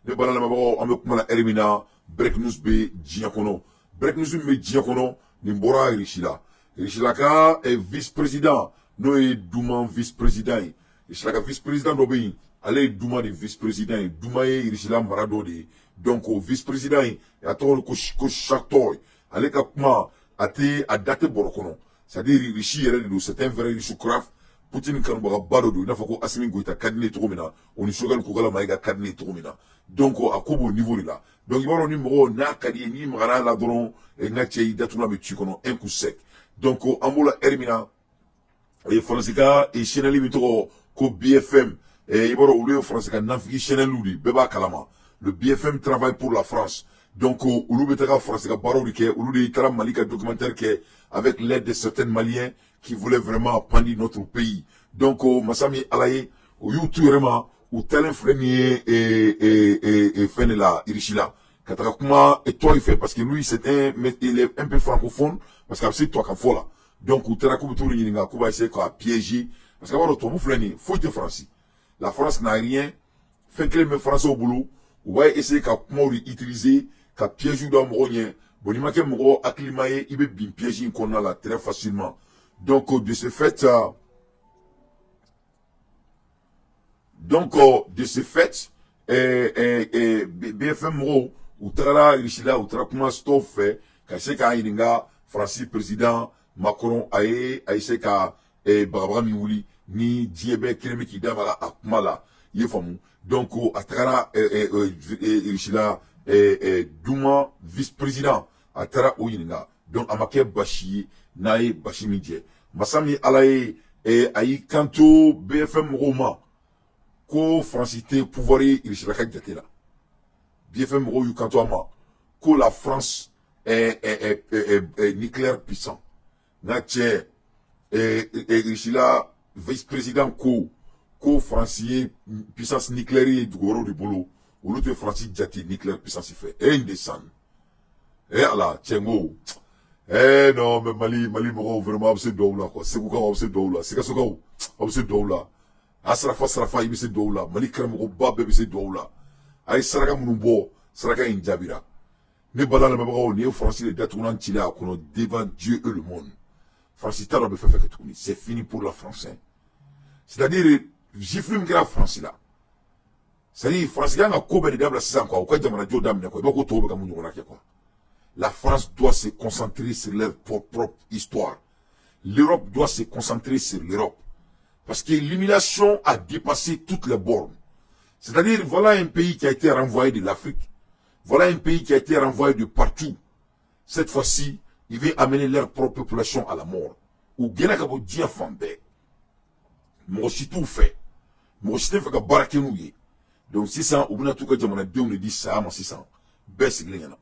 ne bala la mabako ambe kuma la elimina break news be diɲɛ kɔnɔ break news be diɲɛ kɔnɔ nin bɔra Irishila ka vice président n'o ye Duma vice président ye Irishila ka vice président dɔ bɛ yen ale ye Duma de vice président ye Duma ye Irishila mara dɔ de ye donc o vice président ye a tɔgɔ ko Chatoy ale ka kuma a da tɛ bɔrɔ kɔnɔ c'est à dire Irishi yɛrɛ de don c'est un vrai Irishocrate Poutine kanubagaba dɔ don i n'a fɔ ko Assimi Goïta ka di ne ye cogo min na o ni Choguel Kogala Maïga ka di ne ye cogo min na donc a ko b'o niveau de la donc i b'a dɔn ni mɔgɔw n'a ka di ye n'i magara la dɔrɔn n ka cɛ i datugula bɛ ci kɔnɔ un coup sec donc an b'o la heure min na faransi ka chaîne min tɔgɔ ko BFM i b'a dɔn olu ye faransi ka nafigi chaîne de bɛɛ b'a kalama le BFM travaille pour la France donc olu bɛ taga faransi ka baaraw de kɛ olu de taara Mali ka documentaire kɛ avec l'aide de certains Maliens qui voulaient vraiment appanir notre pays donc Masami Alaye o y'u tu yɛrɛ ma u taalen filɛ nin ye fɛn de la Irishila ka taga kuma tɔ fɛ parce que lui il est un peu francophone parce que a bɛ se tɔ ka fɔ la donc u taara k'u bɛ t'u ɲininka k'u b'a essayer k'a piéger parce que a b'a dɔn tubabu filɛ nin ye foyi tɛ Faransi la France n'a rien fɛn kelen bɛ Français bolo u b'a essayer ka kumaw de utiliser ka piège da mɔgɔw ɲɛ bon n'i ma kɛ mɔgɔ hakilima ye i bɛ bin piège in kɔnɔna la très facilement donc de ce fait BFM mɔgɔw u tagara Irishila u taara kuma tɔw fɛ ka se k'a ɲininka Faransi président Macron a essayer ka bagabaga min wuli ni diɲɛ bɛɛ kelen bɛ k'i da maga a kuma la i ye faamu donc a tagara Irishila Duma vice président a taara o ɲininka donc a ma kɛ basi ye n'a ye basi min jɛ Masami Alaye a y'i kanto BFM mɔgɔw ma ko Faransi tɛ pouvoir ye Irishila ka jate la BFM mɔgɔw y'u kanto a ma ko la France est nucléaire puissant n'a cɛ Irishila vice président ko Faransi ye puissance nucléaire ye dugu wɛrɛw de bolo olu tɛ Faransi jate nucléaire puissance fɛ ndesan ala cɛ n ko non mais Mali mɔgɔw vraiment a bɛ se dɔw la quoi Segukaw a bɛ se dɔw la Sikasokaw a bɛ se dɔw la a Sarafa i bɛ se dɔw la Mali karamɔgɔba bɛɛ bɛ se dɔw la a ye saraka minnu bɔ saraka in jaabira ne bala lamɛnbagaw nin ye Faransi de datugulan cilen a kɔnɔ devant Dieu et le monde Faransi t'a dɔn bɛ fɛn fɛn kɛ tuguni c'est fini pour la France c'est-à-dire gifle min kɛra Faransi la c'est-à-dire Faransi kan ka ko bɛɛ de dabila sisan quoi u ka jamanajɔ daminɛ quoi i b'a fɔ ko tɔw bɛ ka mun ɲɔgɔnna kɛ quoi la France doit se concentrer sur leur propre histoire l'Europe doit se concentrer sur l'Europe parce que l'humiliation a dépassé toutes les bornes c'est-à-dire voilà un pays qui a été renvoyé de l'Afrique voilà un pays qui a été renvoyé de partout cette fois-ci ils veulent amener leur propre population à la mort ou gɛnɛ ka bɔ diɲɛ fan bɛɛ mɔgɔ si t'u fɛ mɔgɔ si tɛ fɛ ka baara kɛ n'u ye donc sisan u bɛna t'u ka jamanadenw de di saya ma sisan bɛɛ sigilen ɲɛna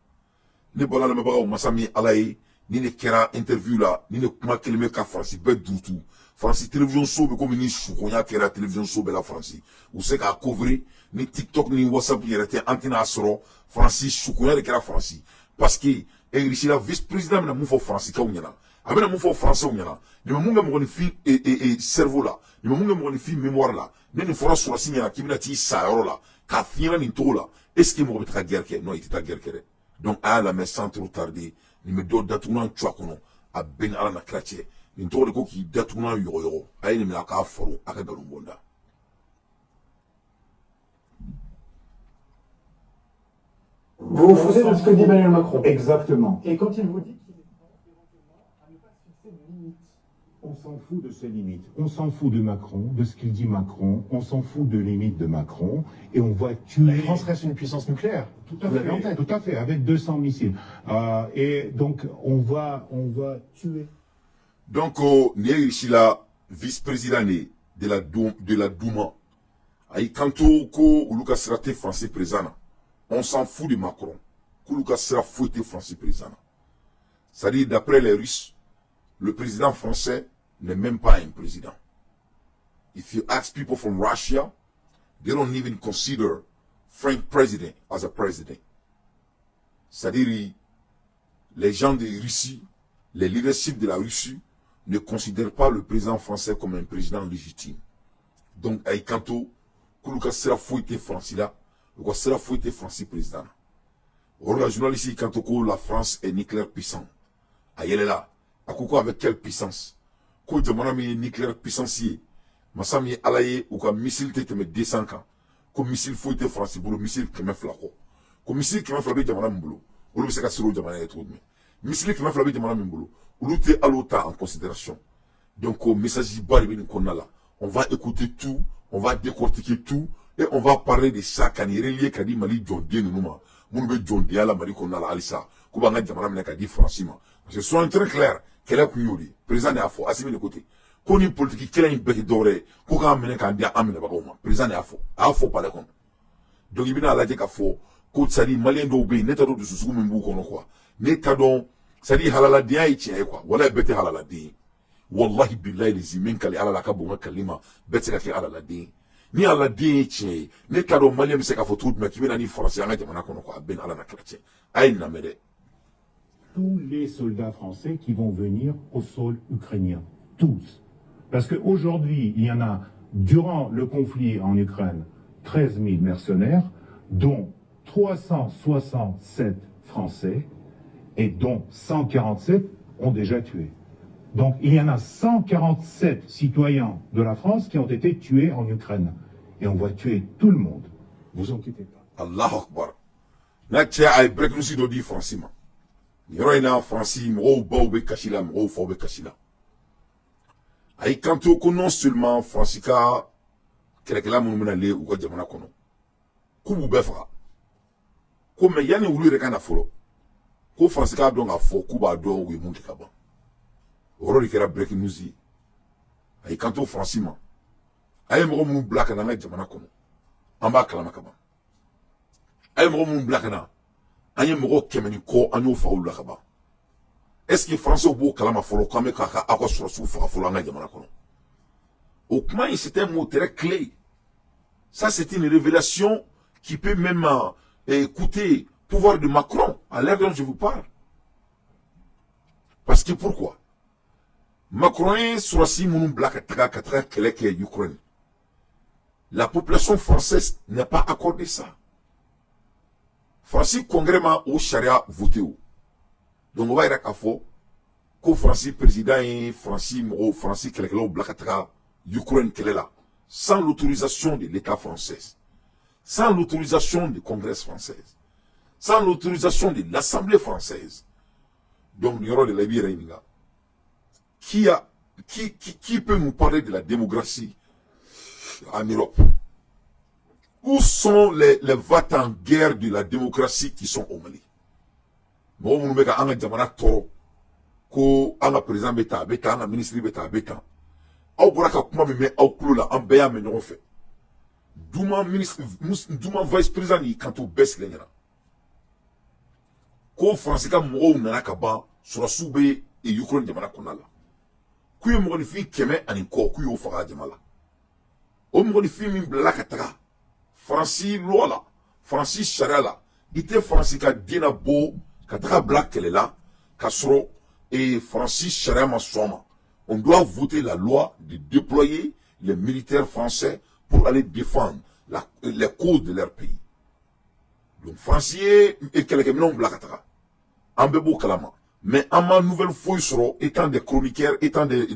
ne bala lamɛnbagaw Masami Alaye ni ne kɛra interview la ni ne kuma kelen bɛ ka Faransi bɛɛ durutu Faransi télévision so bɛ komi ni sukonya kɛra télévision so bɛɛ la Faransi u se k'a couvrir ni TikTok ni WhatsApp yɛrɛ tɛ an tɛna a sɔrɔ Faransi sukonya de kɛra Faransi parce que Irishila vice président bɛna mun fɔ Faransikɛw ɲɛna a bɛna mun fɔ Français ɲɛna nin ma mun kɛ mɔgɔninfin cerveau la nin ma mun kɛ mɔgɔninfin mémoire la ne nin fɔra sɔrɔsi ɲɛna k'i bɛna t'i sa yɔrɔ la k'a f'i ɲɛna nin cogo la est ce que mɔgɔ bɛ taga guerre kɛ non i tɛ taa guerre kɛ dɛ donc a y'a lamɛn sans trop tarder nin bɛ dɔ datugulan cu a kɔnɔ a bɛɛ ni ala na kira cɛ nin tɔgɔ de ko k'i datugulan yɔgɔyɔgɔ a ye nin minɛ a k'a fɔrɔ a ka nkalon bɔnda Vous vous foutez de ce que dit Emmanuel Macron. Exactement. Et quand il vous dit qu'il est prêt éventuellement à ne pas se fixer de limites. On s'en fout de ces limites. On s'en fout de Macron, de ce qu'il dit Macron. On s'en fout de limites de Macron. Et on va tuer... La France reste une puissance nucléaire. Tout à fait, tout à fait, avec 200 missiles. Et donc, on va tuer... Donc, Irishila vice-président de la Douma, ayi kanto ko olu ka sira tɛ Faransi président na on s'en fout de Macron k'olu ka sira foyi tɛ Faransi président na c'est-à-dire d'après les Russes le président français n'est même pas un président. If you ask people from Russia, they don't even consider French president as a president. C'est-à-dire les gens de Russie, les leadership de la Russie ne considèrent pas le président français comme un président légitime. Donc, Aïkanto, Koulouka sera fouetté Franci là, ko sera foite France président or la journaliste quand ko la France est nucléaire puissant ayele la akoko avec quelle puissance ko jamana mi nucléaire puissance masami alaye ou ka missile te me 200 ans ko missile foite France bolo missile keme flako ko missile keme flabe jamana mbolo olu se ka siro jamana et tout missile keme flabe jamana mbolo olu te alota en considération donc au message bari bin konala on va écouter tout on va décortiquer tout et on va parler de ça kan relier kadi mali jondé numa mun be jondé ala mali konala alisa ko ba nga jamana mena kadi francima parce que soyons très clair quel est kuyori président a fo asimi de côté ko ni politique kela in beki dore ko ka mena kan dia amina ba ko président a fo parler kon donc ibina la je ka fo ko tsari malien do be neta do susu mun bu kono quoi neta do tsari halala dia yi tie quoi wala beti halala dia wallahi billahi les imen kali ala la ka bonga kalima beti ka ki ala la dia ni ala dia tie neta do malien se ka fo tout mais kibina ni français nga jamana kono quoi ben ala na chrétien ay na mede tous les soldats français qui vont venir au sol ukrainien. Tous. Parce qu'aujourd'hui, il y en a, durant le conflit en Ukraine, 13 000 mercenaires, dont 367 Français et dont 147 ont déjà tué. Donc il y en a 147 citoyens de la France qui ont été tués en Ukraine. Et on va tuer tout le monde. Vous inquiétez pas. Allah Akbar. Na tia ay break nusi do di francima. Yoro ina franci mo ba be kashila mo fo be kashila. Ay kanto ko non seulement francika kelekela mun mena le u ko jamana kono. Ku bu be fa. Ko me yani wulu re kana folo. Ko francika do nga fo ku ba do wi mun ka ba. Oro ri kera break nusi. Ay kanto francima. Ay mo mun black na nga jamana kono. Amba kala makaba. Ay mo mun black na anye moko kemeni ko anyo fa ulu kaba est-ce que français bo kalama folo kame kaka akosoro su fa folo nga jamana kono au point c'est un mot très clé ça c'est une révélation qui peut même écouter pouvoir de Macron à l'heure dont je vous parle parce que pourquoi Macron sur si mon black taka keleke Ukraine la population française n'a pas accordé ça. Francis congrès au charia voté ou. Donc on va dire qu'à faux que Francis président et Francis quelqu'un au blacatra Ukraine qu'elle est là sans l'autorisation de l'État français, sans l'autorisation du Congrès français, sans l'autorisation de l'Assemblée française. Donc il y aura de la vie qui peut nous parler de la démocratie en Europe? Où sont les vats en guerre de la démocratie qui sont au Mali? Bon, on me dit que jamana toro, ko anga président beta, anga ministre beta. Au braka kuma me au kulu la ambeya me n'ont fait. Douma ministre, douma vice président ni kanto bes lenyana. Ko Fransika mo nana kaba sur soube et Ukraine jamana konala. Kuyo mo ni fi keme ani ko kuyo faga jamala. O mo ni fi min blaka taka. Francis Lola, Francis Charala, il était Francis qui a dit na beau, qui a black qu'elle est là, Castro et Francis Charama Soma. On doit voter la loi de déployer les militaires français pour aller défendre les causes de leur pays. Donc Francis et quelqu'un non black atara. En bebo kalama. Mais en ma nouvelle fouille soro, étant des chroniqueurs, étant des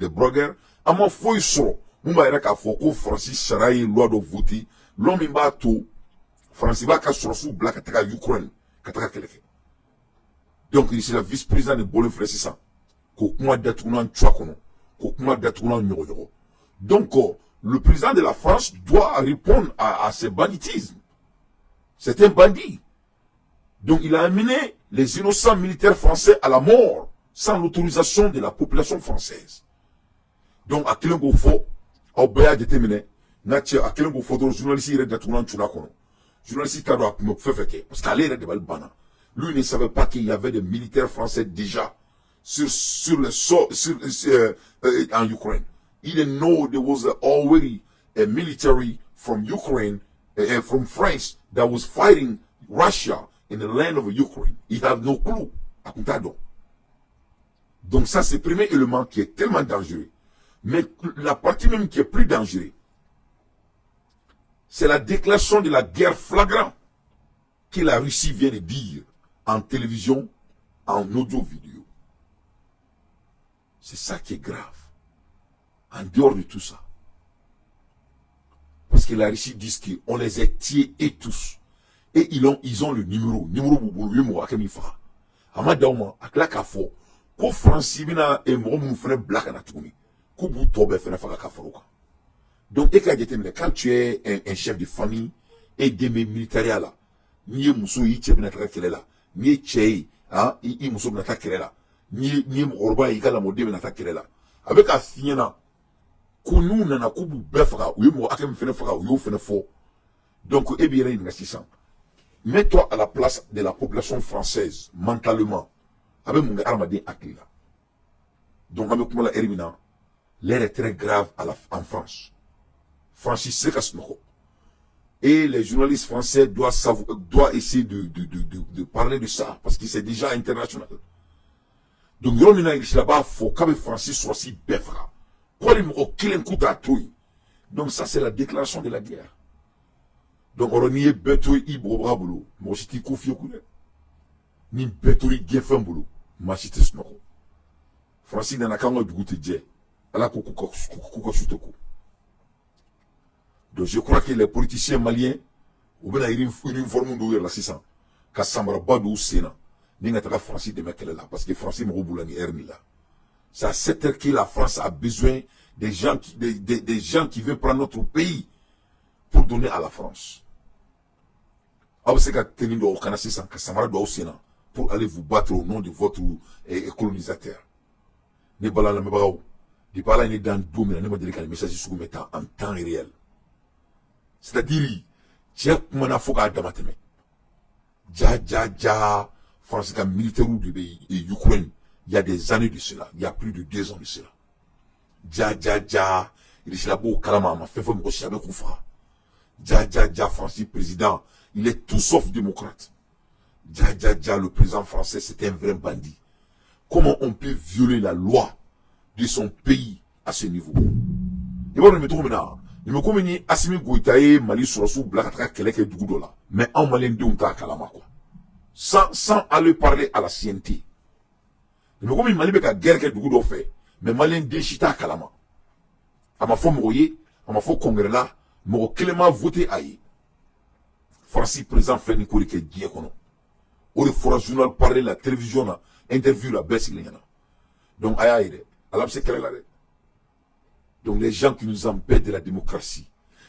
blogueurs, en ma fouille soro, Mumba era ka foko Francis Charayi loi de voter l'homme imba tout Francis va ka sorosu black ataka Ukraine kataka keleke donc il est le vice-président de Bolin Frère c'est ça ko kuma datuna tchakono ko kuma datuna nyoyo donc le président de la France doit répondre à ces banditismes c'est un bandit donc il a amené les innocents militaires français à la mort sans l'autorisation de la population française donc à quel faux au béa déterminé nature à quel photo journaliste il est d'atournant tunakono journaliste cadre à me fait parce qu'à l'air de Balbana lui ne savait pas qu'il y avait des militaires français déjà sur le sol en Ukraine he didn't know there was already a military from Ukraine and from France that was fighting Russia in the land of Ukraine he had no clue à Kuntado donc ça c'est le premier élément qui est tellement dangereux. Mais la partie même qui est plus dangereuse, C'est la déclaration de la guerre flagrante que la Russie vient de dire en télévision, en audio-vidéo. C'est ça qui est grave. En dehors de tout ça. Parce que la Russie dit qu'on les a tués et tous. Et ils ont le numéro. Numéro Akemifa. Amadauma, Aklakafo. Ko France bina e mo mu fene black na tumi. Ko bu tobe fene faka kafaruka. Donc, quand tu es un chef de famille et des militaires là, ni muso yi chebina kelela, ni chei, hein, i muso na kelela, ni morba yi kala modebe na kelela. Avec a fiena, kunu na kubu befra, ou mo akem fene fera, ou yo fene fo. Donc, ebire ni ngasisan. Mets-toi à la place de la population française, mentalement. Avec mon armadé akila. Donc, avec moi la erimina, l'air est très grave en France. Francis Sekasnoko. Et les journalistes français doivent essayer de parler de ça, parce que c'est déjà international. Donc, il y a là-bas, il faut que Francis soit si befra. Donc, ça, c'est la déclaration de la guerre. Donc, on y est bêtoué, ibrobabolo, moi, j'étais confié au coup. Ni bêtoué, gueffambolo, moi, j'étais snoko. Francis n'a qu'à moi, du goûter, djé. À la coucou, donc je crois que les politiciens maliens, ou bien ils forment d'où la 600, qu'à Samara Badou Sénat, n'y a pas Francis de mettre là, parce que Francis m'a roulé là. C'est à cette heure que la France a besoin des gens qui veulent prendre notre pays pour donner à la France. Alors c'est qu'à tenir au Canada 600, qu'à Samara doit au Sénat, pour aller vous battre au nom de votre colonisateur. Ne balala la mebaou, ne balala ni dans deux minutes, ne me dire que les messages sont mis en temps réel. C'est-à-dire, Tchèque Manafoka Damateme. Ja, France militaire du pays et Ukraine, il y a des années de cela, il y a plus de 2 ans de cela. Ja, il est là-bas au Kalama, ma fait me rechercher avec Koufa. Ja, Francis président, il est tout sauf démocrate. Ja, le président français, c'est un vrai bandit. Comment on peut violer la loi de son pays à ce niveau? Et bon, je me trouve maintenant. Je me comprends, Assimi Goïtae, Mali Sorassou, Blakatra, Keleke, Dougoula. Mais en Malien de Unta Kalama, quoi. Sans aller parler à la CNT. Je me comprends, Mali Beka guerre que Dougoula fait. Mais Malien de Chita Kalama. À ma foi, Moye, à ma foi, Congrès là, Moro Clément voté aïe. Francis président fait Nicolas qui est diacono. Au fora journal parler la télévision là, interview la baisse il y en a. Donc, aïe, alors c'est quelle là. Donc les gens qui nous embêtent de la démocratie,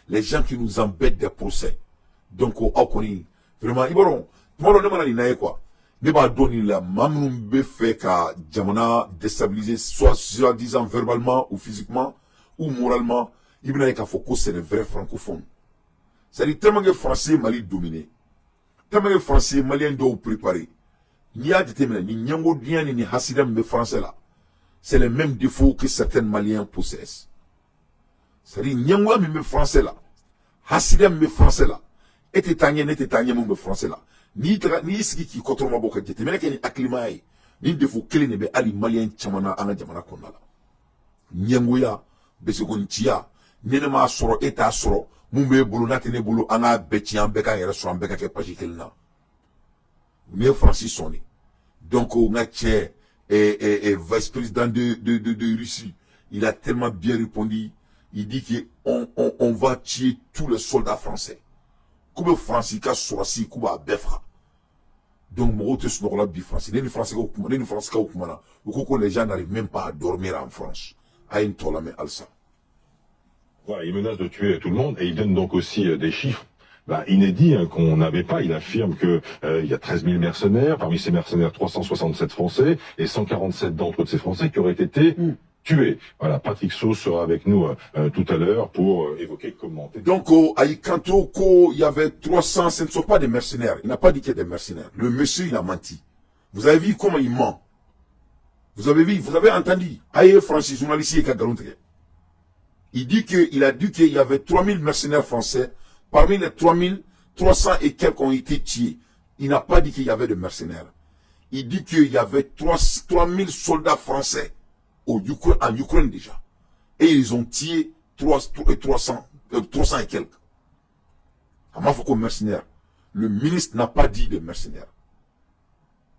les gens qui nous embêtent des procès, donc au Akoni, vraiment, ils vont, tout le monde n'a quoi. Ne va donner la mamnoumbe fait qu'à Djamana déstabiliser, soit disant verbalement ou physiquement ou moralement, il n'y a qu'à faut que c'est les vrais francophones. C'est-à-dire tellement que français Mali dominé, tellement que français malien doit préparer. Ni a déterminé, ni nyango bien ni hasidam de français là. C'est les mêmes défauts que certains maliens possèdent. C'est-à-dire, Nyangwa me français là. Hasidem me français là. Et t'étagné, me français là. Ni iski qui contre ma boka jete. Mais qu'il y a acclimaté. Ni defo kele nebe ali malien chamana anga jamana kondala. Nyangwa, besegon tia. Nene ma soro eta soro. Mumbe bolo natene bolo anga betian beka yere so ambeka ke paji kelna. Mais Francis sonné. Donc, on a vice-président de Russie. Il a tellement bien répondu. Il dit qu'on va tuer tous les soldats français. Comme Francis, Sourassi, Kuba, Befra. Donc, mon autre sonore là, français. Les Français, les gens n'arrivent même pas à dormir en France. À une toile, mais Alsa. Voilà, il menace de tuer tout le monde et il donne donc aussi des chiffres inédits qu'on n'avait pas. Il affirme que il y a 13 000 mercenaires. Parmi ces mercenaires, 367 Français et 147 d'entre ces Français qui auraient été tués. Voilà, Patrick Sauce sera avec nous tout à l'heure pour évoquer, commenter. Donc, à Ikanto, il y avait 300, ce ne sont pas des mercenaires. Il n'a pas dit qu'il y a des mercenaires. Le monsieur, il a menti. Vous avez vu comment il ment. Vous avez entendu. Aïe, Francis, journaliste, il dit qu'il a dit qu'il y avait 3000 mercenaires français. Parmi les 3300 et quelques ont été tués. Il n'a pas dit qu'il y avait de mercenaires. Il dit qu'il y avait 3000 soldats français en Ukraine déjà. Et ils ont tué 300 et quelques. Amafoko mercenaires. Le ministre n'a pas dit de mercenaires.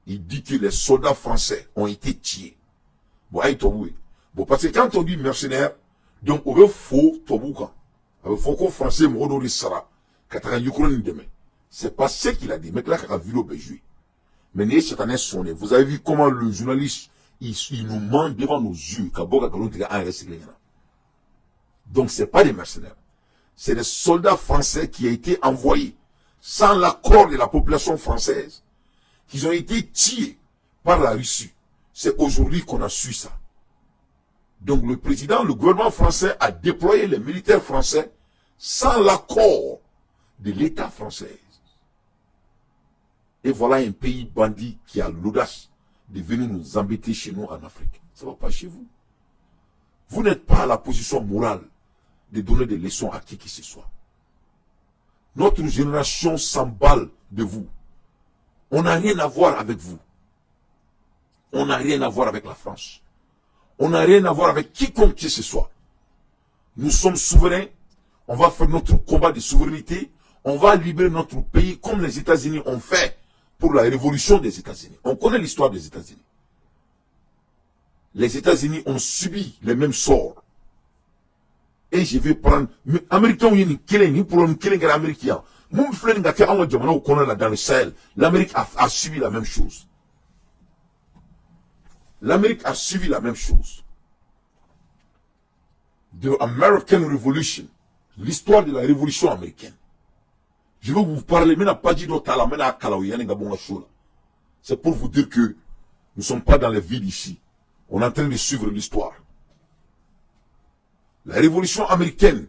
Il dit que les soldats français ont été tués. Bon, parce que quand on dit mercenaires, donc on veut faux Tobouka. Il faut qu'on français me Sara. C'est pas ce qu'il a dit. Mais là, il a vu le béjoui. Mais vous avez vu comment le journaliste, il nous ment devant nos yeux. Donc, c'est pas des mercenaires. C'est des soldats français qui ont été envoyés sans l'accord de la population française, qui ont été tués par la Russie. C'est aujourd'hui qu'on a su ça. Donc le gouvernement français a déployé les militaires français sans l'accord de l'État français. Et voilà un pays bandit qui a l'audace de venir nous embêter chez nous en Afrique. Ça ne va pas chez vous. Vous n'êtes pas à la position morale de donner des leçons à qui que ce soit. Notre génération s'emballe de vous. On n'a rien à voir avec vous. On n'a rien à voir avec la France. On n'a rien à voir avec quiconque que ce soit. Nous sommes souverains. On va faire notre combat de souveraineté. On va libérer notre pays comme les États-Unis ont fait pour la révolution des États-Unis. On connaît l'histoire des États-Unis. Les États-Unis ont subi les mêmes sorts. Et je vais prendre... Mais Américains, il y a pour un Américain. Dans le Sahel, l'Amérique a subi la même chose. L'Amérique a suivi la même chose. The American Revolution. L'histoire de la révolution américaine. Je vais vous parler, mais pas dit d'autre c'est pour vous dire que nous ne sommes pas dans les villes ici. On est en train de suivre l'histoire. La révolution américaine,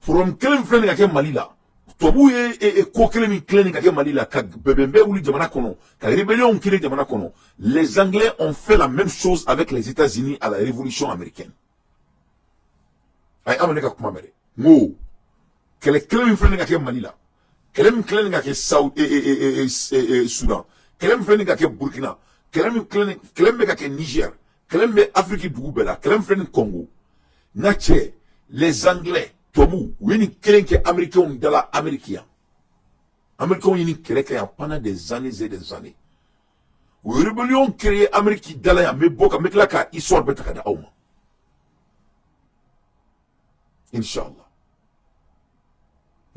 pour un kelem frère n'ga Mali là, tobu et kokelem kelem n'ga Mali là, ka bebembe ou li jamana kono, ka rébellion kile jamana kono. Les Anglais ont fait la même chose avec les États-Unis à la révolution américaine. Ay amane kuma mere. Mo kelem frère n'ga Mali là, kelem n'ga South Soudan, kelem frère n'ga Burkina, kelem n'ga Niger, kelem Afrique du Goubela, kelem frère Congo. Nache, les Anglais, Tobu, ils craignent que les Américains de la Américain. Américains, ils craignent pendant des années et des années. Les rébellions créées Amérique de la mais beaucoup, mais là, ils sont bêtes à Auma. Inch'Allah.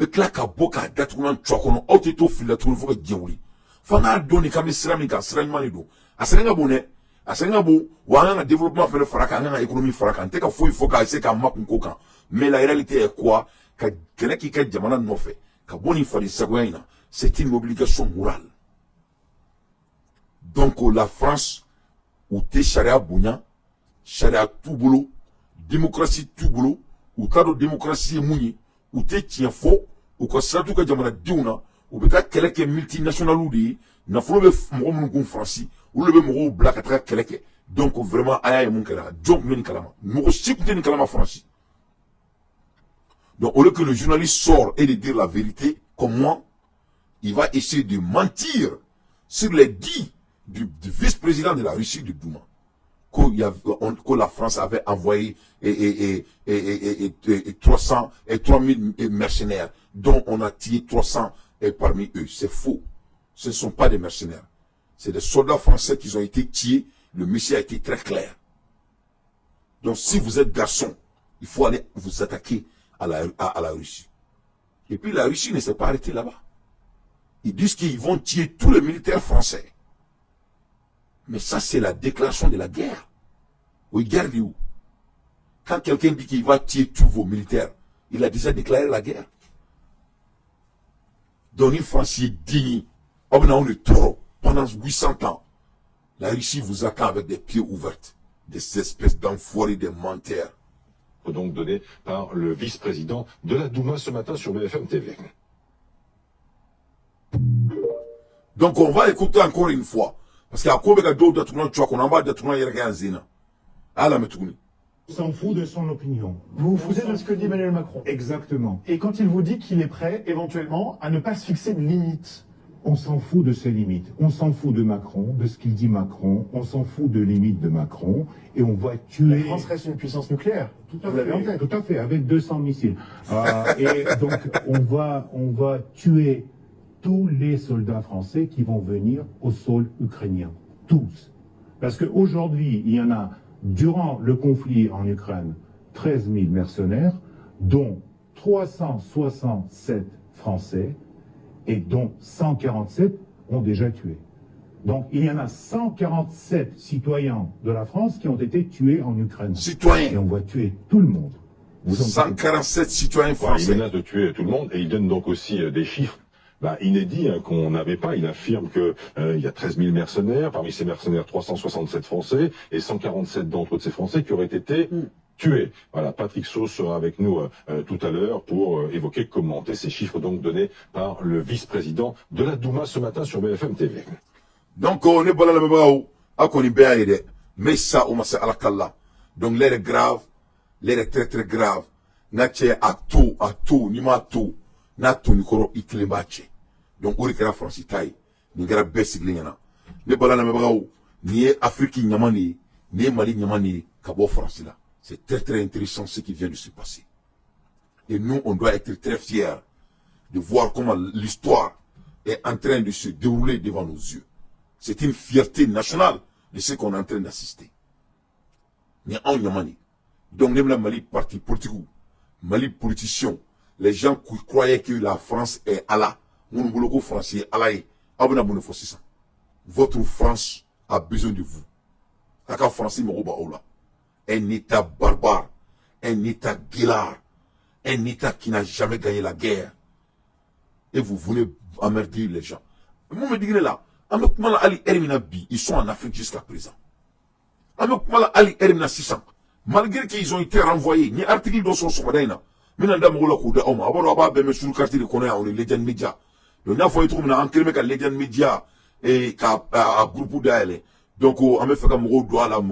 Mais là, beaucoup à Datouna, Tchokono, Autoto, Filatou, Vogue Diouli. Fana donné comme Islamika, Sranmanido. À Sénégabouné. Asengabu, wanga développement fait le fracas, wanga économie fracas. T'es qu'à fouiller, faut qu'à essayer qu'à map n'koka. Mais la réalité est quoi? Qu'à quelqu'un qui est jamana non fait, qu'à bon il fallait savoir, c'est une obligation morale. Donc, la France, où t'es charia bounya, charia tout boulot, démocratie tout boulot, où t'as de démocratie mouni, où t'es tien faux, ou quoi ça tout qu'à jamana diouna, ou peut-être quelqu'un multinational ou dit, n'a pas le monde français, ou le même black à travers quelqu'un. Donc vraiment, aïe mon kala, donc meni kalama, nous aussi ni kalama français. Donc au lieu que le journaliste sort et de dire la vérité, comme moi, il va essayer de mentir sur les dits du vice-président de la Russie de Douma, que la France avait envoyé 300 et 3000 mercenaires, dont on a tiré 300 et parmi eux. C'est faux. Ce ne sont pas des mercenaires. C'est des soldats français qui ont été tués. Le message a été très clair. Donc si vous êtes garçon, il faut aller vous attaquer à la Russie. Et puis la Russie ne s'est pas arrêtée là-bas. Ils disent qu'ils vont tuer tous les militaires français. Mais ça, c'est la déclaration de la guerre. Oui, guerre où? Quand quelqu'un dit qu'il va tuer tous vos militaires, il a déjà déclaré la guerre. Donc une France est digne. On est trop. Pendant 800 ans, la Russie vous attend avec des pieds ouverts. Des espèces d'enfoirés, des menteurs. Donc donné par le vice-président de la Douma ce matin sur BFM TV. Donc on va écouter encore une fois. Parce qu'il y a combien d'autres de tu vois qu'on en va de tourner un zéna. Ah la metouni. S'en fout de son opinion. Vous vous foutez de ce que dit Emmanuel Macron. Exactement. Et quand il vous dit qu'il est prêt, éventuellement, à ne pas se fixer de limite On s'en fout de ses limites. On s'en fout de Macron, de ce qu'il dit Macron. On s'en fout de limites de Macron. Et on va tuer... La France reste une puissance nucléaire. Tout à fait, avec 200 missiles. Et donc, on va tuer tous les soldats français qui vont venir au sol ukrainien. Tous. Parce qu'aujourd'hui, il y en a, durant le conflit en Ukraine, 13 000 mercenaires, dont 367 Français, et dont 147 ont déjà tué. Donc il y en a 147 citoyens de la France qui ont été tués en Ukraine. Citoyens. Et on va tuer tout le monde. 147 citoyens Voilà, il français. menace de tuer tout le monde et il donne donc aussi des chiffres inédits qu'on n'avait pas. Il affirme que il y a 13 000 mercenaires, parmi ces mercenaires 367 Français et 147 d'entre ces Français qui auraient été tués. Voilà, Patrick Sauce sera avec nous tout à l'heure pour évoquer, commenter ces chiffres donc donnés par le vice-président de la Douma ce matin sur BFM TV. Donc, on est bon à la mémoire, à qu'on y béaille, mais ça, on m'a à la kalla. Donc, l'air est grave, l'air est très très grave. N'a-t-il à tout, ni ma tout, n'a tout, ni koro, iklembache. Donc, on est la France, taille, ni gara bessigliana. Ne bon à la mémoire, ni Afrique, nyamani, ni Mali, nyamani, kabo France là. C'est très très intéressant ce qui vient de se passer. Et nous, on doit être très fiers de voir comment l'histoire est en train de se dérouler devant nos yeux. C'est une fierté nationale de ce qu'on est en train d'assister. Mais en Yamani, donc même la Mali parti politique, Mali politicien, les gens qui croyaient que la France est Allah, mon boulot français Allah, votre France a besoin de vous. Kaka français me un État barbare, un État guélard, un État qui n'a jamais gagné la guerre. Et vous voulez emmerder les gens. Moi, me dis là, ils sont en Afrique jusqu'à présent. Malgré qu'ils ont été renvoyés, il y a un article dans son sommet. Maintenant, on est Legend Media. Donc, il faut être en train de Legend Media et à groupe d'aile. Donc, on me fait comme Rodoa la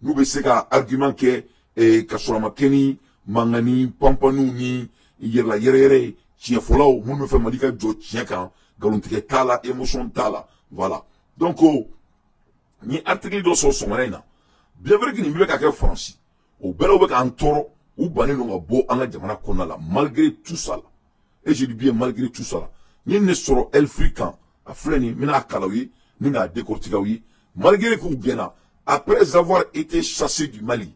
nous avons un argument que Kasolama Kenny, Mangani, Pampanou, ni Yerla Yerere, Tienfolao, nous fait Malika Jo Tienkan, Galontike Tala, émotion Tala. Voilà. Donc, ni article dans son sommet. Bien vrai qu'il n'y a qu'à France. Au bel ou en toro, ou bané non beau en la Jamana Konala, malgré tout ça. Et je dis bien malgré tout ça. Ni ne soro el frican, a freni, mina kalawi, ni na décorticawi, malgré qu'on vienne. Après avoir été chassé du Mali,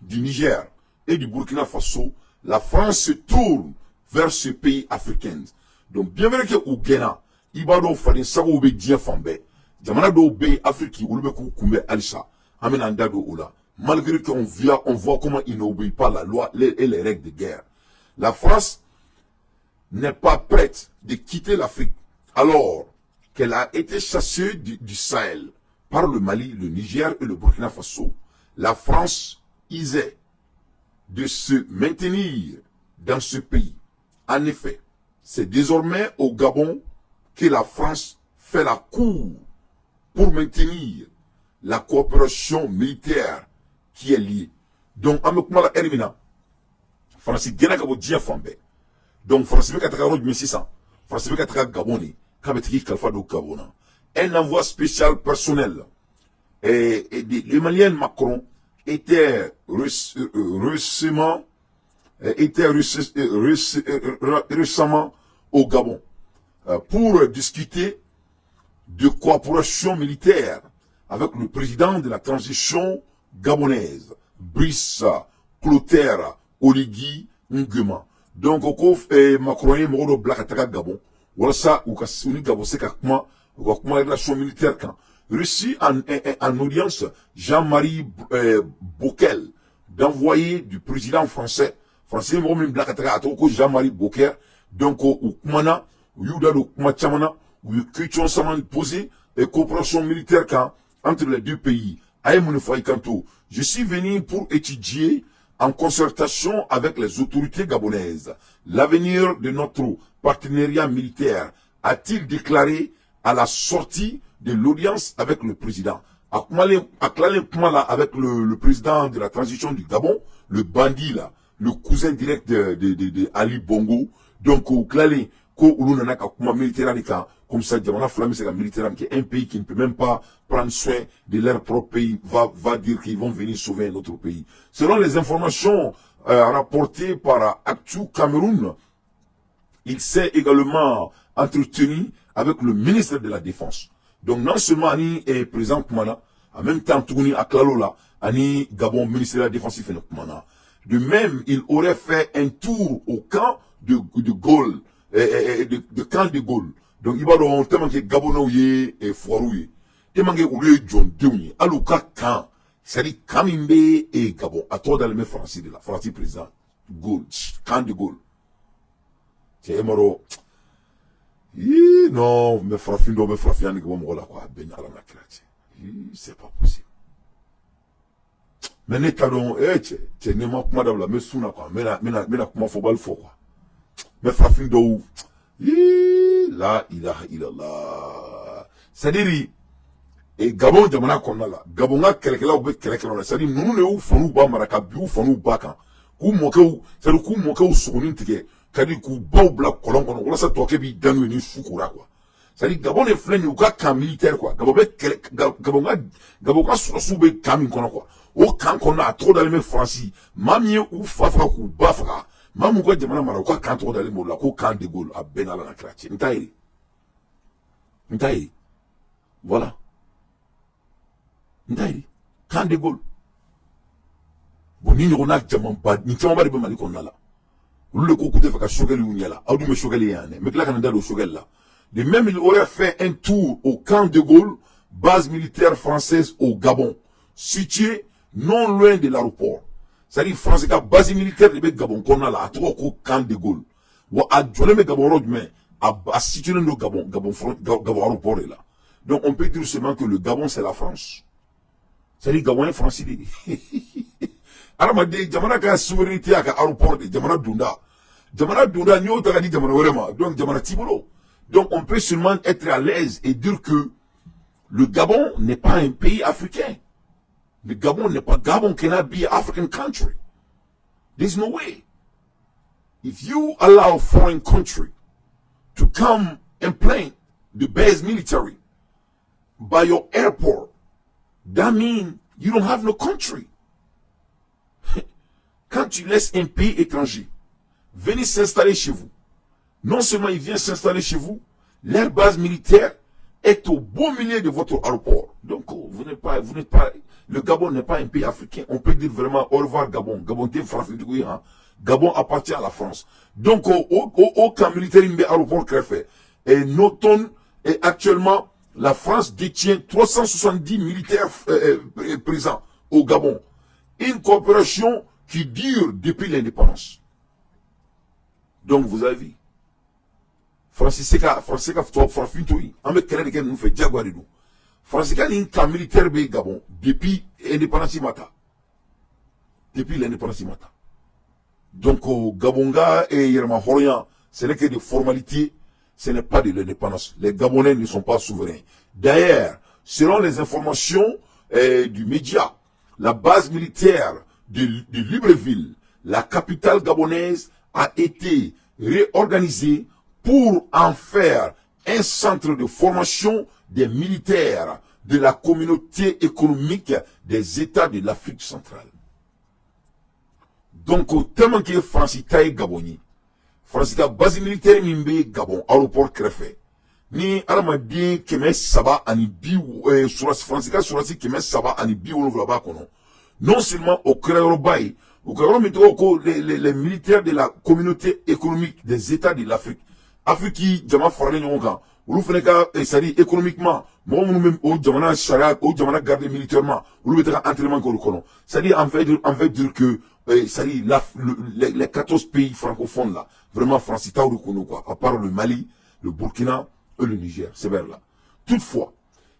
du Niger et du Burkina Faso, la France se tourne vers ce pays africain. Donc, bien vrai que Ougena, Ibado Fadin Sago Obe Diafambe, Jamana do Be Afriki, Ulubeku Kumbe Alisa, Amenandado Ola, malgré qu'on voit comment il n'obéit pas la loi et les règles de guerre. La France n'est pas prête de quitter l'Afrique, alors qu'elle a été chassée du Sahel par le Mali, le Niger et le Burkina Faso. La France isait de se maintenir dans ce pays. En effet, c'est désormais au Gabon que la France fait la cour pour maintenir la coopération militaire qui est liée. Donc, Amekumala Hermina, France Gabo Diafambe. Donc, France Bekataka 1600, France Bekataka Gaboni, Kabetiki Kalfa do Gabona. Un envoi spécial personnel. Et le Malien Macron était récemment au Gabon pour discuter de coopération militaire avec le président de la transition gabonaise, Brice Clotaire Oligui Nguema. Donc, Macron est mort au Blakataka Gabon. Voilà ça, ou Kassouni Gabon, c'est comment la relation militaire quand. Reçu en audience Jean-Marie Bockel, d'envoyé du président français, Jean-Marie Bockel, donc au Kumana, ou Yuda do Kumachamana, ou Kuchon Saman posé, et coopération militaire quand, entre les deux pays. Je suis venu pour étudier en concertation avec les autorités gabonaises l'avenir de notre partenariat militaire, a-t-il déclaré à la sortie de l'audience avec le président. Avec le président de la transition du Gabon, le bandit là, le cousin direct de Ali Bongo, donc au Klali, ko ulu nana ka kuma militaire comme ça jamana flamme c'est militaire qui est un pays qui ne peut même pas prendre soin de leur propre pays va dire qu'ils vont venir sauver un autre pays. Selon les informations rapportées par Actu Cameroun, il s'est également entretenu avec le ministre de la Défense. Donc non seulement Ani est présent Kumana, en même temps Touni à Klalola, Ani Gabon ministre de la Défense il fait le Kumana. De même, il aurait fait un tour au camp de Gaulle, de camp de Gaulle. Donc il va dans tellement que Gabonouye et Foirouye. Et manque oublié John Dewey. Alouka camp, c'est-à-dire Kamimbe et Gabon. À toi dans le même français de la France président Gaulle, camp de Gaulle. C'est Emaro. Non, mais Frafindo, mais Frafian, ni comme voilà quoi, ben à la macrate. C'est pas possible. Mais n'est pas donc, tu n'es pas madame la messouna quoi, mais la comment faut pas le faire quoi. Mais Frafindo, là, il a là. C'est-à-dire, et Gabon, jamana qu'on a là. Gabon a quelqu'un là, ou quelqu'un là. C'est-à-dire, nous ne faisons pas marakabi, ou faisons pas quand. Ou moquez, c'est-à-dire, ou moquez ou souvenir de c'est-à-dire que Bao Black Colon, on ça toi qui est dans une soukoura quoi. C'est-à-dire Gabon est flingue ou camp militaire quoi. Gabon a soube camp quoi. Au camp qu'on a trop dans les Francis, mamie ou fafra ou bafra. Mamou quoi demande maroka camp trop dans les mots là, au camp de Gaulle à Benala la Kratie. Ntaïri. Voilà. Ntaïri. Camp de Gaulle. Bon, ni on a jamais pas, ni jamais pas de mal qu'on a là. Le coup de faire choquer là, ou me choquer mais là quand on choquer là. De même il aurait fait un tour au camp de Gaulle, base militaire française au Gabon, située non loin de l'aéroport. C'est-à-dire français base militaire de Gabon qu'on a là, à trois au camp de Gaulle. Ou à Djolé mais Gabon road mais à situer le Gabon aéroport est là. Donc on peut dire seulement que le Gabon c'est la France. C'est-à-dire Gabon est français. Alors, jamana ka souveraineté à l'aéroport de jamana Dunda. Jamana Dunda, nous t'as dit jamana vraiment. Donc, jamana Tibolo. Donc, on peut seulement être à l'aise et dire que le Gabon n'est pas un pays africain. Le Gabon n'est pas, Gabon cannot be an African country. There's no way. If you allow a foreign country to come and plant the base military by your airport, that means you don't have no country. Quand tu laisses un pays étranger venir s'installer chez vous, non seulement il vient s'installer chez vous, leur base militaire est au beau milieu de votre aéroport. Donc, vous n'êtes pas, le Gabon n'est pas un pays africain. On peut dire vraiment au revoir Gabon. Gabon t'es français, hein. Gabon appartient à la France. Donc, au camp militaire, il y a aéroport Créfé. Et notons, et actuellement, la France détient 370 militaires présents au Gabon. Une coopération qui dure depuis l'indépendance. Donc, vous avez vu. Français, on met quelqu'un qui nous fait Jaguar de nous. Français, il y a un camp militaire au Gabon depuis l'indépendance Mata. Depuis l'indépendance Mata. Donc, au Gabonga et Yerma Horian, ce n'est que des formalités, ce n'est pas de l'indépendance. Les Gabonais ne sont pas souverains. D'ailleurs, selon les informations du média, la base militaire de Libreville, la capitale gabonaise, a été réorganisée pour en faire un centre de formation des militaires de la communauté économique des États de l'Afrique centrale. Donc, tellement que Francis Taï Gaboni, Francis base militaire Mimbe Gabon, aéroport Créfé, ni Aramadi Keme Saba Anibi, Francis Surasi Keme Saba Anibi ou Lava Kono. Non seulement au Créorobaï, les militaires de la communauté économique des États de l'Afrique. Afrique qui, Djama Farlé Nyonga, ou Feneka, c'est-à-dire économiquement, moi, même au Djamana Charak, au Djamana gardé militairement, ou le entraînement qu'on le connaît. C'est-à-dire, en fait dire que, c'est-à-dire, les 14 pays francophones là, vraiment français, ou le Kono, quoi, à part le Mali, le Burkina et le Niger, c'est vers là. Toutefois,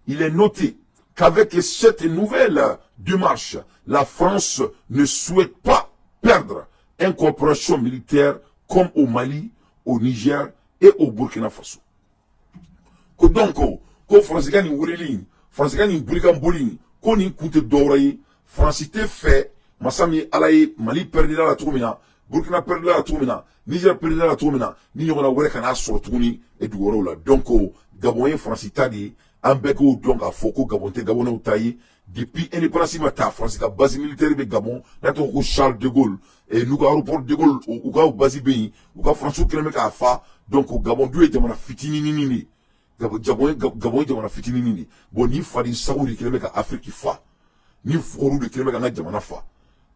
il est noté qu'avec cette nouvelle démarche, la France ne souhaite pas perdre une coopération militaire comme au Mali, au Niger et au Burkina Faso. Donc, quand France gagne Wurelin, France gagne Burkina quand il coûte d'oreille, France fait, Massami Alaye, Mali perdra la Troumina, Burkina perdra la tourmina, Niger perdra la tourmina, ni ɲɔgɔn na wɛrɛ kana sɔrɔ tuguni e dugu wɛrɛw la. Donc Gabon ye France ta de ye, an bɛɛ k'o dɔn k'a fɔ ko Gabon tɛ Gabonɛw ta ye. Depuis indépendance ma ta France ka base militaire bɛ Gabon, n'a tɔgɔ ko Charles de Gaulle, et n'u ka aéroport de Gaulle u ka base bɛ yen, u ka France kɛlen bɛ k'a fa. Donc Gabon dun ye jamana fitininin de ye. Gabon ye jamana fitininin de ye. Bon ni faden sago de kɛlen bɛ ka Afrique fa, ni fugɔru de kɛlen bɛ ka an ka jamana fa.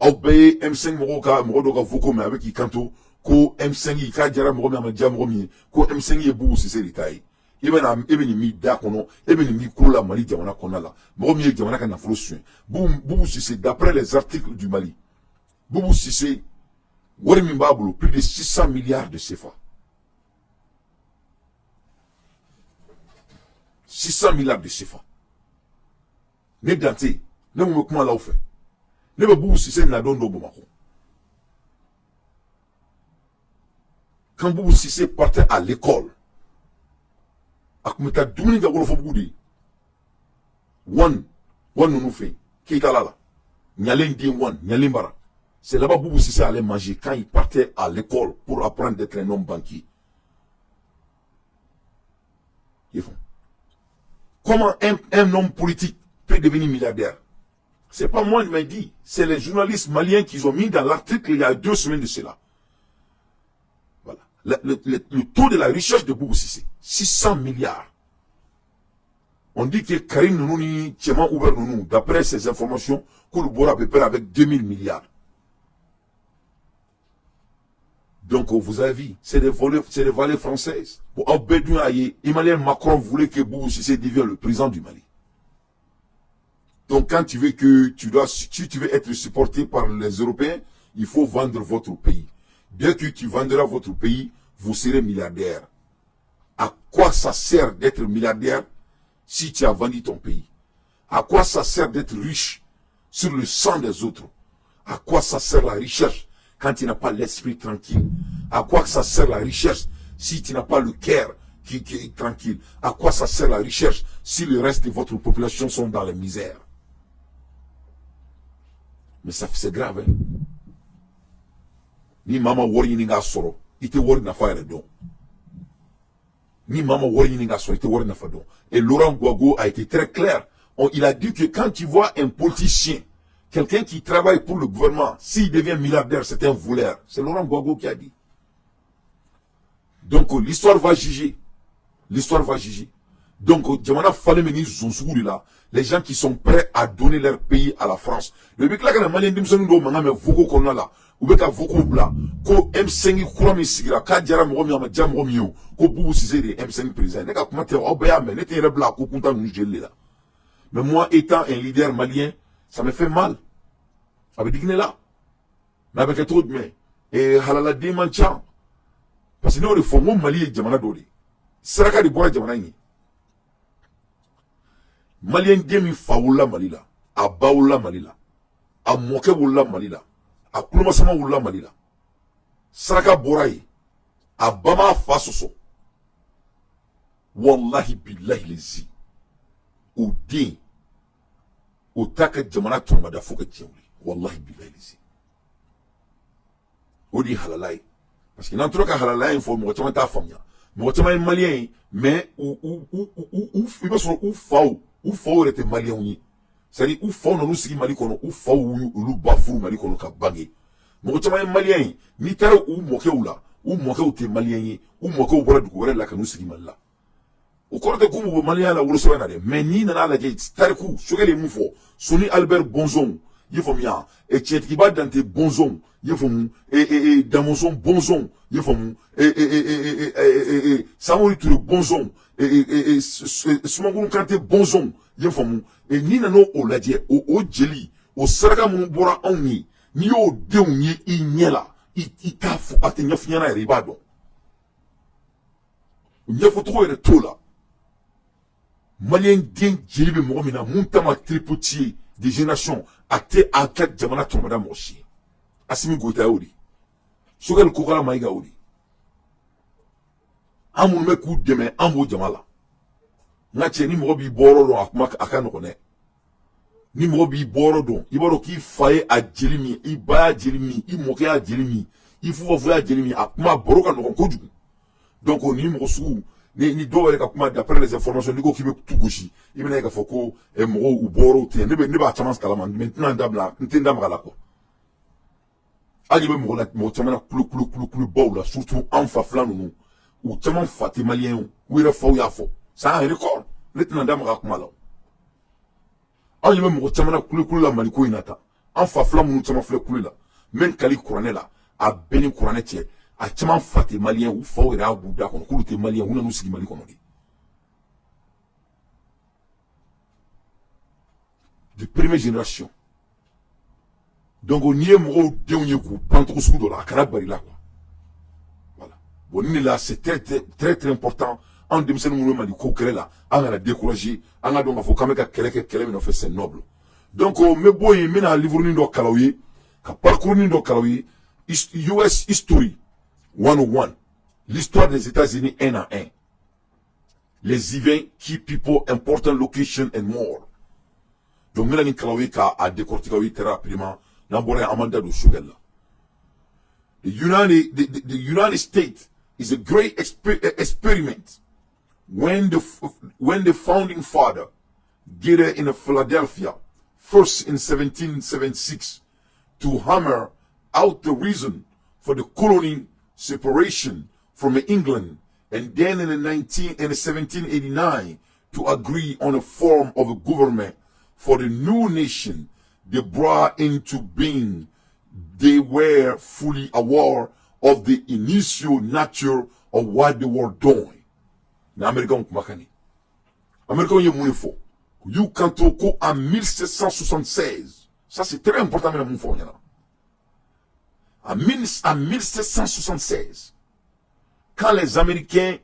Aw bɛɛ ye M5 mɔgɔw dɔw ka vocaux mɛn a bɛ k'i kanto ko M5 k'a jara mɔgɔ min a ma diya mɔgɔ min ye, ko M5 ye Boubou Cissé de ta ye. E bɛ nin min da kɔnɔ, e bɛ nin min kulo la Mali jamana kɔnɔna la. Mɔgɔ min ye jamana ka nafolo suɲɛ. Boubou Cissé, d'après les articles du Mali, Boubou Cissé, wari min b'a bolo, plus de 600 milliards de CFA. 600 milliards de CFA. Ne Dante, ne mun bɛ kuma la aw fɛ. Ne bɛ Boubou Cissé na don dɔ Bamako. Quand Boubou Cissé partait à l'école, a kun bɛ taa dumuni kɛ Wolofobugu de ye. Wan ninnu fɛ yen, Keita la, Ɲalen den Wan, Ɲalen Bara. C'est là-bas Boubou Cissé allait manger quand il partait à l'école pour apprendre d'être un homme banquier. Comment un homme politique peut devenir milliardaire? C'est pas moi qui m'a dit, c'est les journalistes maliens qui ont mis dans l'article il y a 2 semaines de cela. Voilà. Le taux de la richesse de Boubou Cissé, 600 milliards. On dit que Karim Nounouni, Tcheman Ouber Nounou, d'après ces informations, collabore à peu près avec 2000 milliards. Donc, vous avez vu, c'est des vallées françaises. Pour Emmanuel Macron voulait que Boubou Cissé devienne le président du Mali. Donc, quand tu veux si tu veux être supporté par les Européens, il faut vendre votre pays. Dès que tu vendras votre pays, vous serez milliardaire. À quoi ça sert d'être milliardaire si tu as vendu ton pays? À quoi ça sert d'être riche sur le sang des autres? À quoi ça sert la richesse quand tu n'as pas l'esprit tranquille? À quoi ça sert la richesse si tu n'as pas le cœur qui est tranquille? À quoi ça sert la richesse si le reste de votre population sont dans la misère? Mais ça c'est grave, hein? Ni maman wori ni nga soro, ite wori na fa don. Ni maman wori ni nga soro, ite wori na fa don. Et Laurent Gbagbo a été très clair. Il a dit que quand tu vois un politicien, quelqu'un qui travaille pour le gouvernement, s'il devient milliardaire, c'est un voleur. C'est Laurent Gbagbo qui a dit. Donc l'histoire va juger. L'histoire va juger. Donc, Djamana fallait mener Zonsougou là. Les gens qui sont prêts à donner leur pays à la France. Le bec là, quand les Maliens disent que nous avons beaucoup qu'on a là, ou bien beaucoup blanc, ko M5 Kourami Sigra, Kadjara Momi, Amadjam Romeo, ko Boubou Cissé de M5 président. N'est-ce pas comment Obéa, mais n'était pas blanc, ko Kunta nous gelé là. Mais moi, étant un leader malien, ça me fait mal. Avec dit là. Mais avec trop de mains. Et Halala Demancham. Parce que nous, le fond, mon Mali est Djamana Dodi. Saraka de Bois Djamana. Malien demi faoula malila, a baoula malila, a moke wula malila, a kulomasama wula malila. Saraka boraye, a bama fasoso. Wallahi billahi lezi. Ou din, ou taka jamana tomada foka djewli. Wallahi billahi lezi. Ou di halalai. Parce que n'entre ka halalai, il faut me retourner ta famille. Me retourner malien, mais ou faou. Ou faw était malien yi. C'est-à-dire ou faw na sigi Mali kono ou faw ou bafou Mali kono ka bangé. Mo tama malien yi ni tara ou moke ou la ou moke ou te malien yi ou moke ou bora du ko la ka sigi Mali la. O ko te ko mo malien la wuro so na de mais ni na la je tariku sogele mu fo Soni Albert Bonzon yefom ya e tcheti ba dante Bonzon yefom et Damonson Bonzon yefom Samouri Touré Bonzon et Soumangoulou Kanté Bonzon yefom et ni nano o ladje o jeli o saraka mun bora onni ni o deunye inyela itafu atenya finyana ribado nyefo trop de tola malien gen jelibe mogomina muntama tripotier des générations ate akat jamana tomada moshi asimi goita odi sogal kokala maiga odi amun me ku deme ambo jamala ngache ni mobi boro do akuma akano kone ni mobi boro do iboro ki faye a jelimi i ba jelimi i moke a jelimi il faut voir jeli mi akuma boroka no ko jugu donc on ni mo su ni do wele ka kuma d'après les informations ni ko ki be tout gauche ibina ka foko e mo u boro te ne ba chance kala man maintenant ndabla ntenda mala ko ali be mo la mo chamana kulu bawla surtout en fa flanu ou chaman fati malien ou ira fo ya fo ça un record maintenant ndamra kuma la ali be mo chamana kulu la maliko inata en fa flamu chama fle kulu la men kali couronne la a beni couronne tie a chaman fati malien ou fo ira buda ko kulu te malien ou na sigi maliko no de première génération. Donc on y est mort de coup pantre sous de la carabari là quoi. Voilà. Bon là c'est très important en demi nous mali ko là on a découragé on a donc faut quand même qu'elle me fait c'est noble. Donc me boy me na livre ni do kalawi ka parcours ni do kalawi US History 101 l'histoire des États-Unis 1 à 1 les events key people important location and more. Donc me na ni kalawi ka a décortiquer très rapidement. The United States is a great experiment. When the founding father gathered in Philadelphia, first in 1776, to hammer out the reason for the colony separation from England, and then in 1789 to agree on a form of a government for the new nation they brought into being, they were fully aware of the initial nature of what they were doing. Na American kumakani. American ye mounifo. You kanto ko en 1776. Ça c'est très important mais mon fond en 1776, quand les Américains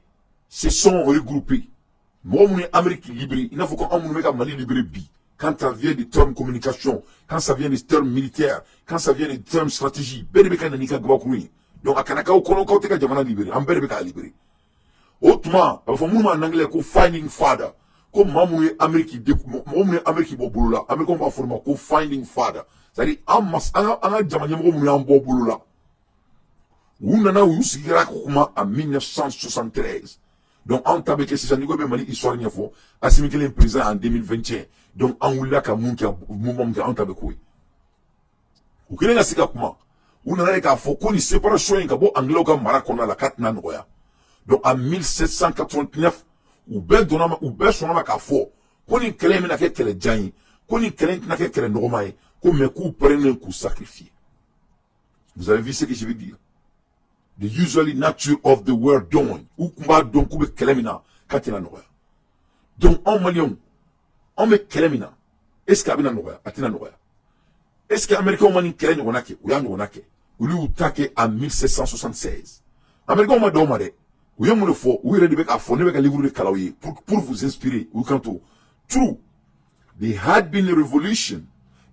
se sont regroupés, moi mon Amérique libre, il faut qu'on ait Mali libre bi. Quand ça vient des termes communication, quand ça vient des termes militaires, quand ça vient des termes stratégie, donc à Kanaka ou Kono Koteka Jamana libéré, en Berbeka libéré. Autrement, il faut en anglais ko finding father, comme Mamoué Amérique Boboula, Amérique va former ko finding father. C'est-à-dire, en Jamana Moumoué en Boboula. Ou nana ou sigira kuma en 1973. Donc, en tabeke, c'est ça, nous avons dit histoire n'y a pas. Assimi qu'il est président en 2021. Donc, en oula ka moun ki a moumam ki a tabeke. Ou qu'il est la sika kuma. Ou nana ka fo koni séparation yon ka bo anglo ka marakona la kat nan roya. Donc, en 1789, ou ben donama, ou ben sonama ka fo. Koni kele mena ke kele djanyi. Koni kele na ke kele normaye. Ko me kou prenne un coup sacrifié. Vous avez vu ce que je veux dire? The usually nature of the word doing. Ou kumba don kube kelemina katina noya. Donc en malion, on me kelemina. Est-ce qu'il y a noya? Atina noya. Est-ce que l'Américain mani kelemi onake? Ou yan onake? Ou lui ou take en 1776. Américain m'a domare. Ou yan le fo. Ou yere de beka fo. Ne beka livre de kalaouye. Pour vous inspirer. Ou kanto. True. There had been a revolution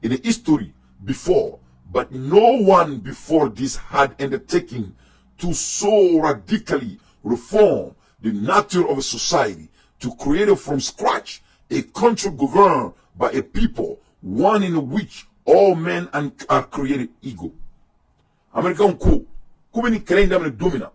in the history before. But no one before this had undertaken to so radically reform the nature of a society, to create from scratch a country governed by a people, one in which all men are created equal. American ko beni kelen dam domina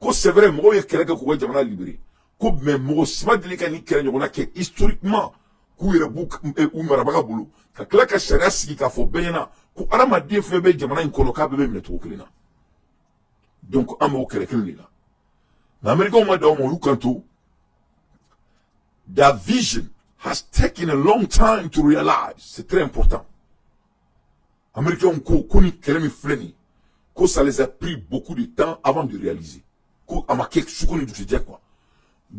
ko c'est vrai mo ye kelen ko jamana libéré ko mais mo sima delika ni kelen ngona ke historiquement ku yere bu ou marabaga bulu ka kala ka sharia sigi ka fo bena ko arama de fe be jamana in kono ka be me to kelina. Donc, amo kelekele là. L'Américain m'a dit au kanto. That vision has taken a long time to realize. C'est très important. Américain koni kelemi fleni. Ko ça les a pris beaucoup de temps avant de réaliser. Ko amake sukoni du dire quoi.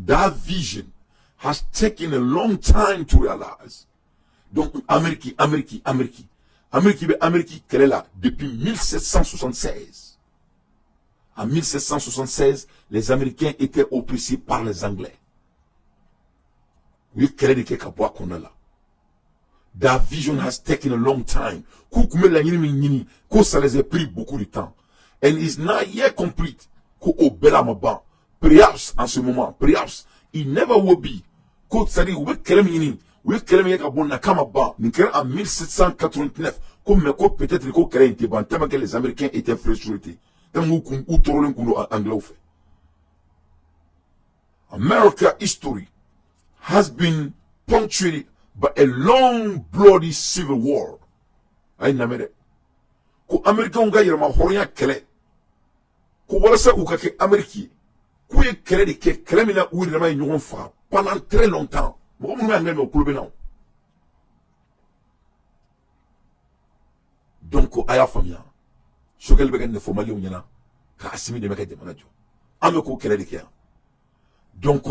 That vision has taken a long time to realize. Donc, Amérique qu'elle là depuis 1776. En 1776, les Américains étaient oppressés par les Anglais. Oui, quel est le cas qu'on a là? That vision has taken a long time. Ça les a pris beaucoup de temps. And is not yet complete. Perhaps, en ce moment, perhaps, it never will be. C'est-à-dire, en 1789, comme peut-être que les Américains étaient frustrés. tellement ou trolen kundo anglais fait. America history has been punctuated by a long bloody civil war. Ay namere. Ko America nga yirama horonya kele. Ko wala sa uka ke Ameriki. Ko ye kele de ke kele mina ou yirama nyogon fa pendant très longtemps. Mo mo nga ngel ko lobena. Donc aya famia. Sogel begen ne fomali o nyana. Ka asimi de meka jamana jo. Ame ko kele de ke. Donc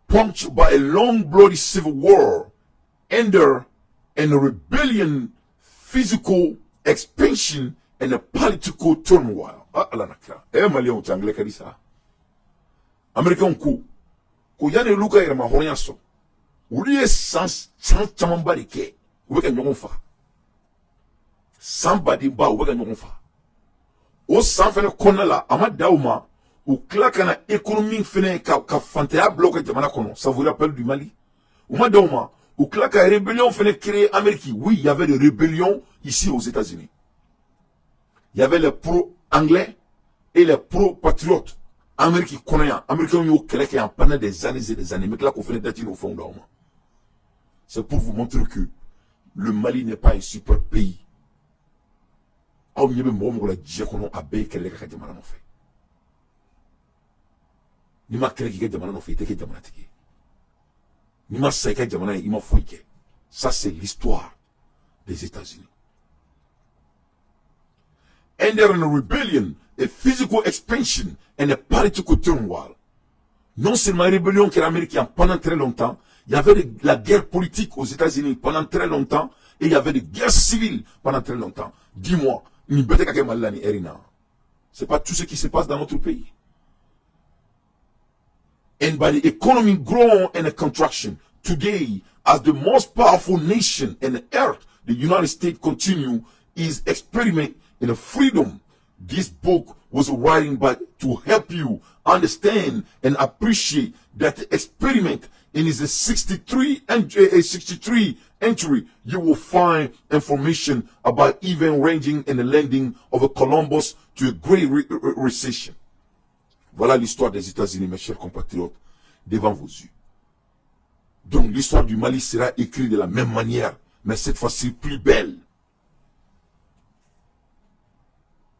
punctured by a long bloody civil war, ended in a rebellion, physical expansion, and a political turmoil. Allah nakra. Malion changle kadisa. American coup. Ko yane luka ira mahonya so. Uriye sans chamambari ke. Ubeka nyogon fa. Somebody ba ubeka nyogon fa. O sanfene konala ama dauma. Ou claquant économie fene ka fantaya bloqué jamana kono, ça vous rappelle du Mali? Ou madoma, ou claquant rébellion fene créé Amérique. Oui, il y avait des rébellions ici aux États-Unis. Il y avait les pro-anglais et les pro-patriotes. Amérique connaît, Américains ont créé pendant des années et des années. Mais là qu'on fait des au fond d'homme. C'est pour vous montrer que le Mali n'est pas un super pays. Ah, on y a même moment où la diacono a bé qu'elle est jamana non fait. Ni ma kele ki jamana no fete ke jamana tiki. Ni ma sa ke jamana i ma fouike. Ça c'est l'histoire des États-Unis. And there in a rebellion, a physical expansion and a political turmoil. Non seulement la rébellion qui est américaine pendant très longtemps, il y avait la guerre politique aux États-Unis pendant très longtemps et il y avait des guerres civiles pendant très longtemps. Dis-moi, ni bete kake malani erina. C'est pas tout ce qui se passe dans notre pays. And by the economy growing and a contraction, today, as the most powerful nation on the earth, the United States continue its experiment in a freedom. This book was writing to help you understand and appreciate that the experiment in its 63 entry, you will find information about even ranging in the landing of a Columbus to a great recession. Voilà l'histoire des États-Unis, mes chers compatriotes, devant vos yeux. Donc l'histoire du Mali sera écrite de la même manière, mais cette fois-ci plus belle.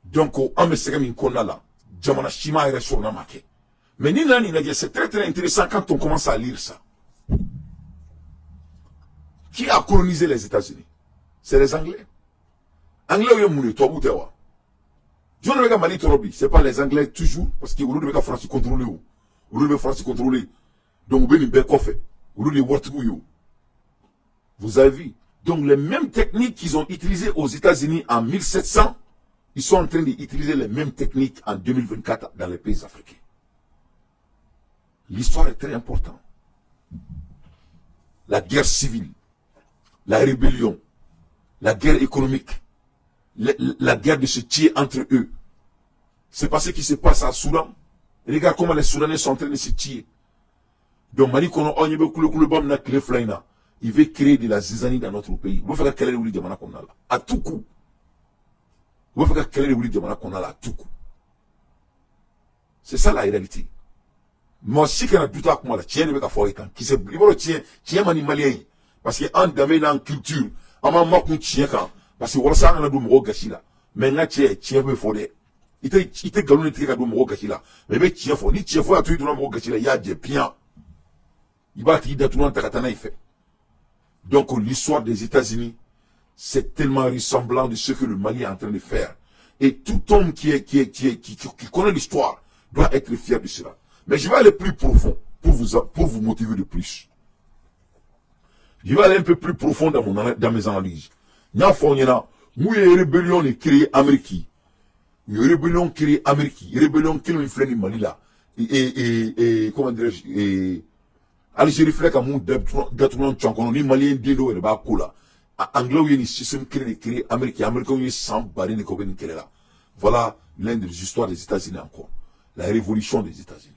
Donc, on me sera mis là, Jamana Shima et sur Namake. Mais c'est très très intéressant quand on commence à lire ça. Qui a colonisé les États-Unis? C'est les Anglais. Anglais, ils ont toi, Boutewa. Je ne vais pas Mali Torobi, c'est pas les Anglais toujours, parce qu'ils ont pas France contrôler. Ils ont France contrôler. Donc, vous avez fait. Vous avez Vous avez vu. Donc, les mêmes techniques qu'ils ont utilisées aux États-Unis en 1700, ils sont en train d'utiliser les mêmes techniques en 2024 dans les pays africains. L'histoire est très importante. La guerre civile, la rébellion, la guerre économique, la guerre de se tuer entre eux. C'est pas ce qui se passe à Soudan. Regarde comment les Soudanais sont en train de se tuer. Donc, Mali, il veut créer de la zizanie dans notre pays. Vous faites quel est le diamant qu'on a là? À tout coup. Vous faites quel est le diamant qu'on a là? À tout coup. C'est ça la réalité. Moi, si qu'il y a du temps, moi, tiens, il va faire qui c'est, il tiens, mani malien. Parce que, en domaine, en culture, en maman, tient quand. Parce que, voilà, ça, on a du mot gâchis là. Mais là, tiens, peu fondé. Il était galonné, il était du mot gâchis là. Mais, tiens, faut, ni tiens, faut, à tout le mot gâchis là, il y a des piens. Il va te dire, tout le monde, il fait. Donc, l'histoire des États-Unis, c'est tellement ressemblant de ce que le Mali est en train de faire. Et tout homme qui connaît l'histoire doit être fier de cela. Mais je vais aller plus profond pour vous motiver de plus. Je vais aller un peu plus profond dans mes analyses. Il y a une rébellion qui créée en Amérique. Une rébellion créée en Amérique. Une rébellion qui est créée en Mali là. Et comment dirais-je, Algérie fait comme un détournement de Tchankon, ni Malien d'Indo et de Bakoula. Anglais, il y a un système créé en Amérique. Américain, il y a 100 barils de Koben qui est là. Voilà l'une des histoires des États-Unis encore. La révolution des États-Unis.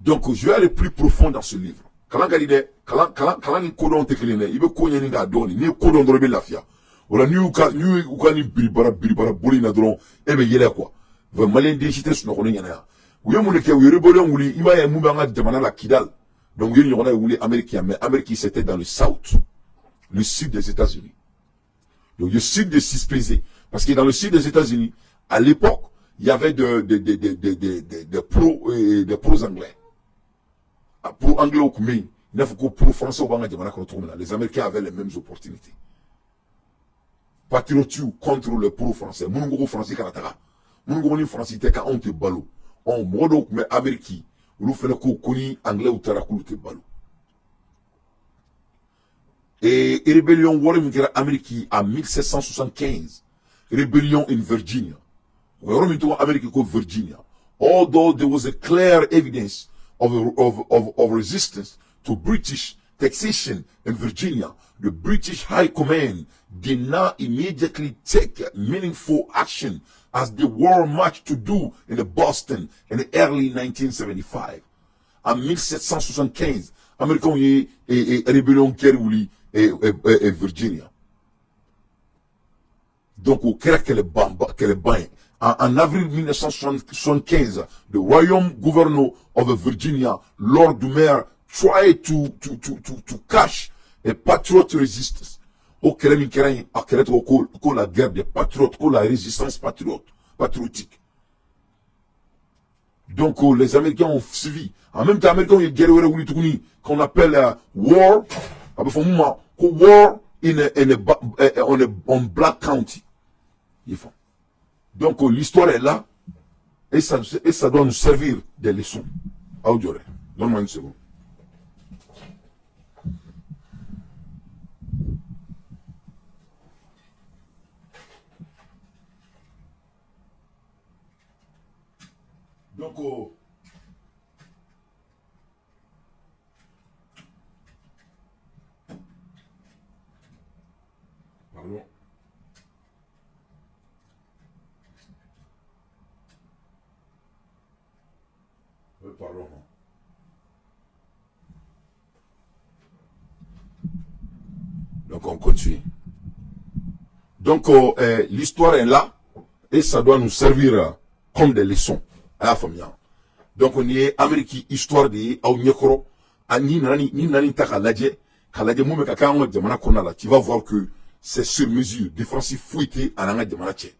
Donc, je vais aller plus profond dans ce livre. Quand il kodon te kelene, il veut qu'on y ait un ni kodon drobe la fia. wala ni uka ni biribara boli na dron e be yele quoi va malien déchité sur no nyana ya uye mu ke uye rebellion wuli ima ya mu banga jamana la Kidal donc yeli nyona wuli américain mais Amérique c'était dans le south, le sud des États-Unis. Donc le sud de Sispésé parce que dans le sud des États-Unis à l'époque il y avait des pros anglais. Pro anglais au Koumé, il faut que pro français au Banga jamana les Américains avaient les mêmes opportunités. Patriotu contre le pro français. Mungo français kanataka. Mungo ni français te ka on te balo. On modo mais Amérique, ou fait ko koni anglais ou tarakulu te balo. Et rébellion Warren Mukera Amérique en 1775. Rébellion in Virginia. Warren to Amérique ko Virginia. Although there was a clear evidence of resistance to British taxation in Virginia, the British High Command did not immediately take meaningful action as the war marched to do in Boston in the early 1975. En 1775, Américains y rébellion Kerry et Virginia. Donc au Québec qu'elle bain. En avril 1975, the Royal Governor of Virginia, Lord Dumer, tried to cash a patriot resistance. Au Québec, la guerre des patriotes, la résistance patriotique. Donc les Américains ont suivi. En même temps, les Américains ont une guerre qu'on appelle war, war on Black County. Ils font. Donc l'histoire est là et ça doit nous servir des leçons. Audio, donne-moi une seconde. Donc pardon. Pardon. Donc on continue. Donc l'histoire est là et ça doit nous servir comme des leçons à la famille. Donc on y est Amérique histoire de Aounyekoro ani nani takalaje moume kaka jamana konala. Tu vas voir que c'est sur mesure défensif fouetté à la jamana tché.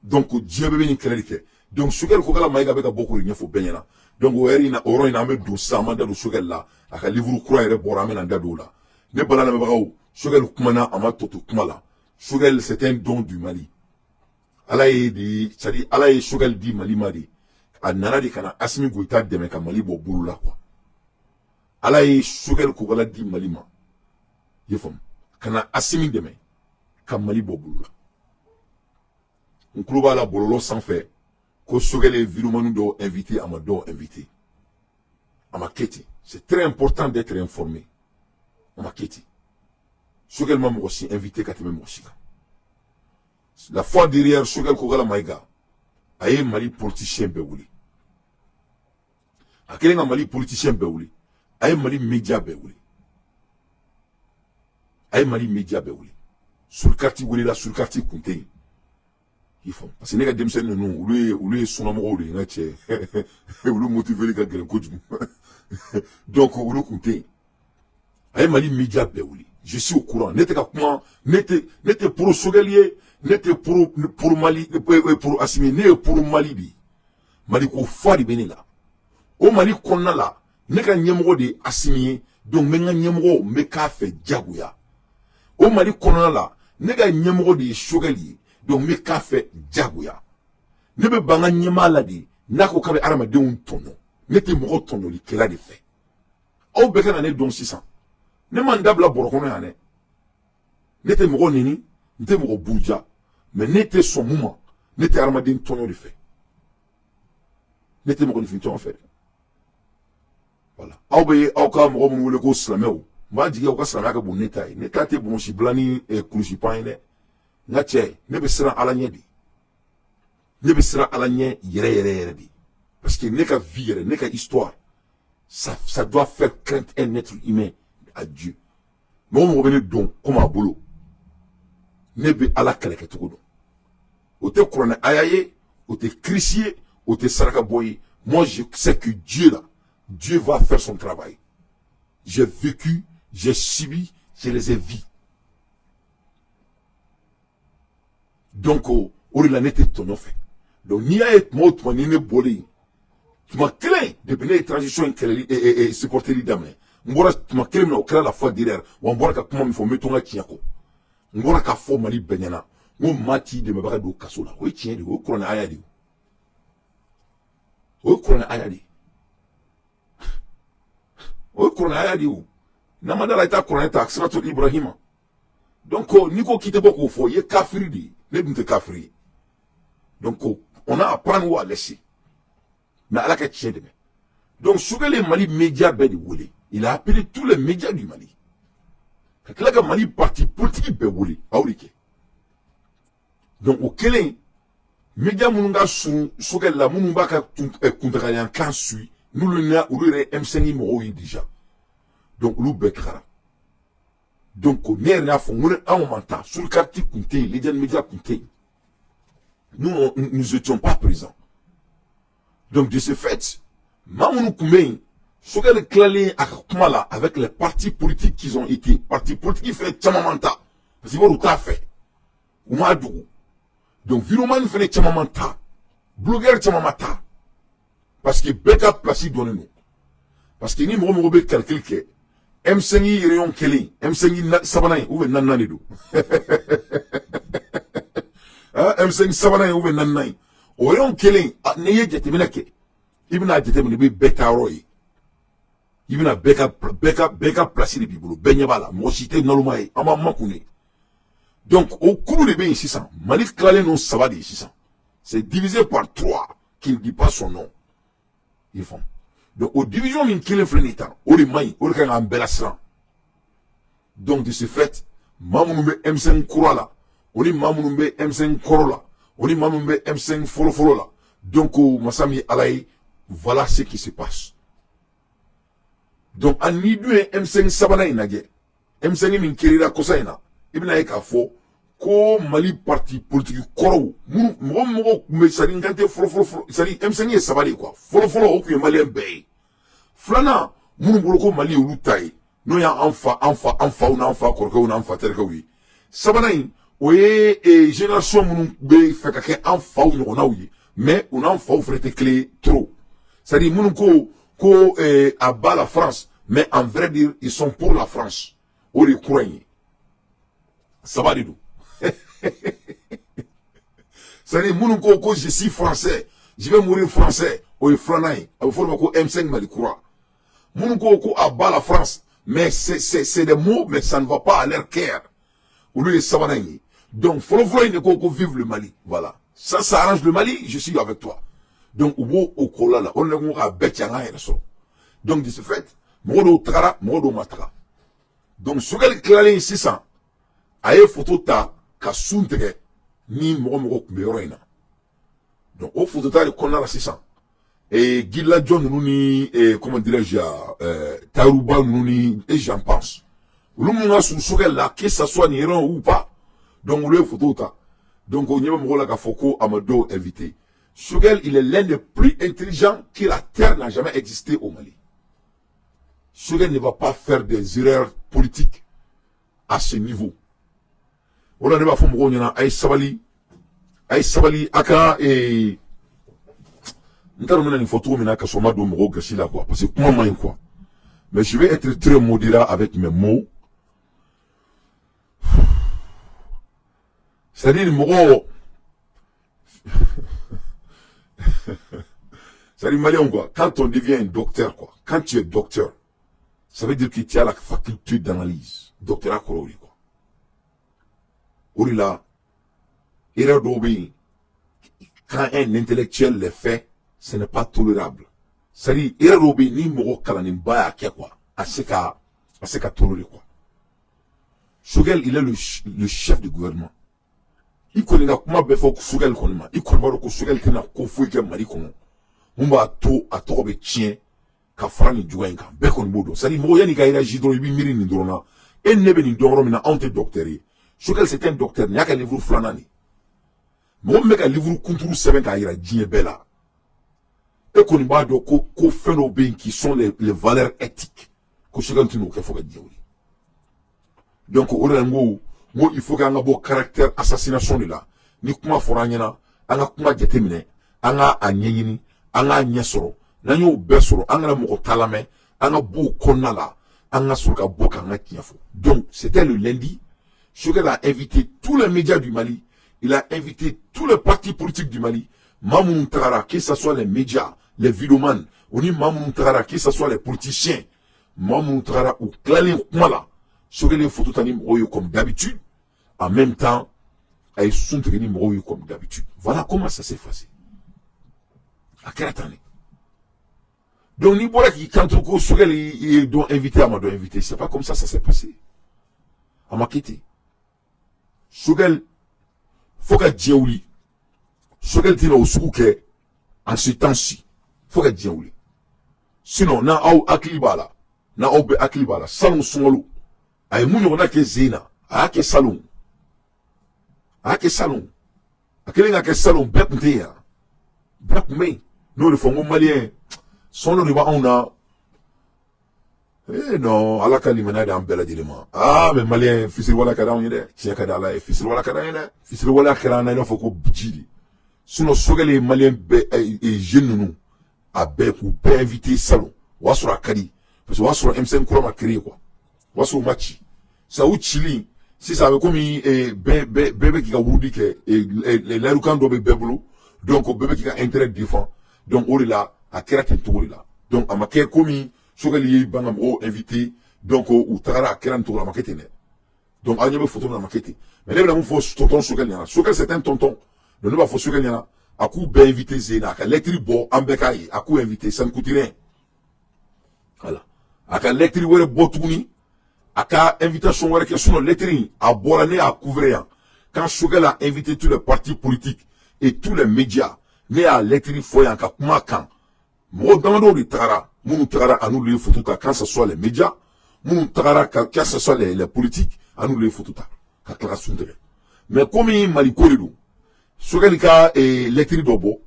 Donc Dieu bébé ni clarifié. Donc sukel ko kala maiga beka beaucoup de faut benyana. Donc weri na oro ina me do sama da sukel la aka livre croix ere bora me na do la. Ne bala na me bagaw sukel kumana ama toto kumala. Sukel c'est un don du Mali. Alaye di sadi alaye sukel di Mali mari. Anana di kana asimi goita de me ka Mali bo bulula quoi. Alaye sukel ko kala di Mali ma. Yefom kana asimi de me ka Mali bo bulula. On clouba la bololo sans faire. Ko sogele virumanu do invité amado invité amaketi. C'est très important d'être informé. Amaketi. Sogel mam aussi invité kateme moshika. La fois derrière sogel kogala maiga aye Mali politicien beouli. Akelenga Mali politicien beouli. Aye Mali média beouli. Aye Mali média beouli. Sur le quartier wuli la sur le quartier kunte. Ils font parce que les gars demsen nous lui son amour de ngache ou le motiver les gars grand coach. Donc on le compter ay Mali média beouli. Je suis au courant n'était comment n'était pour Sogelier n'était pour Mali pour assimiler pour Mali bi Mali ko fari benela o Mali konna la ne ka nyemro de assimiler donc menga nyemro me ka fait jaguya o Mali konna la ne ka nyemro de Sogelier donc me ka fait jaguya ne be banga nyema la di nako kabe arama de un tono ne te mo tono li kela de fait o be kana ne don 600 ne mandabla borokono ya ne te mo nini ne te mo buja mais ne te son moment ne te arama de un tono de fait ne te mo ni en fait voilà au be au ka mo mo le ko slameo ma digi o ka slamaka ka boneta neta te bon si blani e crucipaine Natche, ne be sera alanye di. Ne be sera alanye yere di. Parce que n'est qu'à vivre, n'est qu'à histoire. Ça doit faire craindre un être humain à Dieu. Mais on revenait donc comme à boulot. ne be ala kɛlɛ kɛcogo dɔn o tɛ kuranɛ aya ye o tɛ kirisi ye o tɛ saraka bɔ ye. Moi je sais que Dieu là, Dieu va faire son travail. J'ai vécu, j'ai subi, je les ai vus. Donc o de la ne tɛ tɔnɔ fɛ. Donc n'i y'a ye tuma o tuma ni ne bɔlen tuma kelen depuis ne ye transition in kɛlɛli supporteri daminɛ n bɔra tuma kelen min na o kɛra la fois derrière wa n bɔra ka kuma min fɔ n bɛ to n ka tiɲɛ kɔ n bɔra k'a fɔ Mali bɛɛ ɲɛna n ko maa t'i dɛmɛbaga don kaso la o ye tiɲɛ de ye o ye kuranɛ aya de ye o ye kuranɛ aya de ye o ye kuranɛ aya de ye o n'a ma d'a la i t'a kuranɛ ta siratul Ibrahima donc n'i ko k'i tɛ bɔ k'o fɔ i ye kafiri de ye ne dun tɛ kafiri ye donc on a à prendre ou à laisser. Mais Allah ka tiɲɛ dɛmɛ. Donc Choguel ye Mali média bɛɛ de wele. Il a appelé tous les médias du Mali. Ka tila ka Mali parti politique bɛɛ wele. Aw de kɛ. Donc o kelen média minnu ka surun Choguel la minnu b'a ka kuntagalayan suit n'olu yɛrɛ M5 mɔgɔw ye déjà. Donc olu bɛɛ tagara. Donc ne yɛrɛ y'a fɔ n ko ni anw man taa Sulkarti kun tɛ yen Legend Media kun tɛ yen. Nous n'étions pas présents. Donc de ce fait, Mamoudou Koumein, Choguel Klali Akumala avec les partis politiques qu'ils ont été, partis politiques qui fait Tchamamanta, parce qu'ils vont tout à fait, ou Madou. Donc Viroman fait Tchamamanta, blogueur Tchamamanta, parce que Beka Placide donne nous. Parce que ni Morobe calcul que M5 Rayon Kelly, M5 Sabanay, ou Nananido. M5 Sabanay ou Nanay. O yon kelen ne ye jatemina ke ibina jatemina be beta roy ibina beka place de bibulu benye bala mo cité nalumay ama makune donc au cours de ben 600 Mali clalen non saba de 600 c'est divisé par 3 qui ne dit pas son nom ils font donc au division min kelen flenita o de may o kan en belasran donc de ce fait mamounu be M5 Kourala o ni mamounu be M5 Korola on est même M5 follow là. Donc, Massami Alaï, voilà ce qui se passe. Donc, en idée M5 Sabana inage, M5 min kirira kosaina, ibna eka fo, ko Mali parti politique koro, mo me sari ngante follow, sari M5 est sabali quoi. Follow, ok, Mali mbey. Flana, munu boloko Mali ou taille, no ya enfa, korko, terkawi. Sabana oui, et génération moun be fait que en faou on a oui, mais on en faou frère clé trop. C'est-à-dire moun ko abat la France, mais en vrai dire ils sont pour la France. Ou les Kouraniens. Ça va du C'est-à-dire moun ko je suis français, je vais mourir français. Ou les Franais, il faut que M5 m'a dit quoi. Moun ko abat la France, mais c'est des mots mais ça ne va pas à leur cœur. Ou les Sabanais. Donc, follow il ne faut vivre le Mali. Voilà. Ça arrange le Mali, je suis avec toi. Donc, au kola là, on ne va pas donc, de ce fait, Modo Trara, Modo Matra. Donc, ce qu'elle clare 600, aye photo ta, ka suntere, ni Moro Kuberoina. Donc, au photo ta, qu'on a la 600. Et Gila John Nouni, comment dirais-je, Tarouba Nouni, et j'en pense. L'homme sur ce qu'elle là, que ça soit Niran ou pas. Donc, on le photo ta. Donc, on y a un la Foko Amado invité. Choguel, il est l'un des plus intelligents que la terre n'a jamais existé au Mali. Choguel ne va pas faire des erreurs politiques à ce niveau. On a pas fait mon Aïe Sabali, Aka et. Nous avons une photo, mais que son mado moro gâché là quoi. Parce que comment quoi. Mais je vais être très modéré avec mes mots. C'est-à-dire, Moro. C'est-à-dire, Malien, quoi. Quand on devient un docteur, quoi. Quand tu es docteur, ça veut dire que tu as la faculté d'analyse. Docteur Korori, quoi. Orila, erreur d'obéir. Quand un intellectuel le fait, ce n'est pas tolérable. C'est-à-dire, erreur d'obéir, ni Moro Kalanimba, quoi. À ce qu'a toléré, quoi. Choguel, il est le chef du gouvernement. Il connaît comment be fo Choguel konima il connaît ko Choguel tena ko fo ke Mali kono mumba to atoro be tien ka frani juenga be kon bodo sali mo yani ga ira jidro bi miri ni drona en nebe ni doro mina ante docteur Sokɛli c'est un docteur nin y'a ka livre filanan de mɔgɔ min bɛ ka livre kunturu sɛbɛn k'a yira diɲɛ bɛɛ la e kɔni b'a dɔn ko fɛn dɔw bɛ yen qui sont les valeurs éthiques ko Sokɛli tɛ n'o kɛ fo ka diɲɛ wuli donc o de la n ko il faut k'an ka bɔ caractère assassination de la ni kuma fɔra an ɲɛna an ka kuma jateminɛ an ka a ɲɛɲini an k'a ɲɛ sɔrɔ n'an y'o bɛɛ sɔrɔ an kana mɔgɔ ta lamɛn an ka bɔ o kɔnɔna la an ka sɔrɔ ka bɔ k'an ka tiɲɛ fɔ donc c'était le lundi Sokɛli a invité tous les médias du Mali il a invité tous les partis politiques du Mali maa minnu tagara que ce soit les médias les vidéomans o ni maa minnu tagara que ce soit les politiciens maa minnu tagara u tilalen kuma la Sokɛli ye photo ta ni mɔgɔw ye comme d'habitude en même temps a ye sun tigɛ ni mɔgɔw ye comme d'habitude voilà comment ça s'est passé a kɛra tan de donc n'i bɔra k'i kanto ko Sokɛli ye dɔ invité a ma dɔ invité c'est pas comme ça s'est passé a ma kɛ ten Sokɛli fo ka diɲɛ wuli Sokɛli tɛna o sugu kɛ en ce temps-ci fo ka diɲɛ wuli sinon n'aw hakili b'a la n'aw bɛ hakili b'a la salon sunkalo a ye mun ɲɔgɔnna kɛ zen na a y'a kɛ salon a kɛlen ka kɛ salon bɛɛ tun tɛ yen yan bɛɛ tun bɛ yen n'o de fɔ n ko maliyɛn sɔn dɔ de b'anw na non ala ka limaniya d'an bɛɛ lajɛlen ma mais maliyɛn fisiriwala ka d'anw ye dɛ tiɲɛ ka di ala ye fisiriwala ka d'an ye dɛ fisiriwala kɛra an na i n'a fɔ ko ji de sinon Sokɛli ye maliyɛn bɛɛ jeunes ninnu a bɛɛ k'u bɛɛ invité salon o y'a sɔrɔ a ka di parce que o y'a sɔrɔ M5 kura ma créé quoi o y'a sɔrɔ o ma ci sa u cili sisan a bɛ komi bɛɛ bɛ k'i ka wurudi kɛ layirukan dɔ bɛ bɛɛ bolo donc bɛɛ bɛ k'i ka intérêt défend donc o de la a kɛra ten cogo de la donc a ma kɛ komi Sokɛli ye ban ka mɔgɔw invité donc u tagara a kɛra nin cogo la a ma kɛ ten dɛ donc aw ɲɛ bɛ photo min na a ma kɛ ten mais ne bɛna mun fɔ tonton Sokɛli ɲɛna Sokɛli c'est un tonton donc ne b'a fɔ Sokɛli ɲɛna a k'u bɛɛ invité zen na a ka lettre bɔ an bɛɛ k'a ye a k'u invité ça ne coûte rien voilà a ka lettre wɛrɛ bɔ tuguni a ka invitation wɛrɛ kɛ sinon lettre in a bɔra ne y'a couvrir yan quand Sokɛli a invité tous les partis politiques et tous les médias ne y'a lettre fɔ yan ka kuma kan mɔgɔ damadɔw de tagara minnu tagara a n'olu ye photo ta quand ce soit les médias minnu tagara quand ce soit les politiques a n'olu ye photo ta ka tila ka sun tigɛ mais komi maliko de don Sokɛli ka lettre dɔ bɔ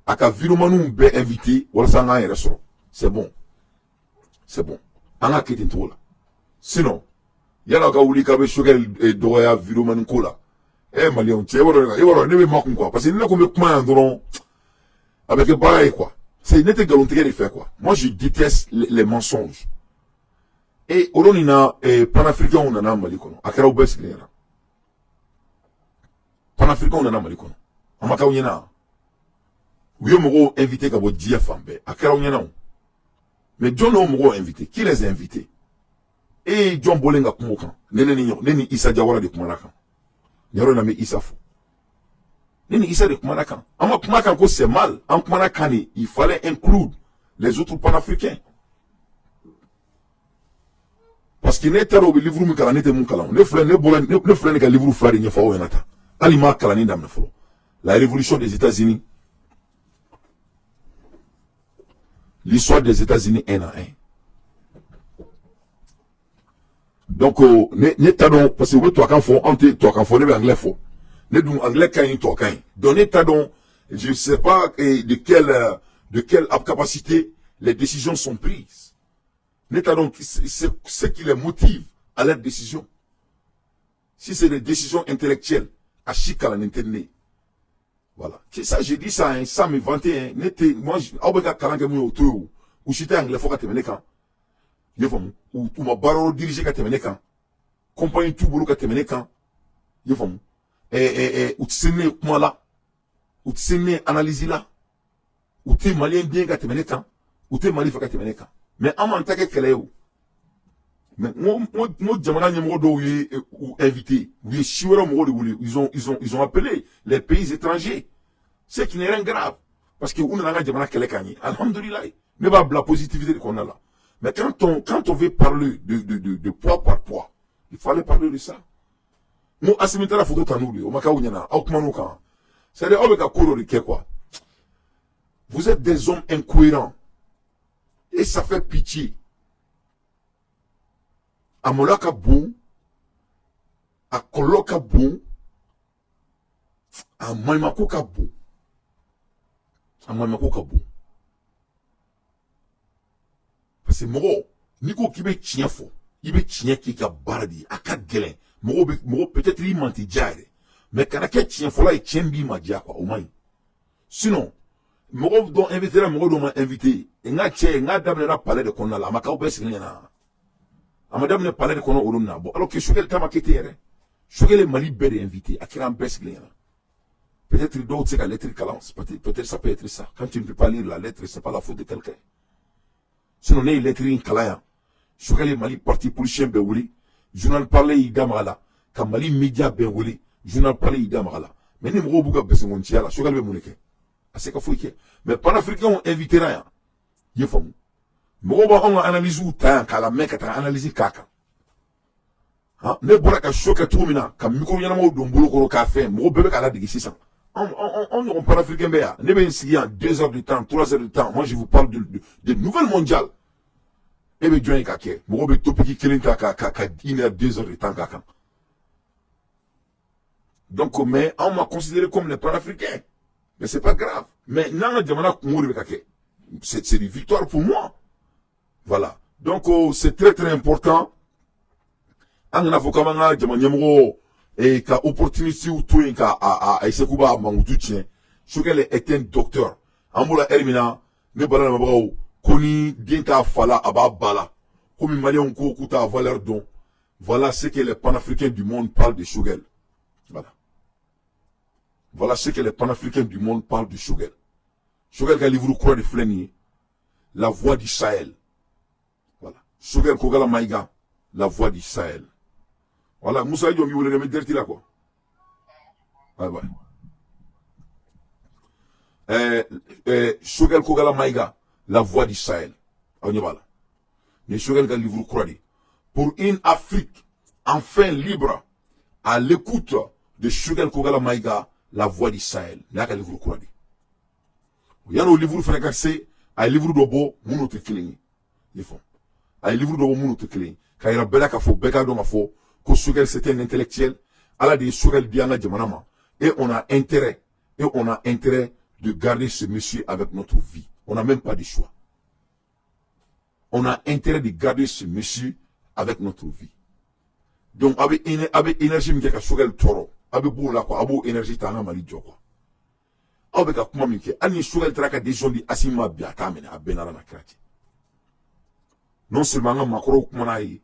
a ka vidéomaniw bɛɛ invité walasa an k'an yɛrɛ sɔrɔ c'est bon an ka kɛ ten cogo la sinon yala ka wuli k'a bɛ Sokɛli dɔgɔya vidéomani ko la maliyɛnw cɛ i b'a dɔn ne bɛ makun quoi parce que ni ne ko n bɛ kuma yan dɔrɔn a bɛ kɛ baara ye quoi c'est ne tɛ nkalontigɛ de fɛ quoi moi je déteste les mensonges et o don nin na panafricains nana Mali kɔnɔ a kɛra u bɛɛ sigilen ɲɛna panafricains nana Mali kɔnɔ a ma k'aw ɲɛna u ye mɔgɔw invité ka bɔ diɲɛ fan bɛɛ a kɛra aw ɲɛna o mais jɔn y'o mɔgɔw invité qui les a invités jɔn bɔlen ka kuma o kan ne ni Isa Jawara de kumana kan yɔrɔ in na n bɛ Isa fɔ ne ni Isa de kumana kan an ma kuma kan ko c'est mal an kumana kan de il fallait inclure les autres panafricains parce que ne taara o bɛ livre min kalan ne tɛ mun kalan ne filɛ ne ka livre fila de ɲɛfɔ aw ɲɛna tan hali m'a kalanni daminɛ fɔlɔ la révolution des États-Unis l'histoire des États-Unis un à un donc ne t'a dɔn parce que u bɛ tubabukan fɔ anw tɛ tubabukan fɔ ne bɛ anglais fɔ ne dun anglais ka ɲi tubabukan ye donc ne t'a dɔn je ne sais pas de quelle capacité les décisions sont prises ne t'a dɔn ce qui les motive à leur décision si c'est des décisions intellectuelles a si kalannen tɛ ne ye voilà c'est ça je dis ça hein, sans me vanter hein. Ne tɛ moi aw bɛ ka kalan kɛ mun ye o to ye o u si tɛ anglais fɔ ka tɛmɛ ne kan i y'a faamu u ma baara dɔ diriger ka tɛmɛ ne kan compagnie t'u bolo ka tɛmɛ ne kan i y'a faamu u tɛ se ne ye kuma la u tɛ se ne ye analyse la u tɛ maliyɛn den ka tɛmɛ ne kan u tɛ mali fɛ ka tɛmɛ ne kan mais an m'an ta kɛ kɛlɛ ye o mais n ko jamana ɲɛmɔgɔ dɔw ye u invité u ye si wɛrɛ mɔgɔw de wele ils ont appelé les pays étrangers c'est qui n'est rien grave parce que u nana an ka jamana kɛlɛ k'an ye alhamdulilayi ne b'a bila positivité de kɔnɔna la mais quand on veut parler de poids par poids il fallait parler de ça n ko Asimi taara photo ta n'olu ye o ma k'aw ɲɛna aw kuman'o kan c'est à dire aw bɛ ka ko dɔ de kɛ quoi vous êtes des hommes incohérents et ça fait pitié a maloya ka bon a kɔlɔlɔ ka bon a maɲumako ka bon parce que mɔgɔ n'i ko k'i bɛ tiɲɛ fɔ i bɛ tiɲɛ k'i ka baara de ye a ka gɛlɛn mɔgɔ peut-être i man ti diya yɛrɛ mais kana kɛ tiɲɛ fɔla ye tiɲɛ b'i ma diya quoi o man ɲi sinon mɔgɔ dɔ invité la mɔgɔ dɔ ma invité n ka cɛ n ka daminɛna palais de kɔnɔna la a ma k'aw bɛɛ sigilen ɲɛna a ma daminɛ palais de kɔnɔ olu na bon alors que Choguel ta ma kɛ ten yɛrɛ Choguel ye Mali bɛɛ de invité a kɛra an bɛɛ sigilen ɲɛna peut-être dɔw tɛ se ka lettre kalan peut-être ça peut être ça quand tu ne peux pas lire la lettre c'est pas la faute de quelqu'un sinon ne ye lettre in kalan yan Choguel ye Mali parti politicien bɛɛ wele journal parler y'i da maga la ka Mali média bɛɛ wele journal parler y'i da maga la mais ni mɔgɔw b'u ka bɛsɛngɔnciya la Choguel bɛ mun de kɛ a se ka foyi kɛ mais panafricains invité ra yan i ye faamu mɔgɔw b'anw ka analyse ta yan k'a lamɛn ka taa analyse k'a kan ne bɔra ka show kɛ cogo min na ka micro ɲɛnamaw don bolokɔrɔ k'a fɛn mɔgɔw bɛɛ bɛ k'a ladege sisan anw ɲɔgɔn panafricain bɛ yan ne bɛ n sigi yan 2 heures de temps 3 heures de temps moi je vous parle de nouvelles mondiales e bɛ jɔn ye k'a kɛ mɔgɔw bɛ topic kelen ta ka 1 heure 2 heures de temps k'a kan donc mais anw ma considéré comme les panafricains mais c'est pas grave mais n'an ka jamana kungo de bɛ ka kɛ c'est une victoire pour moi voilà donc c'est très très important an kana fɔ k'an b'an ka jamana ɲɛmɔgɔ ka opportunité to yen ka essayer k'u b'a mankutu tiɲɛ Choguel est un docteur an b'o la heure min na ne bala lamɛnbagaw ko ni den t'a fa la a b'a ba la komi maliyɛnw ko k'u t'a valeur dɔn voilà ce que les panafricains du monde parlent de Choguel voilà ce que les panafricains du monde parlent de Choguel Choguel ka livre kura de filɛ nin ye la voix du Sahel voilà Choguel Kogala Maïga la voix du Sahel voilà Moussa Diom b'i wele dɛ n bɛ direct la quoi Choguel Kogala Maïga la voix du Sahel aw ɲɛ b'a la ni Choguel ka livre kura de pour une Afrique enfin libre à l'écoute de Choguel Kogala Maïga la voix du Sahel ni y'a ka livre kura de yan'o livre fana ka se a ye livre dɔ bɔ minnu tɛ kelen ye i fɔ a ye livre dɔ bɔ minnu tɛ kelen ye ka yira bɛɛ la k'a fɔ bɛɛ k'a dɔn k'a fɔ ko Choguel c'était un intellectuel ala de ye Choguel di an ka jamana ma et on a intérêt de garder ce monsieur avec notre vie on n'a même pas de choix on a intérêt de garder ce monsieur avec notre vie donc a bɛ énergie min kɛ ka Choguel tɔɔrɔ a bɛ b'o la quoi a b'o énergie ta an ka Mali jɔ quoi aw bɛ ka kuma min kɛ hali ni Choguel taara ka décision di Assimi ma bi a t'a minɛ a bɛɛ n'Ala na kira cɛ non seulement an ka maakɔrɔw kumana a ye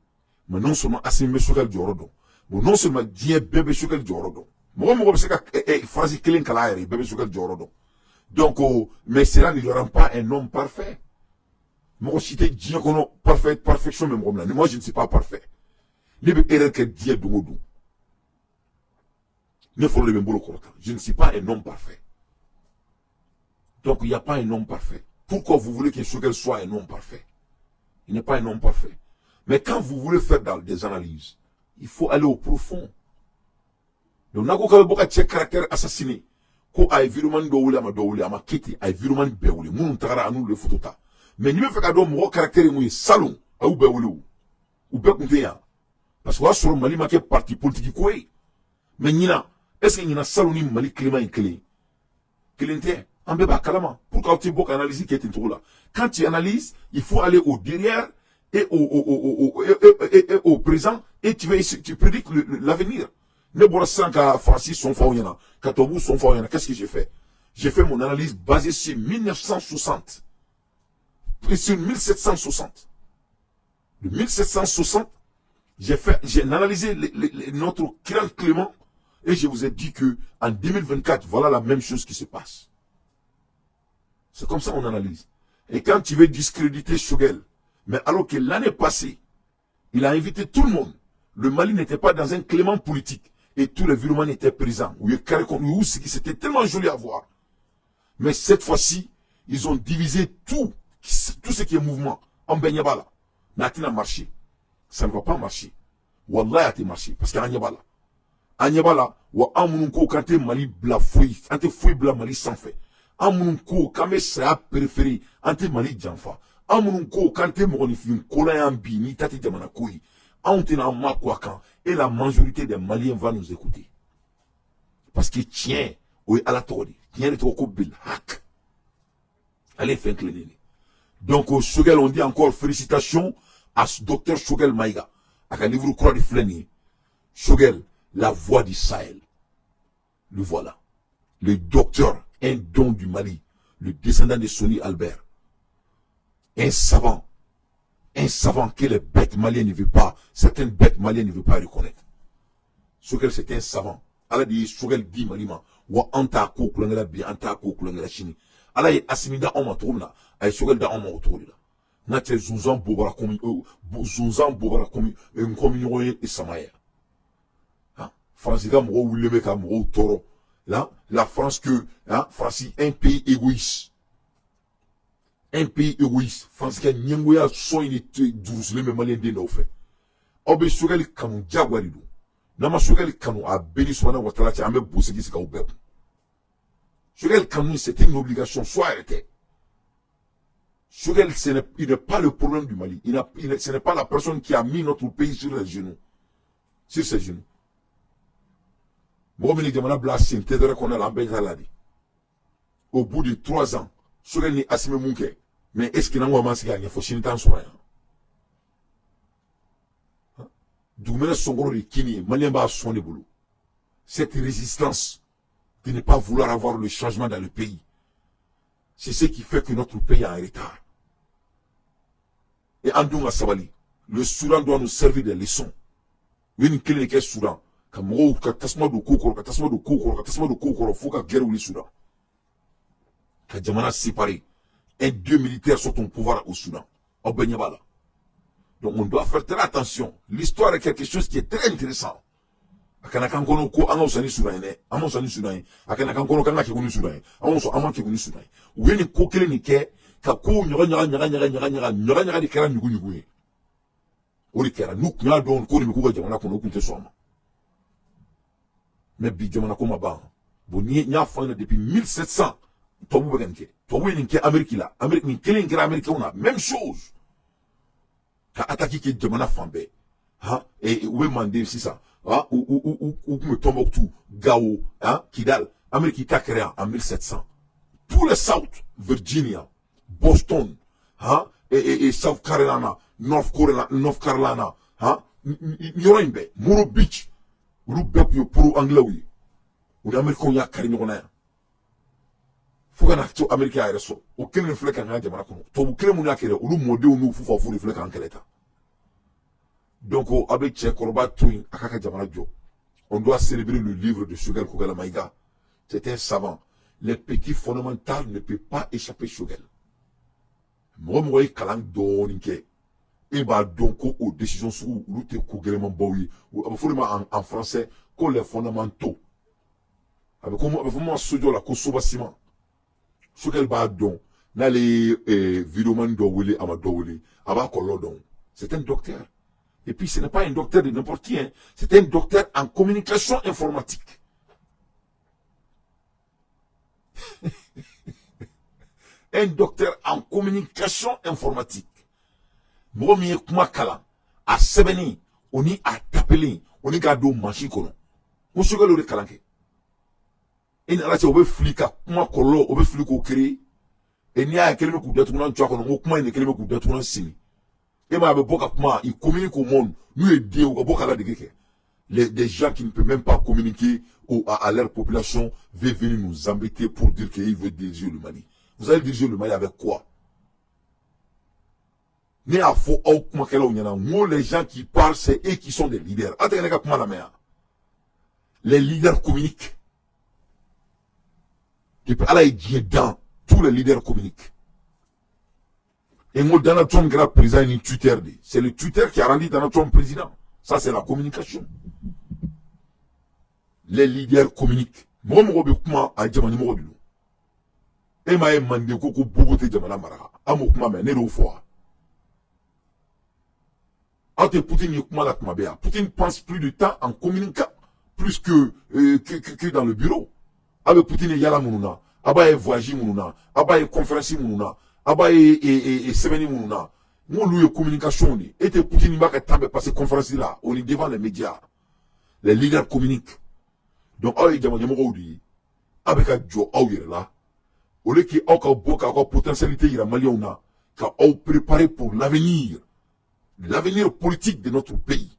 mais non seulement Assimi bɛ Choguel jɔyɔrɔ dɔn bon non seulement diɲɛ bɛɛ bɛ Choguel jɔyɔrɔ dɔn mɔgɔ bɛ se ka phrase kelen kalan a yɛrɛ ye bɛɛ bɛ Choguel jɔyɔrɔ dɔn donc mais cela ne le rend pas un homme parfait mɔgɔ si tɛ diɲɛ kɔnɔ perfection bɛ mɔgɔ min na moi je ne suis pas parfait ne bɛ erreur kɛ diɲɛ don o don ne fɔlɔ de bɛ n bolo kɔrɔta je ne suis pas un homme parfait donc il n'y a pas un homme parfait pourquoi vous voulez que Choguel soit un homme parfait il n'est pas un homme parfait mais quand vous voulez faire dans des analyses il faut aller au profond donc n'a ko k'a bɛ bɔ ka cɛ caractère assassiné ko a ye vidéoman dɔ wele a ma dɔ wele a ma kɛ ten a ye vidéoman bɛɛ wele minnu tagara a n'olu de photo ta mais n'i bɛ fɛ ka dɔn mɔgɔ caractère ye mun ye salon a y'u bɛɛ wele o u bɛɛ tun tɛ yan parce que o y'a sɔrɔ Mali ma kɛ parti politique ko ye mais ɲinan est ce que ɲinan salon ni Mali climat ye kelen tɛ an bɛɛ b'a kalama pourquoi tu bɔ ka analyse kɛ ten cogo la quand tu analyses il faut aller au derrière et au présent et tu prédiques l'avenir ne bɔra sisan ka Francis sɔn fɔ aw ɲɛna ka tubabu sɔn fɔ aw ɲɛna qu'est-ce que j'ai fait mon analyse basée sur 1960 et sur 1760 de 1760 j'ai analysé notre grand Clément et je vous ai dit que en 2024 voilà la même chose qui se passe. C'est comme ça qu'on analyse. Et quand tu veux discréditer Choguel, mais alors que l'année passée il a invité tout le monde, le Mali n'était pas dans un clément politique et tous les virements étaient présents. C'était tellement joli à voir. Mais cette fois-ci, ils ont divisé tout ce qui est mouvement en Benyabala. N'a marché. Ça ne va pas marcher. Wallah a marché. Parce qu'il y a Anyabala. Anyabala, ou Amununko, quand tu Mali bla fouille, quand tu fouilles bla Mali sans fait. Amununko, quand tu es préféré, quand tu Mali Djanfa. Amununko, quand tu es Moronifin, Kola Yambi, ni Tati Jamanakoui. On t'a ma quoi quand Et la majorité des Maliens va nous écouter. Parce que tiens, oui, à la torde, tiens, les trop bil, hack. Allez, faire un donc, au Shogel, on dit encore félicitations à ce docteur Shogel Maïga. À un livre croix de Fleni. Shogel, la voix du Sahel. Le voilà. Le docteur, un don du Mali. Le descendant de Sonny Albert. Un savant que les bêtes maliennes ne veulent pas, certaines bêtes maliennes ne veulent pas reconnaître. Shogel, c'est un savant. Allah dit, Shogel dit Malima, wa anta ko kulangela bi, anta ko kulangela chini. Allah est assimilé on m'a trouvé là, ay Shogel da on m'a retrouvé là. N'a-t-il zunzan bobara komi, un communion et samaya. France, il y a un toro. Là, la France que, France, un pays égoïste. Un pays égoïste. France, qui a n'yangouya son il est douze, les Maliens d'en fait. Obe Shogel Kanu, Diagwarido. Nama Shogel Kanu a béni Soana Watala, qui a même bossé qui s'est ouvert. Shogel Kanu, c'était une obligation, soit arrêté. Shogel, il n'est pas le problème du Mali. Ce n'est pas la personne qui a mis notre pays sur les genoux. Sur ses genoux. Au bout de 3 ans, Shogel n'est assimé Mounke. Mais est-ce qu'il y a un masque il faut chiner tant soin. Doumena Songoro de Kini, Malien ba son de boulot. Cette résistance de ne pas vouloir avoir le changement dans le pays, c'est ce qui fait que notre pays a un retard. Et Andounga Sabali, le Soudan doit nous servir de leçons. Une clé de Soudan. Kamoro, Katasma de Koukoro, faut qu'à guerre ou le Soudan. Kadjamana séparé. Et 2 militaires sont au pouvoir au Soudan. Au Benyabala. Donc on doit faire très attention. L'histoire est quelque chose qui est très intéressant. Akana kono ko anga usani Soudan ne, anga usani Soudan. Akana kono kanga kiguni Soudan. Anga so ama kiguni Soudan. Weni ko kele ni ke ka ko nyoga di kera nyugu. Ori kera nuk nya don ko ni ko ga jamana kono kunte soma. Mais bi jamana ko maba. Bo ni nya fa depuis 1700. Tobu begenke. Tobu ni ke Amérique là. Amérique ni kele ni Amérique on a même chose. Ka attaquer ke jamana fambe. Ha et où est mandé si ça. Ou me Tombouctou, Gao, Kidal, Amérique t'a créé en 1700. Tout le South, Virginia, Boston, et South Carolina, North Carolina, Yorimbe, Muro Beach, Rubek pour Anglais, ou l'Américain y a carré n'y'a. Faut qu'on acte américain à resso. Aucun réflexe en Jamana. Toi, quel monde a créé, ou le modèle où nous faut faire réflexe en quel état. Donc, avec Tchèque, on doit célébrer le livre de Shogel Kogala Maïga. C'est un savant. Les petits fondamentaux ne peuvent pas échapper à Shogel. Moi, je suis kalang doninke. Et bah, donc, aux décisions sur l'outil Kogeleman Baoui, ou en français, que les fondamentaux. Avec moi, sojo la kosobasima. Shogel ba don. Là, les vidéomans d'Owele, Amadouele, Abakolodon. C'est un docteur. Et puis ce n'est pas un docteur de n'importe qui, hein. C'est un docteur en communication informatique. Un docteur en communication informatique. Momi Kumakala, à Sebeni, on y a tapé, on y a gardé Machikono. On se regarde le calanque. Et n'a pas de flika, Kumakolo, on veut fliko créer. Et n'y a quelqu'un qui doit tourner un tchouak, on a quelqu'un qui doit tourner un simi. Et ma il communique au monde. Nous aidons les gens qui ne peuvent même pas communiquer à leur population veulent venir nous embêter pour dire qu'ils veulent diriger le Mali. Vous allez diriger le Mali avec quoi? Les gens qui parlent, c'est eux qui sont des leaders. Les leaders communiquent. Et puis Allah est dedans. Tous les leaders communiquent. Et moi, Donald Trump, grand président, il Twitter. C'est le Twitter qui a rendu Donald Trump président. Ça, c'est la communication. Les leaders communiquent. Moi, je suis à Djamani Morodou. Et je suis demandé que Bogoté Djamana Mara. Amokuma, mais n'est-ce pas? Entre Poutine et Poutine passe plus de temps en communiquant, plus que dans le bureau. Avec Poutine et Yala Mounouna. Aba et voyage Mounouna. Aba et conférence Mounouna. Aba et Semeni Mounouna. Nous, nous, communication, et Poutine, il va passer conférence là. On est devant les médias. les leaders communiquent. Donc, aïe, Diamanyamorodi, avec un Joe là, au lieu qu'il y ait potentialité, il y a Maliona, car on préparé pour l'avenir politique de notre pays.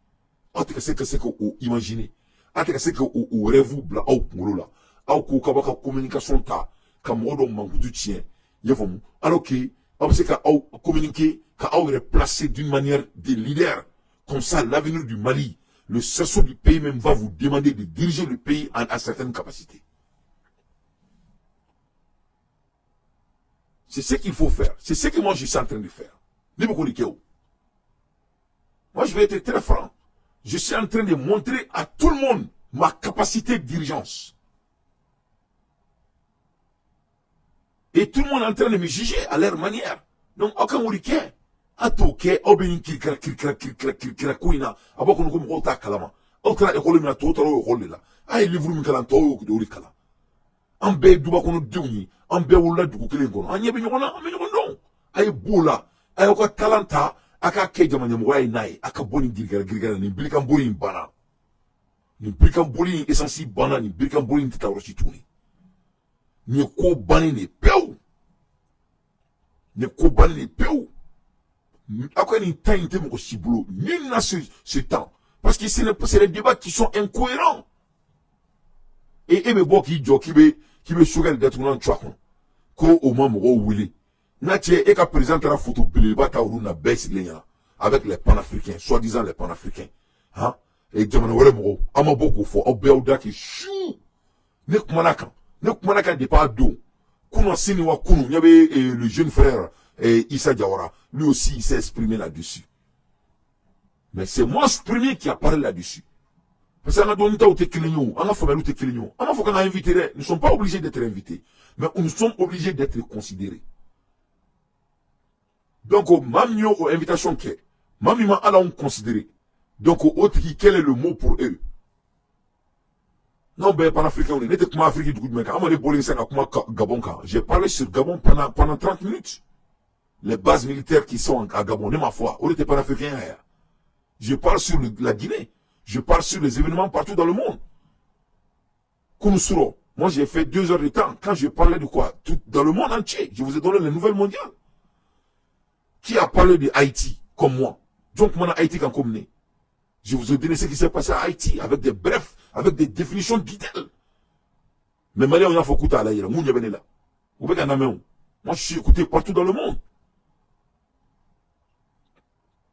En tout cas, c'est que vous imaginez. En tout cas, c'est que vous rêvez, là, au Kabaka communication, comme on manque du tien, alors que, c'est qu'on communiquer, qu'on est placé d'une manière de leader. Comme ça, l'avenir du Mali, le cerceau du pays même va vous demander de diriger le pays à certaines capacités. C'est ce qu'il faut faire. C'est ce que moi je suis en train de faire. Moi, je vais être très franc. Je suis en train de montrer à tout le monde ma capacité de dirigeance. Et tout le monde est en train de me juger à leur manière. Donc, aucun Mouriquet. Atoke, Obénin Kirkira Kouina, Abokon Rota Kalama. Autre école, mais tout au rôle là. Ah, il est voulu me calanto de Urikala. En bé Dubakon Duni, en bé Oula du Kukelengon. En Yabinona, non. Aïe Boula, aïe Oka Talanta, Aka Kejamanyamwai Nai, Aka Boni Girga, ni Bricamboli Bana. Ni Bricamboli essentiel Bana, ni Bricamboli Titarochituni. Ni ko bani ni peu. Ni ko bani ni peu. Après, il y a un temps aussi boulot. Nul n'a ce temps. Parce que c'est les débats qui sont incohérents. Et me bon qui me sougagne d'être un tchouakon. Ko au moment où Willy. Natie et qu'à présenter la photo de l'Ebata ou na baisse avec les panafricains, soi-disant les panafricains. Hein? Et Djamana Wale Moro, ama beaucoup fort, Obeauda qui chou. Nek Manaka de pas d'eau. Kouno Siniwa Kouno, il y avait le jeune frère. Et Issa Diawara, lui aussi, il s'est exprimé là-dessus. Mais c'est moi ce premier qui a parlé là-dessus. Parce qu'on a donné au Tekilignon, on a fait au Tekilignon, on a fait qu'on a invité, nous ne sommes pas obligés d'être invités, mais nous sommes obligés d'être considérés. Donc, au mamio, aux invitations qui est, mamima, allons considérer. Donc, au autre, quel est le mot pour eux? Non, ben, panafricain, on est, n'était comme Afrique du coup de mec, Gabon, j'ai parlé sur Gabon pendant 30 minutes. Les bases militaires qui sont à Gabon, ma foi, on n'était pas africains. Je parle sur la Guinée. Je parle sur les événements partout dans le monde. Kounousuro, moi j'ai fait 2 heures de temps. Quand je parlais de quoi? Tout dans le monde entier. Je vous ai donné les nouvelles mondiales. Qui a parlé de Haïti, comme moi? Donc, moi, Haïti quand comme je vous ai donné ce qui s'est passé à Haïti, avec des brefs, avec des définitions detail. Mais Mali, on a fait écouter à la Moun là. Vous voyez qu'en Moi, je suis écouté partout dans le monde.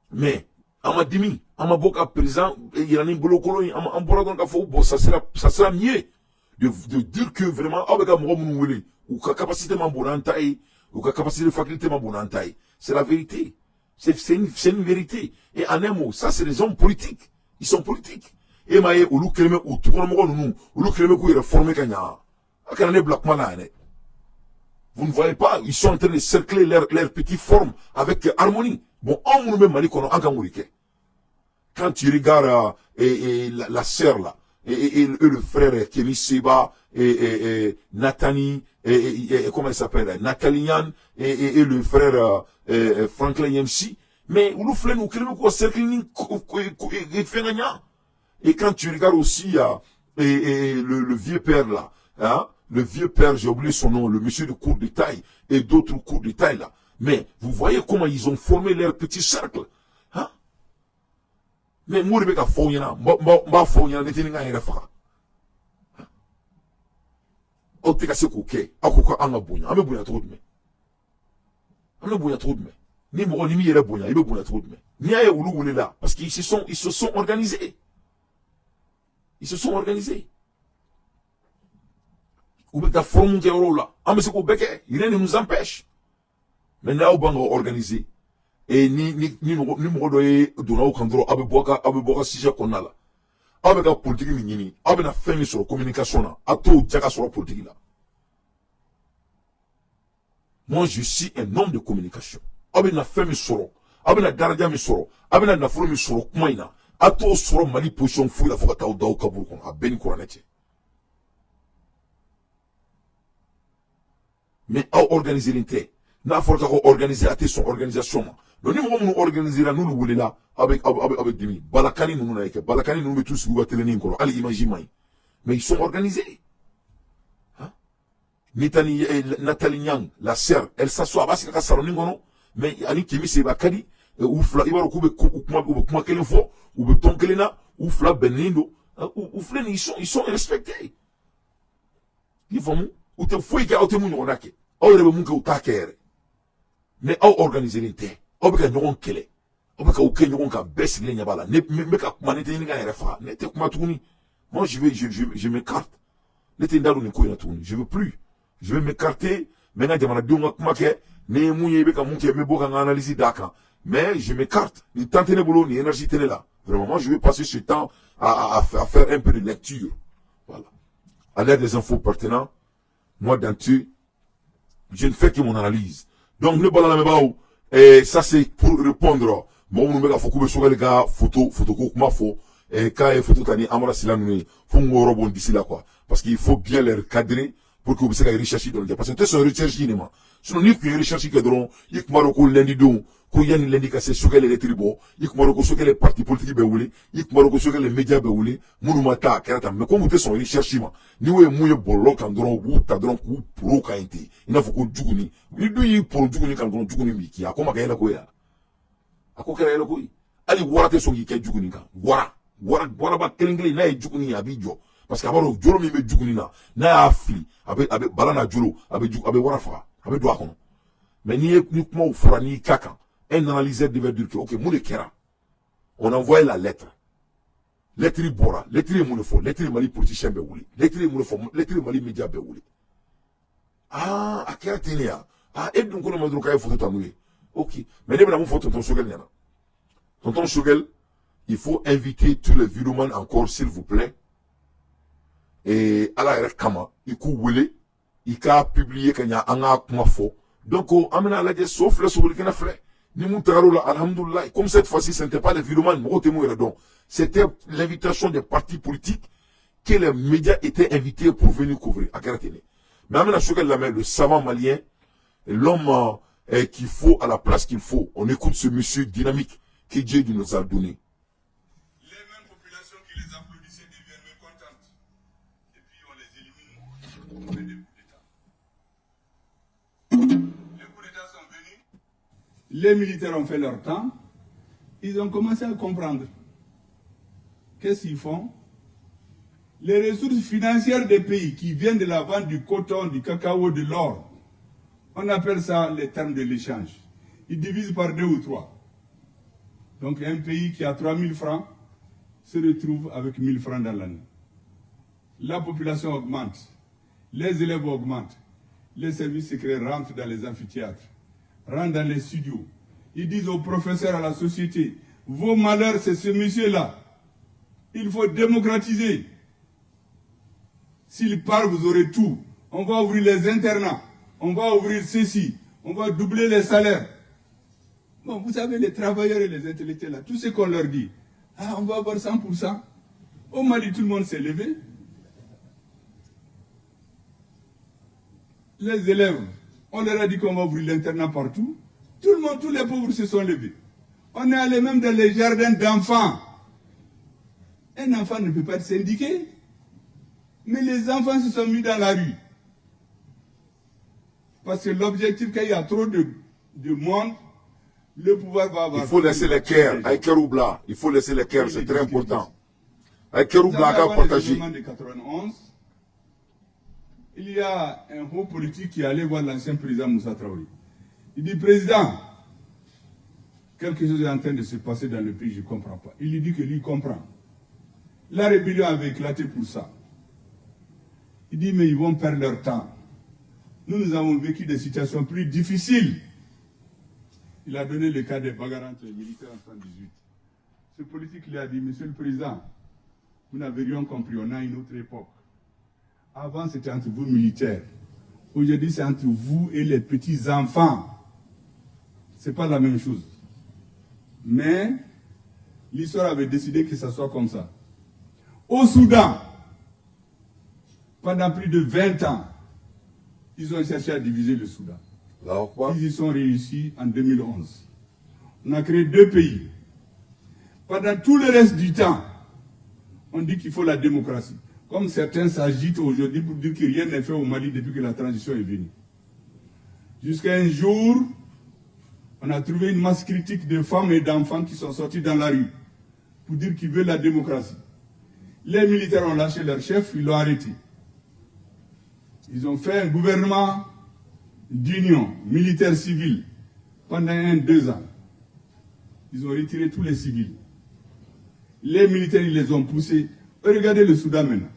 Mais, à ma demi, à ma boca présent, il y a un boulot colon, à ma ça sera mieux de dire que vraiment, ou capacité mambonantaï, ou capacité de faculté mambonantaï. C'est la vérité. C'est une vérité. Et en un mot, ça c'est les hommes politiques. Ils sont politiques. Et maïe, ou l'ou keleme, ou tout le monde, ou l'ou keleme, ou réformer kanya. Akane blackman vous ne voyez pas, ils sont en train de cercler leur petite forme avec harmonie. Bon, on nous met Mali qu'on a quand tu regardes la sœur là, et le frère Kémy Seba, et Nathani, et comment il s'appelle, Nathalian, et le frère Franklin Yemsi, mais où nous faisons nous cercle et quand tu regardes aussi le vieux père là, hein, le vieux père, j'ai oublié son nom, le monsieur de cours de taille et d'autres cours de taille là. Mais vous voyez comment ils ont formé leur petit cercle. Hein? Mais moi, je vais faire un parce qu'ils se sont organisés. Ils se sont organisés. Ou bien forme qui est là. Ah mais c'est qu'au bec, rien ne nous empêche. Mais là on va organiser. Et ni m'odoyer donna au kandro abeboka sija konna la. Abeka politique ni nini. Abena femi sur communication là. Ato jaka sur politique là. Moi je suis un homme de communication. Abena femi sur. Abena daraja mi sur. Abena na folo mi sur kumaina. Ato sur mali position fou la fokata o kaburu kon. Abeni koranete. Mais à organiser l'inté. n'a pas organisé son organisation. Donc, nous organiser nous le voulons là, avec Demi. Balakani, nous n'avons pas. Balakani, nous mettons tous le télé, allez, imaginez. Mais ils sont organisés. Hein? Nathalie Nyang, la sœur, elle s'assoit, parce qu'elle s'est mais Ali Kimi, c'est Bakadi, ou Fla, il va recouper, ou comment qu'elle faut, ou Beton Kelena, ou Fla Benendo, ou Flen, ils sont respectés. Ils vont, ou te fouille qu'à autre monde, on a que, ou le monde que taquer. Mais, ou organiser les thés, ou bien, nous on kele, ou bien, aucun nous on ka baisse les nyabala, ne, me ka, manete n'inga RFA, ne te kumatouni. Moi, je m'écarte. N'était pas dans je veux plus. Je vais m'écarter. Maintenant, mais je m'écarte. Ni temps de boulot, ni énergie télé là. Vraiment, moi, je vais passer ce temps à faire un peu de lecture. Voilà. À l'aide des infos pertinentes, moi, d'entre je ne fais que mon analyse. Donc, ne pas la même et ça, c'est pour répondre. Bon, nous mettons faut que les gars, photo, ma faux. Et quand il faut tout année, Amara Silan, faut nous rebondir d'ici là, quoi. Parce qu'il faut bien les cadrer pour que vous puissiez rechercher dans le Parce que c'est une recherche, sinon, ni que recherche que drôle, il y a Maroko lundi don, qu'il y a une lundi cassé sur les tribus, il y a Maroko sur les partis politiques béoulés, il y a Maroko sur les médias béoulés, Mounumata, Kerata, mais comme vous êtes son recherche, ni où est mouillé bolok en drôle, ou tadron, ou pro kainti, il n'a faut qu'on djouguni, il doit pour djouguni quand on djouguni, qui a comme à la koya. À quoi qu'elle a la koya? Allez, voir tes son qui est djouguni, voilà. Wara ba kelengele na ejukuni abijo parce que abaro jolo mi be jukuni na afli abe balana jolo abe wara fa abe do akono mais ni kuma fora ni kaka un analyseur devait dire que OK mon kera on envoie la lettre bora lettre mon fo lettre mali politicien be wuli lettre mon fo lettre mali média be wuli akera tenia et donc on m'a dit kay photo tamuye OK mais début la mon photo tonton Sogel nyana tonton Sogel. Il faut inviter tous les vidéomans encore, s'il vous plaît. Et à la Kama, il a publié qu'il y a un faux. Donc, on a la sauf le sourire qu'il a fait. Alhamdoulilah. Comme cette fois-ci, ce n'était pas les vidéomans, c'était l'invitation des partis politiques que les médias étaient invités pour venir couvrir. Mais le savant malien, l'homme qu'il faut à la place qu'il faut. On écoute ce monsieur dynamique que Dieu nous a donné. Les applaudissaient deviennent mécontentes. Et puis on les élimine. On fait des coups d'État. Les coups d'État sont venus. Les militaires ont fait leur temps. Ils ont commencé à comprendre. Qu'est-ce qu'ils font? Les ressources financières des pays qui viennent de la vente du coton, du cacao, de l'or, on appelle ça les termes de l'échange. Ils divisent par 2 ou 3. Donc un pays qui a 3000 francs, se retrouve avec 1000 francs dans l'année. La population augmente, les élèves augmentent, les services secrets rentrent dans les amphithéâtres, rentrent dans les studios. Ils disent aux professeurs, à la société, vos malheurs, c'est ce monsieur-là. Il faut démocratiser. S'il parle, vous aurez tout. On va ouvrir les internats, on va ouvrir ceci, on va doubler les salaires. Bon, vous savez, les travailleurs et les intellectuels, là, tout ce qu'on leur dit, on va avoir 100%. Au Mali, tout le monde s'est levé. Les élèves, on leur a dit qu'on va ouvrir l'internat partout. Tout le monde, tous les pauvres se sont levés. On est allé même dans les jardins d'enfants. Un enfant ne peut pas être syndiqué. Mais les enfants se sont mis dans la rue. Parce que l'objectif, qu'il y a trop de monde, le pouvoir va avoir... Il faut laisser les cœurs, avec Keroubla. Il faut laisser les cœurs, c'est très important. Avec Keroubla, à partager. De 91, il y a un haut politique qui allait voir l'ancien président Moussa Traoré. Il dit, président, quelque chose est en train de se passer dans le pays, je ne comprends pas. Il lui dit que lui comprend. La rébellion avait éclaté pour ça. Il dit, mais ils vont perdre leur temps. Nous avons vécu des situations plus difficiles. Il a donné le cas des bagarres entre les militaires en 1978. Ce politique lui a dit, monsieur le président, vous n'avez rien compris, on a une autre époque. Avant, c'était entre vous militaires. Aujourd'hui, c'est entre vous et les petits-enfants. Ce n'est pas la même chose. Mais l'histoire avait décidé que ça soit comme ça. Au Soudan, pendant plus de 20 ans, ils ont cherché à diviser le Soudan. Ils y sont réussis en 2011. On a créé 2 pays. Pendant tout le reste du temps, on dit qu'il faut la démocratie. Comme certains s'agitent aujourd'hui pour dire que rien n'est fait au Mali depuis que la transition est venue. Jusqu'à un jour, on a trouvé une masse critique de femmes et d'enfants qui sont sortis dans la rue pour dire qu'ils veulent la démocratie. Les militaires ont lâché leur chef, ils l'ont arrêté. Ils ont fait un gouvernement d'union militaire-civile pendant 2 ans. Ils ont retiré tous les civils. Les militaires, ils les ont poussés. Regardez le Soudan maintenant.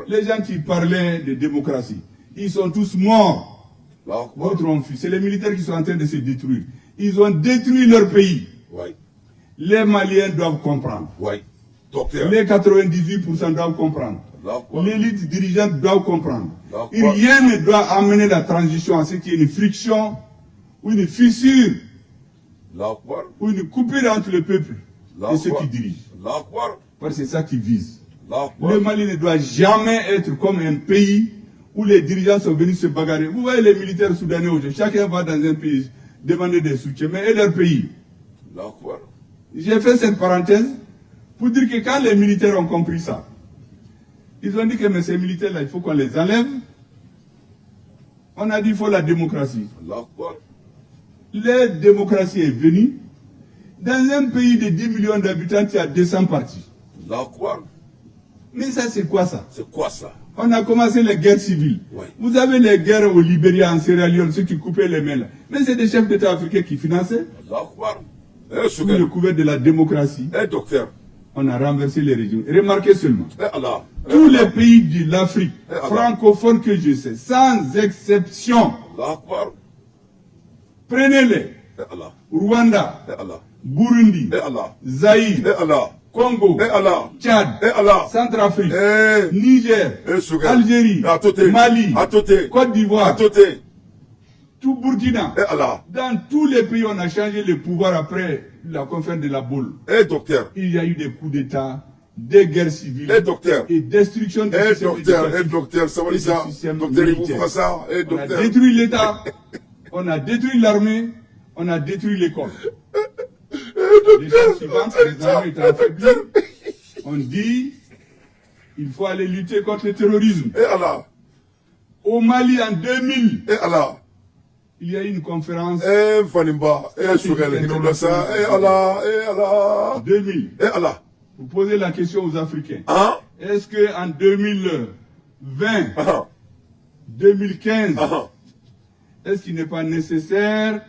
Les gens qui parlaient de démocratie, ils sont tous morts. D'autres ont fui. C'est les militaires qui sont en train de se détruire. Ils ont détruit leur pays. Les Maliens doivent comprendre. Les 98% doivent comprendre. L'élite dirigeante doit comprendre. Rien ne doit amener la transition à ce qu'il y ait une friction ou une fissure ou une coupure entre le peuple et ceux qui dirigent. Parce que c'est ça qu'ils visent. Le Mali ne doit jamais être comme un pays où les dirigeants sont venus se bagarrer. Vous voyez les militaires soudanais aujourd'hui, chacun va dans un pays demander des soutiens, mais et leur pays. J'ai fait cette parenthèse pour dire que quand les militaires ont compris ça, ils ont dit que mais ces militaires-là, il faut qu'on les enlève. On a dit qu'il faut la démocratie. La démocratie est venue. Dans un pays de 10 millions d'habitants, il y a 200 partis. Mais ça, c'est quoi ça? C'est quoi ça? On a commencé les guerres civiles. Vous avez les guerres au Libéria, en Sierra Leone, ceux qui coupaient les mains là. Mais c'est des chefs d'État africains qui finançaient. Sous le couvert de la démocratie. Docteur. On a renversé les régimes. Remarquez seulement. Tous les pays de l'Afrique francophone que je sais, sans exception. Prenez-les. Rwanda, Burundi, Zaïre, Congo, Tchad, Centrafrique, Niger, Algérie, Mali, Côte d'Ivoire, tout Burkina. Dans tous les pays, on a changé le pouvoir après la conférence de la Boule. Il y a eu des coups d'État, des guerres civiles et destruction du système militaire. On a détruit l'État, on a détruit l'armée, on a détruit l'école. Les choses suivantes, les armées étant affaiblies, on dit il faut aller lutter contre le terrorisme. Au Mali en 2000, il y a eu une conférence. 2000. Vous posez la question aux Africains. Est-ce qu'en 2020, 2015, est-ce qu'il n'est pas nécessaire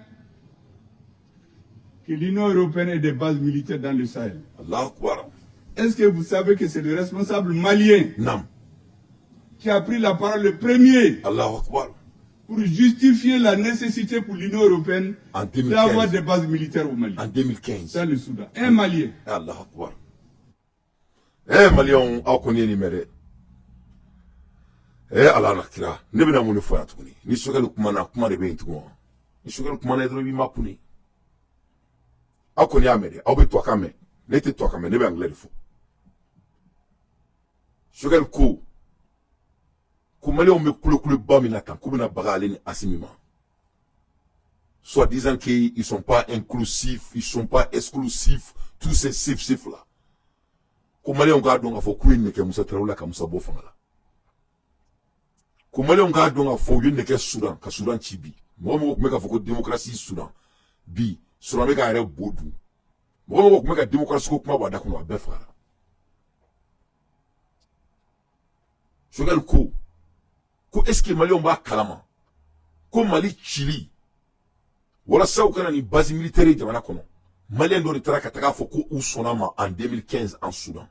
que l'Union européenne ait des bases militaires dans le Sahel? Est-ce que vous savez que c'est le responsable malien qui a pris la parole le premier pour justifier la nécessité pour l'Union européenne d'avoir des bases militaires au Mali? En 2015. Dans le Soudan. Un Malien. Malien, on connaît les mères. Allah nakira. Ne bena mun fo atuni. Ni sokelu kuma na kuma de be ntuwa. Ni sokelu kuma na edro bi makuni. Akoni amede, obe to akame. Ne te to akame ne be anglais fo. Sokelu ko. Kumale on me kule ba minata, kumena bagale ni asimima. Soit disant qu'ils sont pas inclusifs, ils sont pas exclusifs, tous ces sif là. Kumale on garde donc a fo queen ne ke musa traula ka musa bofanga. Kumale on garde donc a fo yune ke Soudan, ka Soudan chibi. Mo me ka fo ko démocratie Soudan. Bi, Soudan me ka re bodu. Mo me ka démocratie ko kuma ba da kuno be frère. Sogal ko est-ce que Mali on va kalama? Ko Mali Chili. Wala sa ou kana ni base militaire jamana kono. Mali ndo retara kataka fo ko usonama en 2015 en Soudan.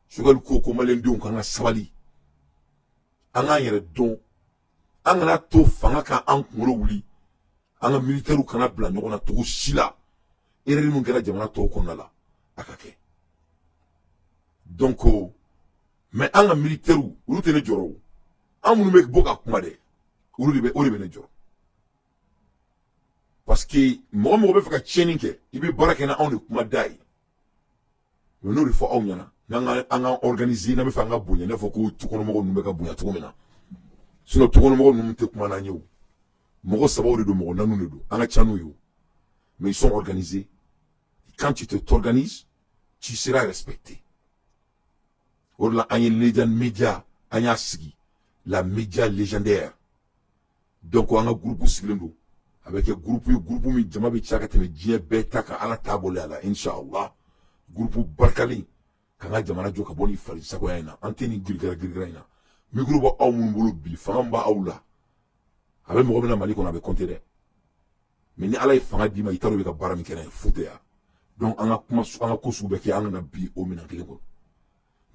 Sogal ko Mali ndo kana sabali. Anga yere don anga to fanga ka an kulo wuli. Anga militaire kana bla nyona to sila. Ere mun gara jamana to kono la akake. Donc mais anga militaire ulu tene joro amunu mek boka kuma de ulu be ne joro parce que mo be faka cheninke ibe baraka na on kuma dai no no fo on yana anga organiser na be fanga bunya na fo ko tukono mo no be ka bunya to mena sinon tokɔnɔ mɔgɔ ninnu tɛ kuma n'an ye o mɔgɔ sabaw de don mɔgɔ naaniw de don an ka ca n'u ye o mais ils sont organisés quand tu t'organises tu seras respecté o de la an ye legend media an y'a sigi la média légendaire donc an ka groupe sigilen don a bɛ kɛ groupe ye groupe min jama bɛ caya ka tɛmɛ diɲɛ bɛɛ ta kan ala taabolo a la inshallah groupe barikalen k'an ka jamana jɔ ka bɔ ni farisagoya in na an tɛ nin girigara in na micro bɛ aw minnu bolo bi fanga min b'aw la a bɛ mɔgɔ min na Mali kɔnɔ a bɛ compter dɛ mais ni ala ye fanga d'i ma i t'a dɔn i bɛ ka baara min kɛ n'a ye fu tɛ ya donc an ka kuma an ka ko sugu bɛɛ kɛ an kana bi o minɛn kelen kɔnɔ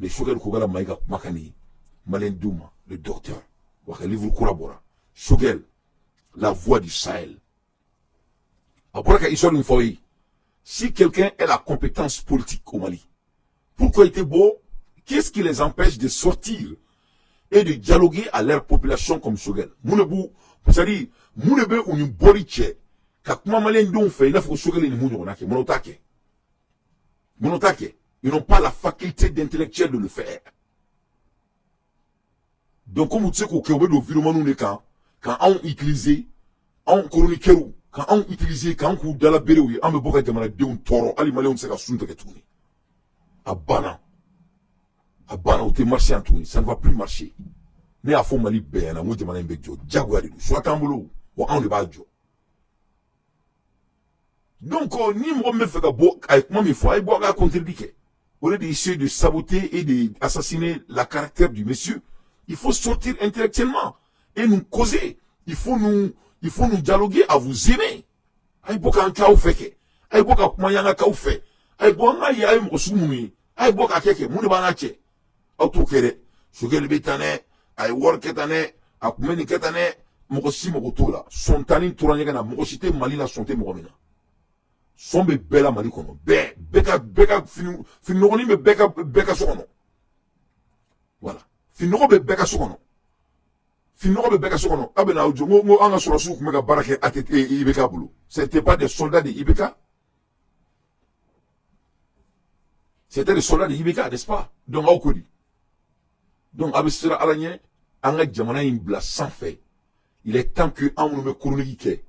mais Choguel Kogala ma i ka kuma ka nin maliyɛn ma le docteur wa ka livre kura bɔra Choguel la voix du Sahel a bɔra ka histoire min fɔ ye si quelqu'un a la compétence politique au Mali pourquoi il était beau qu'est-ce qui les empêche de sortir et de dialoguer à leur population comme Choguel mun de b'u c'est-à-dire mun de bɛ u ni bɔli cɛ ka kuma maliyɛndenw fɛ i n'a fɔ ko Choguel ni mun ɲɔgɔnna kɛ mun o t'a kɛ mun o t'a kɛ ils n'ont pas la faculté d'intellectuel de le faire donc comme tu sais k'o kɛ u bɛ don vidéoman de kan ka anw utiliser anw chroniqueurs ka anw utiliser k'an k'u dalaberew ye an bɛ bɔ ka jamanadenw tɔɔrɔ hali maliyɛnw tɛ se ka sun tigɛ tuguni a banna o tɛ marcher yan tuguni ça ne va plus marcher ne y'a fɔ Mali bɛɛ ɲɛna n ko jamana in bɛ jɔ diyagoya de don choix t'an bolo wa anw de b'a jɔ donc ni mɔgɔ min bɛ fɛ ka bɔ a ye kuma min fɔ a ye bɔ a ka contredit kɛ au lieu d'essayer de saboter et d'assassiner la caractère du monsieur il faut sortir intellectuellement et nous causer il faut nous dialoguer à vous aimer a ye bɔ k'an k'aw fɛ kɛ a ye bɔ ka kuma y'an ka k'aw fɛ a ye bɔ an ka ye a ye mɔgɔ sugu minnu ye a ye bɔ k'a kɛ kɛ mun de b'an ka cɛ aw t'o kɛ dɛ Choguel bɛ tan dɛ a ye wari kɛ tan dɛ a kun bɛ nin kɛ tan dɛ mɔgɔ si mago t'o la sɔn tanni tora ɲɛgɛn na mɔgɔ si tɛ Mali la sɔn tɛ mɔgɔ min na sɔn bɛ bɛɛ la Mali kɔnɔ bɛɛ ka fininɔgɔnin bɛ bɛɛ ka so kɔnɔ voilà fininɔgɔ bɛ bɛɛ ka so kɔnɔ fininɔgɔ bɛ bɛɛ ka so kɔnɔ a bɛ na jɔ n ko an ka sɔrɔsiw tun bɛ ka baara kɛ ATT IBK bolo c'était pas des soldats de IBK c'était des soldats de IBK n'est-ce pas donc aw ko di donc a bɛ siran ala ɲɛ an ka jamana in bila sanfɛ il est temps que an minnu bɛ chronique kɛ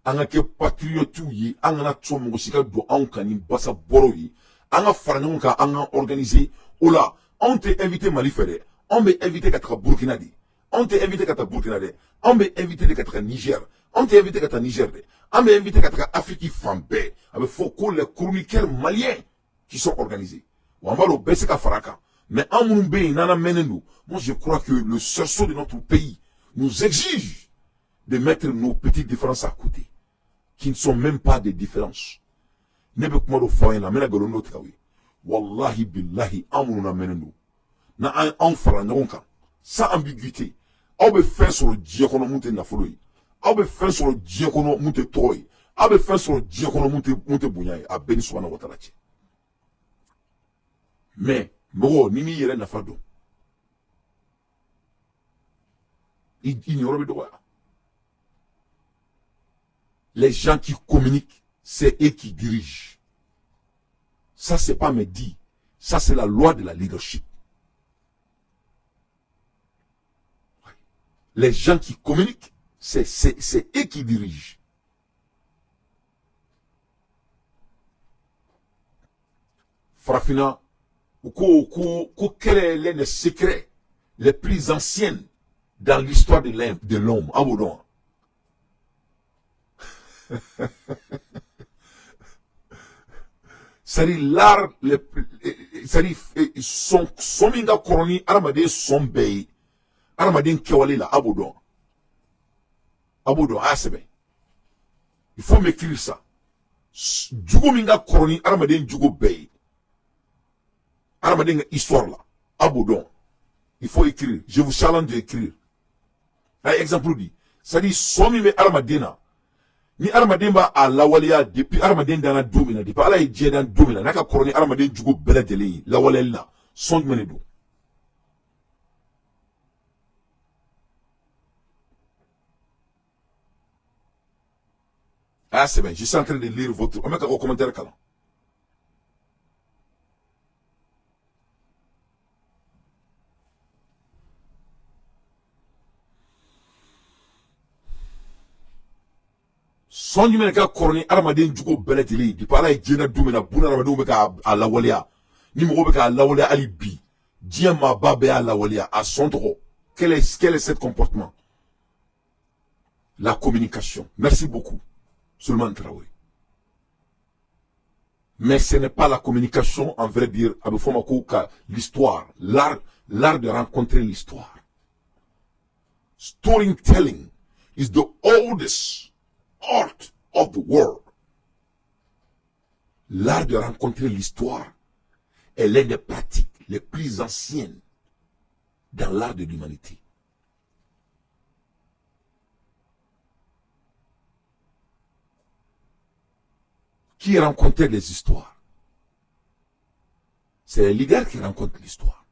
an ka kɛ patriotes ye an kana sɔn mɔgɔ si ka don anw kan ni basa bɔrɔw ye an ka fara ɲɔgɔn kan an ka organiser o la anw tɛ invité Mali fɛ dɛ anw bɛ invité ka taga Burkina de anw tɛ invité ka taga Burkina dɛ anw bɛ invité de ka taga Niger anw tɛ invité ka taga Niger dɛ an bɛ invité ka taga Afrique fan bɛɛ a bɛ fɔ ko les chroniqueurs maliens qui sont organisés wa an b'a dɔn bɛɛ se ka fara kan mais an minnu bɛ yen n'an mɛnnen don moi je crois que le sursaut de notre pays nous exige de mettre nos petites différences à côté qui ne sont même pas des différences. Ne bɛ kuma dɔ fɔ an ɲɛna n bɛna nkalon dɔ tigɛ aw ye wallahi billahi an minnu lamɛnnen don na an fara ɲɔgɔn kan sans ambiguïté aw bɛ fɛn sɔrɔ diɲɛ kɔnɔ mun tɛ nafolo ye aw bɛ fɛn sɔrɔ diɲɛ kɔnɔ mun tɛ tɔgɔ ye aw bɛ fɛn sɔrɔ diɲɛ kɔnɔ mun tɛ bonya ye a bɛɛ ni Subahana wa Taala cɛ mais mɔgɔ ni m'i yɛrɛ nafa dɔn i ɲɛyɔrɔ bɛ dɔgɔya. Les gens qui communiquent, c'est eux qui dirigent. Ça, c'est pas me dit. Ça, c'est la loi de la leadership. Les gens qui communiquent, c'est eux qui dirigent. Farafina, quel est l'un des secrets les plus anciens dans l'histoire de l'homme? Abodon. C'est-à-dire l'art c'est-à-dire son minga koroni aramaden son bɛɛ aramaden kɛwale la abodon asɛbɛ il faut m'écrire ça jugo minga koroni aramaden jugo bɛɛ aramaden histoire la abodon il faut écrire je vous challenge d'écrire un exemple dit c'est-à-dire son min bɛ aramaden na ni aramaden b'a lawaleya depuis aramaden dana don min na depuis ala ye diɲɛ dan don min na n'a ka kɔrɔ ni aramaden jugu bɛɛ lajɛlen ye lawaleyali la sɔn jumɛn de don ah c'est bien je suis en train de lire votre on met ka commentaire kalan son jumɛn ka kɔrɔ ni adamaden jugo bɛɛ lajɛlen depuis ala ye diɲɛ dun min na buna adamadenw bɛ k'a lawaleya ni mɔgɔw bɛ k'a lawaleya hali bi diɲɛ maaba bɛɛ y'a lawaleya a sɔn tɔgɔ quel est ce comportement? La communication. Merci beaucoup Souleymane Traoré. Mais ce n'est pas la communication, en vrai dire, avec l'histoire, l'art de rencontrer l'histoire. Storytelling is the oldest art of the world. L'art de rencontrer l'histoire est l'une des pratiques les plus anciennes dans l'art de l'humanité. Qui rencontrait les histoires? C'est les leaders qui rencontrent l'histoire.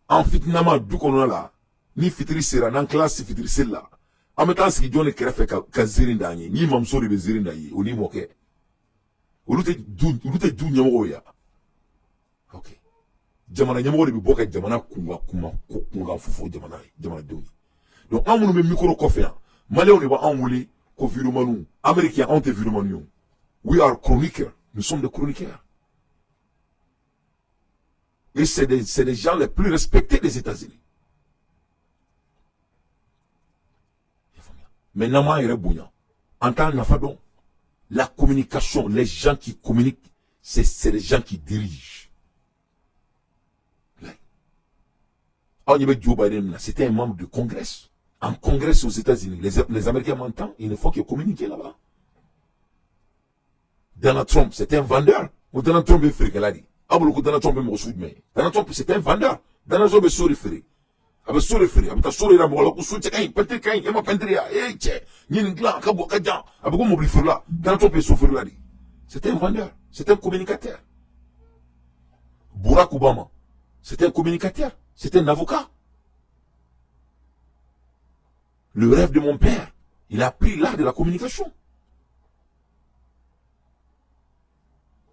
En fitnama du kono la, ni fitri sera, nan classe fitri sera. En même temps, ce qui donne le fait que zirindanye, ni mamso de zirindaye, ou ni moke. Ou l'outé du nyamoya. Ok. Jamana nyamoya de boka jamana kunga fufo jamana douni. Donc, en mon micro koféan, malé on est pas en moulé. Américains ont été virumanu. We are chroniqueurs. Nous sommes des chroniqueurs. Et c'est des gens les plus respectés des États-Unis. Maintenant, il y a en tant que la communication, les gens qui communiquent, c'est les gens qui dirigent. Joe Biden, c'était un membre du Congrès. En congrès aux États-Unis, les Américains m'entendent, il ne faut qu'ils communiquent là-bas. Donald Trump, c'était un vendeur. Ou Donald Trump est frère, qu'elle a dit. Ah, bon, Donald Trump est mon soude, mais Donald Trump, c'était un vendeur. Donald Trump est sur le frère. Avec sur le frère, avec sur le ramo, avec sur le frère, peut-être qu'il y a un pentria, eh, tiens, il y a une glace, kabo, kadjan, avec mon frère là. Donald Trump est sur le frère là. C'était un vendeur. C'était un communicateur. Barack Obama, c'était un communicateur. C'était un avocat. Le rêve de mon père, il a appris l'art de la communication.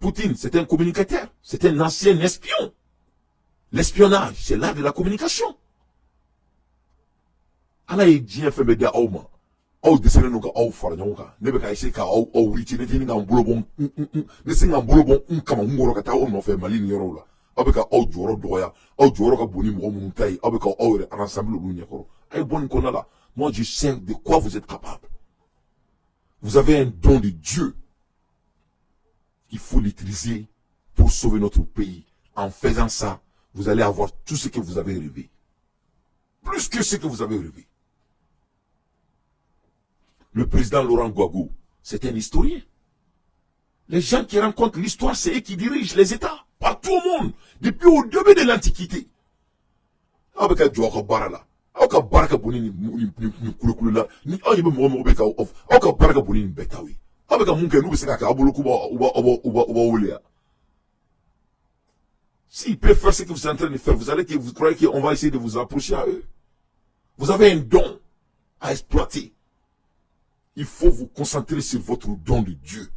Poutine, c'était un communicateur. C'était un ancien espion. L'espionnage, c'est l'art de la communication. Allah est bien fait de Auma. Au dessin nous au faranyoka. Ne beka essayer ka au richi ne tinga mbulobon. Ne singa mbulobon kama ngoro kata o no fait malini yoro la. Abeka au joro doya, au joro ka boni mo muntai, abeka au ensemble lu nyakoro. Ay bon konala. Moi, je sais de quoi vous êtes capable. Vous avez un don de Dieu. Il faut l'utiliser pour sauver notre pays. En faisant ça, vous allez avoir tout ce que vous avez rêvé. Plus que ce que vous avez rêvé. Le président Laurent Gbagbo, c'est un historien. Les gens qui rencontrent l'histoire, c'est eux qui dirigent les États. Partout au monde. Depuis au début de l'Antiquité. Avec un Barala. Auka baraka bonini ni kulu la ni ayibe mo be ka of auka baraka bonini betawi abeka munke nu bisaka ka abulu kuba uba wulia. S'ils peuvent faire ce que vous êtes en train de faire, vous croyez qu'on va essayer de vous approcher à eux? Vous avez un don à exploiter. Il faut vous concentrer sur votre don de Dieu.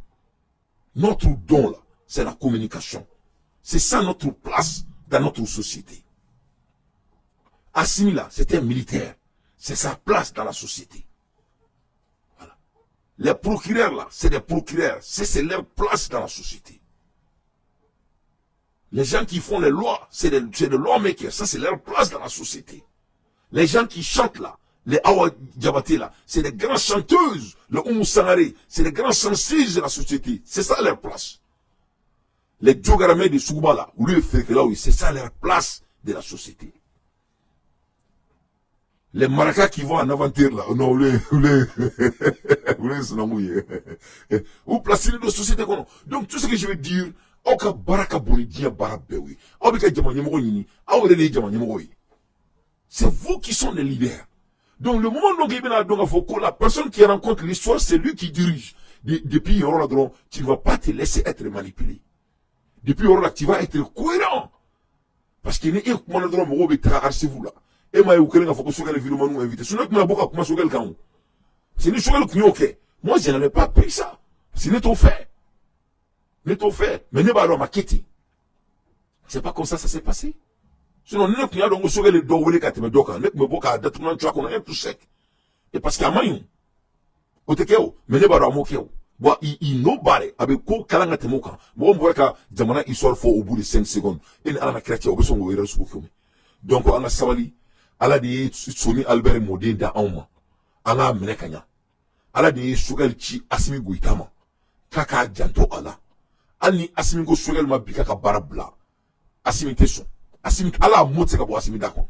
Notre don là, c'est la communication. C'est ça notre place dans notre société. Assimila, c'était un militaire. C'est sa place dans la société. Voilà. Les procureurs là, c'est des procureurs. C'est leur place dans la société. Les gens qui font les lois, c'est des lawmakers. Ça, c'est leur place dans la société. Les gens qui chantent là, les Awa Diabaté là, c'est des grandes chanteuses. Le Oumou Sangare, c'est des grands chanceuses de la société. C'est ça leur place. Les Djogarame de Souba là, ou le Fékelaoui, c'est ça leur place de la société. Les maracas qui vont en aventure là, non, ou placer de société. Donc tout ce que je veux dire, aucun baraka bonidia barabewi, c'est vous qui sont les leaders. Donc le moment où la personne qui rencontre l'histoire, c'est lui qui dirige. Depuis tu ne vas pas te laisser être manipulé. Depuis tu vas être cohérent. Parce qu'il est vous là. Et moi, vous connaissez que vous avez nous invité. Sinon, vous avez beaucoup de gens. C'est une chose qui est ok. Moi, je n'avais pas pris ça. C'est n'est tout fait. N'est tout fait. Mais n'est pas alors maquetté. C'est pas comme ça s'est passé. Sinon, n'est pas donc vous les dos ou les quatre me doka. N'est pas beaucoup à d'être tu as qu'on a un tout sec. Et parce qu'à Mayon, o te keo mais ne ba ra mo keo bon il no bare avec ko kala nga temo kan bon mo ka jamana histoire fo au bout de 5 secondes en ala na chrétien o be songo wera su ko donc anga sabali ala de soni albert modin da anma anga mene kanya ala de sugal ci asimi guitama kaka janto ala ali asimi go sugal ma bika ka barabla asimi teso asimi ala motse ka bo asimi dako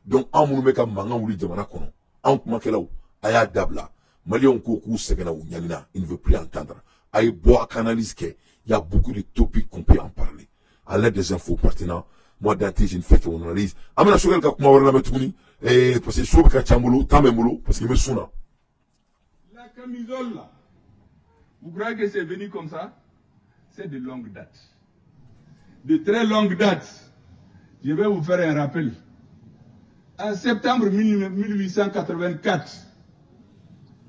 donc amunu me ka manga wuli jamana kono an kuma kelaw aya dabla Malion Koku Segana ou Nyalina, il ne veut plus entendre. Aïe bois canalise que il y a beaucoup de topics qu'on peut en parler. À l'aide des infos pertinents, moi d'anté, j'ai une fête qu'on analyse. Amena Sogel Kakuma Warla Metouni, et parce que je trouve que Chamolo, Tamemolo, parce qu'il me souna. La camisole là, vous croyez que c'est venu comme ça? C'est de longue date. De très longue date. Je vais vous faire un rappel. En septembre 1884,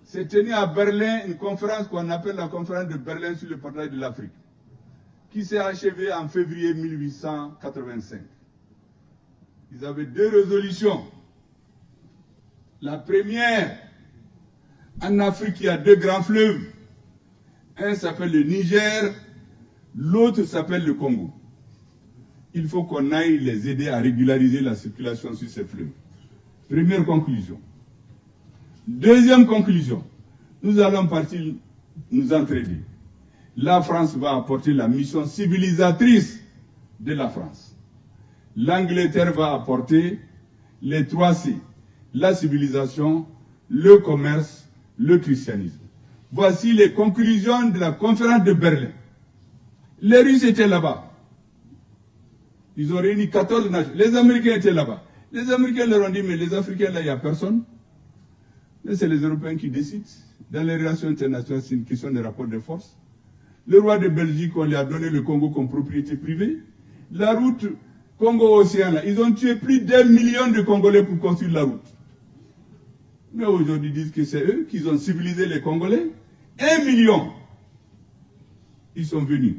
s'est tenue à Berlin une conférence qu'on appelle la conférence de Berlin sur le partage de l'Afrique, qui s'est achevée en février 1885. Ils avaient 2 résolutions. La première, en Afrique, il y a 2 grands fleuves. Un s'appelle le Niger, l'autre s'appelle le Congo. Il faut qu'on aille les aider à régulariser la circulation sur ces fleuves. Première conclusion. Deuxième conclusion, nous allons partir nous entraider. La France va apporter la mission civilisatrice de la France. L'Angleterre va apporter les 3 C, la civilisation, le commerce, le christianisme. Voici les conclusions de la conférence de Berlin. Les Russes étaient là-bas. Ils ont réuni 14 nations. Les Américains étaient là-bas. Les Américains leur ont dit, mais les Africains, là, il n'y a personne. Mais c'est les Européens qui décident. Dans les relations internationales, c'est une question de rapport de force. Le roi de Belgique, on lui a donné le Congo comme propriété privée. La route Congo-Océan, là, ils ont tué plus d'1 million de Congolais pour construire la route. Mais aujourd'hui, ils disent que c'est eux qui ont civilisé les Congolais. 1 million. Ils sont venus.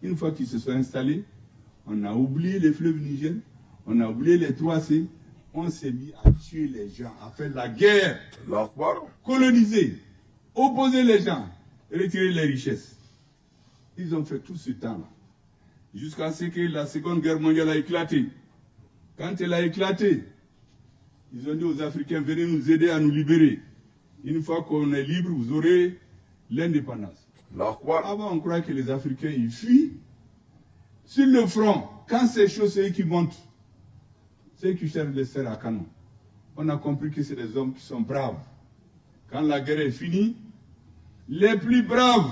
Une fois qu'ils se sont installés, on a oublié les fleuves Niger, on a oublié les 3 C. On s'est mis à tuer les gens, à faire la guerre, coloniser, opposer les gens, retirer les richesses. Ils ont fait tout ce temps-là, jusqu'à ce que la Seconde Guerre mondiale a éclaté. Quand elle a éclaté, ils ont dit aux Africains, venez nous aider à nous libérer. Une fois qu'on est libre, vous aurez l'indépendance. Avant, on croit que les Africains, ils fuient. Sur le front, quand c'est chaud, c'est eux qui montent. Ceux qui cherchent les serres à canon. On a compris que c'est des hommes qui sont braves. Quand la guerre est finie, les plus braves,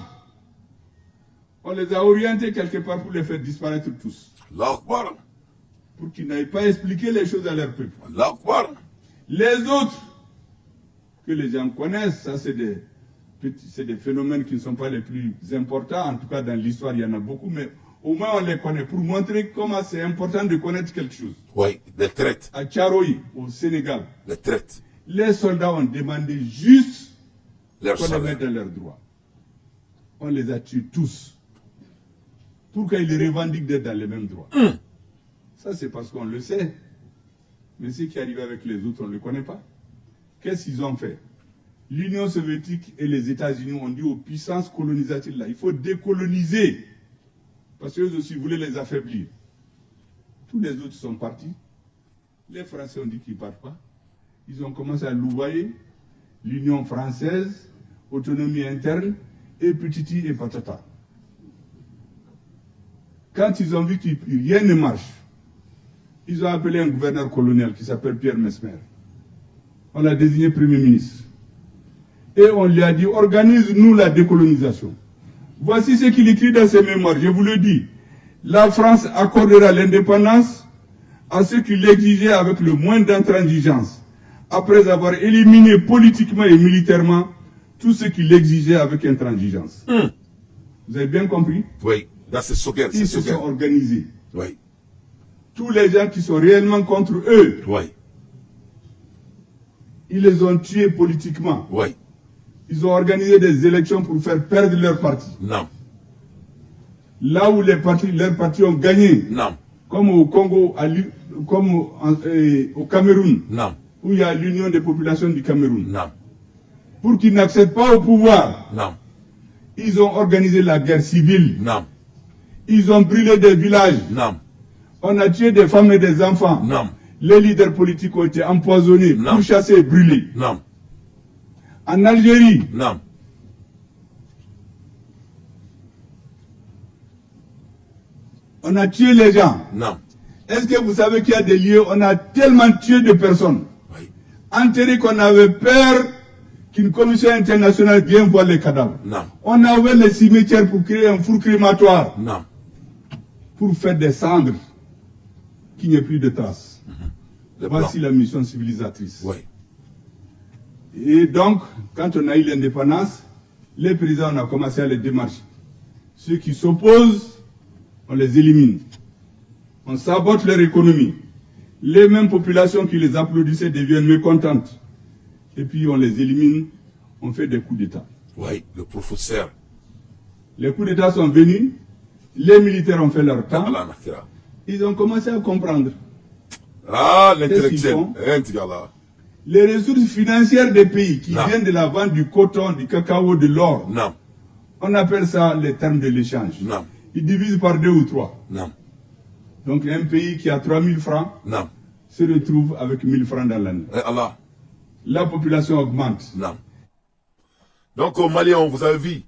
on les a orientés quelque part pour les faire disparaître tous. Pour qu'ils n'aillent pas expliquer les choses à leur peuple. Les autres, que les gens connaissent, ça c'est des phénomènes qui ne sont pas les plus importants. En tout cas, dans l'histoire, il y en a beaucoup, mais au moins on les connaît pour montrer comment c'est important de connaître quelque chose. Oui, les traites. À Tcharoï, au Sénégal, les traites. Les soldats ont demandé juste Leur qu'on les salaire. mette dans leurs droits. On les a tués tous. Pourquoi ils revendiquent d'être dans les mêmes droits? Ça c'est parce qu'on le sait. Mais ce qui arrive avec les autres, on ne le connaît pas. Qu'est-ce qu'ils ont fait? L'Union soviétique et les États-Unis ont dit aux puissances colonisatrices là, il faut décoloniser. Parce qu'eux aussi voulaient les affaiblir. Tous les autres sont partis. Les Français ont dit qu'ils ne partent pas. Ils ont commencé à louvoyer l'Union française, autonomie interne, et petiti et patata. Quand ils ont vu que rien ne marche, ils ont appelé un gouverneur colonial qui s'appelle Pierre Mesmer. On l'a désigné Premier ministre. Et on lui a dit, organise-nous la décolonisation. Voici ce qu'il écrit dans ses mémoires, je vous le dis. La France accordera l'indépendance à ceux qui l'exigeaient avec le moins d'intransigeance, après avoir éliminé politiquement et militairement tous ceux qui l'exigeaient avec intransigeance. Vous avez bien compris? Oui, dans ce Sogel. Ils se sont organisés. Oui. Tous les gens qui sont réellement contre eux, Oui. ils les ont tués politiquement. Oui. Ils ont organisé des élections pour faire perdre leur parti. Non. Là où leurs partis ont gagné, Non. comme au Congo, au Cameroun, Non. où il y a l'Union des populations du Cameroun. Non. pour qu'ils n'accèdent pas au pouvoir. Non. Ils ont organisé la guerre civile. Non. Ils ont brûlé des villages. Non. On a tué des femmes et des enfants. Non. Les leaders politiques ont été empoisonnés, Non. pourchassés et brûlés. Non. En Algérie, Non. on a tué les gens. Non. Est-ce que vous savez qu'il y a des lieux, on a tellement tué de personnes, Oui. enterrés qu'on avait peur qu'une commission internationale vienne voir les cadavres. Non. On a ouvert les cimetières pour créer un four crématoire, Non. pour faire des cendres, qu'il n'y ait plus de traces. Les Voici Blancs. la mission civilisatrice. Oui. Et donc, quand on a eu l'indépendance, les présidents, on a commencé à les démarcher. Ceux qui s'opposent, on les élimine. On sabote leur économie. Les mêmes populations qui les applaudissaient deviennent mécontentes. Et puis on les élimine, on fait des coups d'État. Oui, le professeur. Les coups d'État sont venus, les militaires ont fait leur temps, Allah Nakira. ils ont commencé à comprendre. Ah, Qu'est-ce l'intellectuel. qu'ils font? Rien de gala. Les ressources financières des pays qui Non. viennent de la vente du coton, du cacao, de l'or, Non. on appelle ça les termes de l'échange. Non. Ils divisent par 2 ou 3. Non. Donc un pays qui a 3000 francs Non. se retrouve avec 1000 francs dans l'année. Eh, Allah. La population augmente. Non. Donc au Mali, vous avez vu,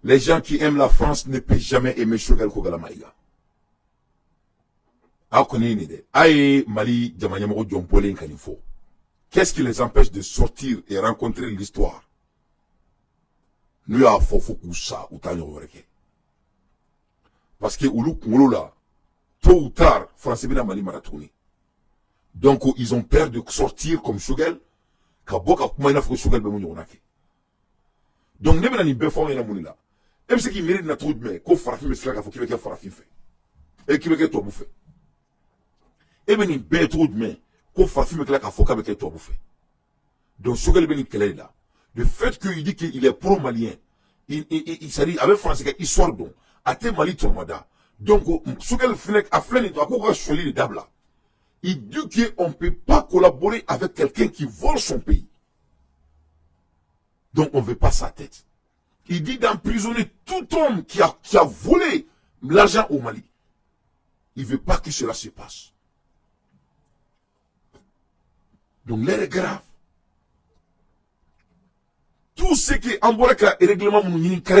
les gens qui aiment la France ne peuvent jamais aimer Choguel Kogala Maïga. Aïe Mali, Djamanyamoko Djompolé Kanifo. Qu'est-ce qui les empêche de sortir et rencontrer l'histoire? Nous avons Fofo Koussa ou Tanyoreke. Parce que Oulou Kouloula, tôt ou tard, France Bina Mali Maratouni. Donc ils ont peur de sortir comme Choguel. Kaboka Koumaina Foko Choguel Bemounionake. Donc ne bena ni befon ena munila. Même ce qui mérite na tout de mais ko farafi me slaka faut qu'il y ait farafi fait. Et qu'il y ait toi bouffé. Et ben ni be tout de mais ko farafi me slaka faut qu'il y ait toi bouffé. Donc Choguel beni kelé là. Le fait qu'il dit qu'il est pro-malien, il s'est avec français histoire donc à te Mali Tomada. Donc Choguel a flené à quoi choisir les dames là. Il dit qu'on ne peut pas collaborer avec quelqu'un qui vole son pays. Donc on ne veut pas sa tête. Il dit d'emprisonner tout homme qui a volé l'argent au Mali. Il ne veut pas que cela se passe. Donc l'air est grave. Tout ce qui est en bas et règlement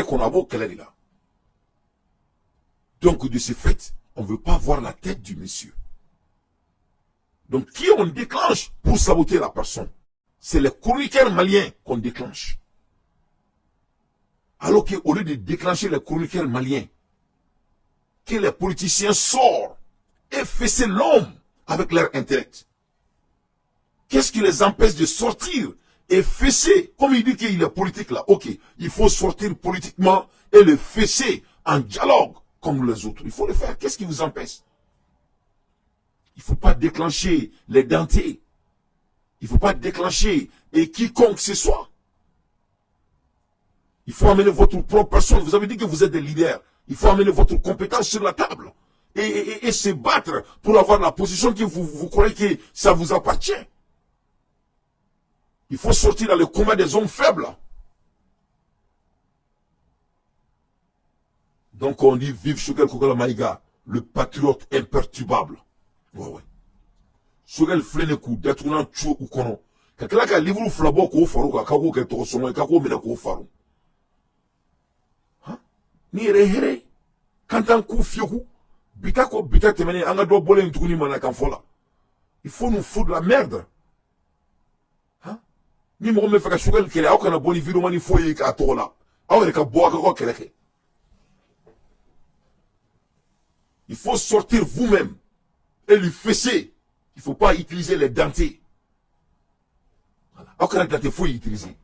qu'on a beau qu'elle est là. Donc de ce fait, on ne veut pas voir la tête du monsieur. Donc, qui on déclenche pour saboter la personne? C'est les chroniqueurs maliens qu'on déclenche. Alors qu'au lieu de déclencher les chroniqueurs maliens, que les politiciens sortent et fessent l'homme avec leur intellect. Qu'est-ce qui les empêche de sortir et fesser? Comme il dit qu'il est politique là, ok, il faut sortir politiquement et le fesser en dialogue comme les autres. Il faut le faire. Qu'est-ce qui vous empêche? Il ne faut pas déclencher les dentés. Il ne faut pas déclencher et quiconque ce soit. Il faut amener votre propre personne. Vous avez dit que vous êtes des leaders. Il faut amener votre compétence sur la table. Et se battre pour avoir la position que vous croyez que ça vous appartient. Il faut sortir dans le combat des hommes faibles. Donc on dit vive Choguel Kogala Maïga, le patriote imperturbable. Ouais, ouais. Choguel flene ku détournant tcho ou kono. Kakela ka livre flabo ko faru ka kako ke to somo ka ko mena ko faru. Hein? Ni rehere. Kantan ku fioku. Bita ko bita temene anga do bolé ntuni mana kan fola. Il faut nous foutre la merde. Hein? Ni mo me faka Choguel kele au kana boni vidéo mani foye ka tola. Aw ka bo ka ko keleke. Il faut sortir vous-même et lui fesser. Il ne faut pas utiliser les dentés. Voilà. Aucun denté, il faut utiliser.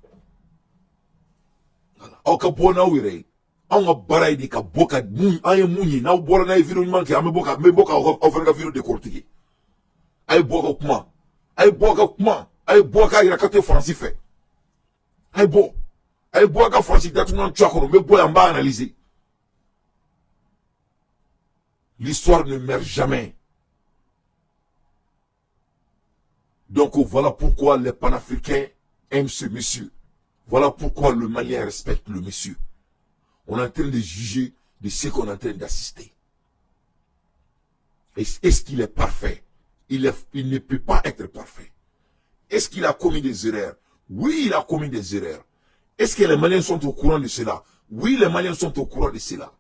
Voilà. Aucun bon ouïe. On a baraye de ka boka mouni, aye mouni, na bora na vidéo manque, ame boka offre la vidéo décortiquée. Aye boka kuma, aye boka irakate français fait. Aye boka français d'atounan tchakoro, mais boya mba analyser. L'histoire ne meurt jamais. Donc voilà pourquoi les panafricains aime ce monsieur. Voilà pourquoi le Malien respecte le monsieur. On est en train de juger de ce qu'on est en train d'assister. Est-ce qu'il est parfait? Il ne peut pas être parfait. Est-ce qu'il a commis des erreurs? Oui, il a commis des erreurs. Est-ce que les Maliens sont au courant de cela? Oui, les Maliens sont au courant de cela.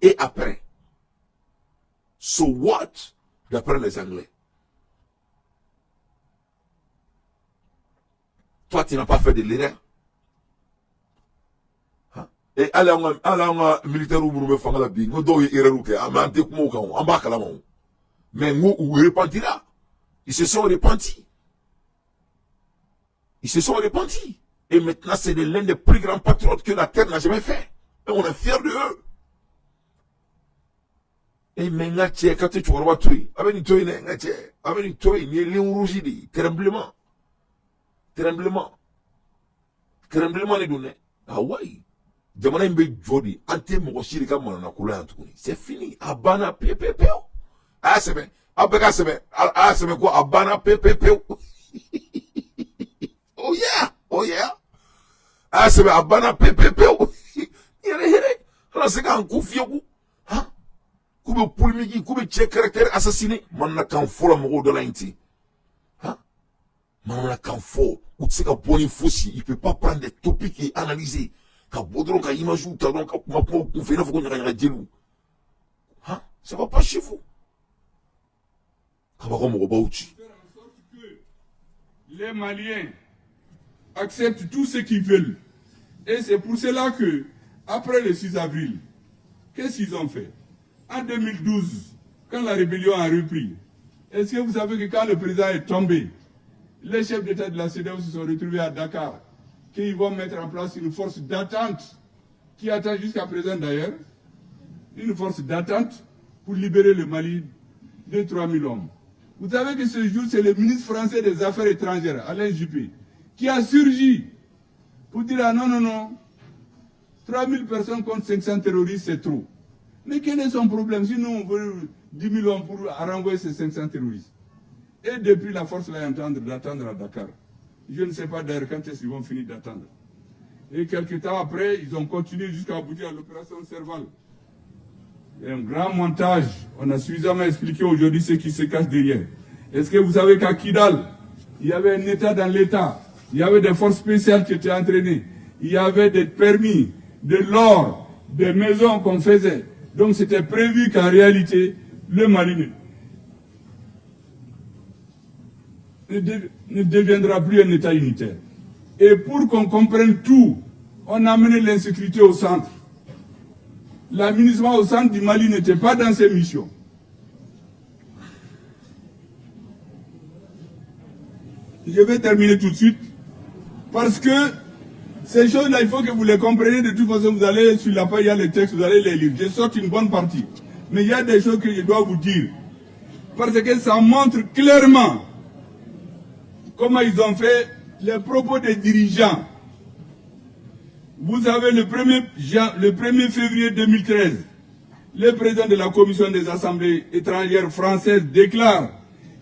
Et après? So what? D'après les Anglais. Toi, tu n'as pas fait de l'erreur. Et allez, on militaire ou nous faisons la bing, on doit y erreur ou que, on va à la main. Mais nous, on repentira. Ils se sont repentis. Ils se sont repentis. Et maintenant, c'est l'un des plus grands patriotes que la terre n'a jamais fait. Et on est fiers de eux. Et maintenant, quand tu vois tout, avec toi, il y a un rouge, tremblement. Tremblement les données. Ah ouais. Demandez un jodi, ante mokoshiri kama na kula antukuni. C'est fini. Abana pepepe. Ah c'est bien. Abeka c'est bien. Ah c'est bien quoi abana pepepe. Oh yeah. Oh yeah. Ah c'est bien abana pepepe. Yere. Alors c'est quand kufio ku. Hein? Kube polémique, kube check caractère assassiné. Manna kan fola moko de l'inti. Hein? Manna kan fo. Ou tseka boni fossi, il peut pas prendre des topics et analyser. Ka bodron ka image ou ta donc ma pour faire faut qu'on ait djelou. Hein? Ça va pas chez vous. Ka ba ko mo bauchi. Les Maliens acceptent tout ce qu'ils veulent. Et c'est pour cela que, après le 6 avril, qu'est-ce qu'ils ont fait? En 2012, quand la rébellion a repris, est-ce que vous savez que quand le président est tombé, les chefs d'État de la CEDEAO se sont retrouvés à Dakar, qu'ils vont mettre en place une force d'attente, qui attend jusqu'à présent d'ailleurs, une force d'attente pour libérer le Mali de 3000 hommes. Vous savez que ce jour, c'est le ministre français des Affaires étrangères, Alain Juppé, qui a surgi pour dire ah non, 3000 personnes contre 500 terroristes, c'est trop. Mais quel est son problème? Sinon, on veut 10 000 hommes pour renvoyer ces 500 terroristes. Et depuis, la force va d'attendre à Dakar. Je ne sais pas d'ailleurs quand est-ce qu'ils vont finir d'attendre. Et quelques temps après, ils ont continué jusqu'à aboutir à l'opération Serval. Un grand montage. On a suffisamment expliqué aujourd'hui ce qui se cache derrière. Est-ce que vous savez qu'à Kidal, il y avait un État dans l'État, il y avait des forces spéciales qui étaient entraînées, il y avait des permis, de l'or, des maisons qu'on faisait. Donc c'était prévu qu'en réalité, le Mali ne deviendra plus un État unitaire. Et pour qu'on comprenne tout, on a amené l'insécurité au centre. L'aménagement au centre du Mali n'était pas dans ses missions. Je vais terminer tout de suite, parce que ces choses-là, il faut que vous les compreniez. De toute façon, vous allez sur la page, il y a les textes, vous allez les lire. Je sors une bonne partie. Mais il y a des choses que je dois vous dire. Parce que ça montre clairement comment ils ont fait les propos des dirigeants. Vous avez le 1er février 2013, le président de la commission des assemblées étrangères françaises déclare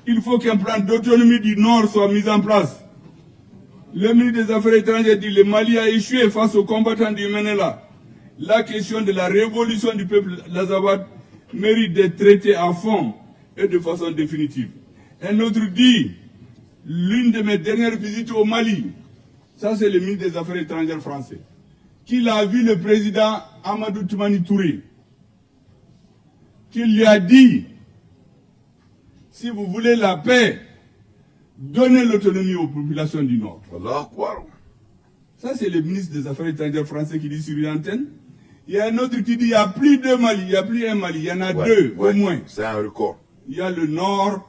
qu'il faut qu'un plan d'autonomie du Nord soit mis en place. Le ministre des Affaires étrangères dit que le Mali a échoué face aux combattants du Menela. La question de la révolution du peuple Lazawad mérite d'être traitée à fond et de façon définitive. Un autre dit, l'une de mes dernières visites au Mali, ça c'est le ministre des Affaires étrangères français, qu'il a vu le président Amadou Toumani Touré, qu'il lui a dit, si vous voulez la paix, donnez l'autonomie aux populations du Nord. Ça c'est le ministre des Affaires étrangères français qui dit sur une antenne. Il y a un autre qui dit, il n'y a plus deux Mali, il n'y a plus un Mali, il y en a deux au moins. C'est un record. Il y a le Nord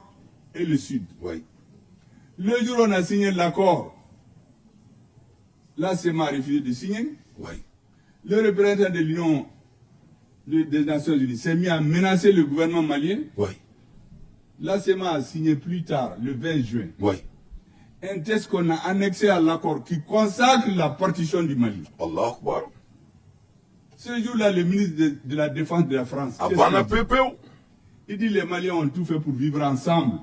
et le Sud. Oui. Le jour où on a signé l'accord, la CEMA a refusé de signer. Oui. Le représentant de l'Union des Nations Unies s'est mis à menacer le gouvernement malien. Oui. La CEMA a signé plus tard, le 20 juin, Oui. un texte qu'on a annexé à l'accord qui consacre la partition du Mali. Allah Akbar. Ce jour-là, le ministre de la Défense de la France, il dit les Maliens ont tout fait pour vivre ensemble.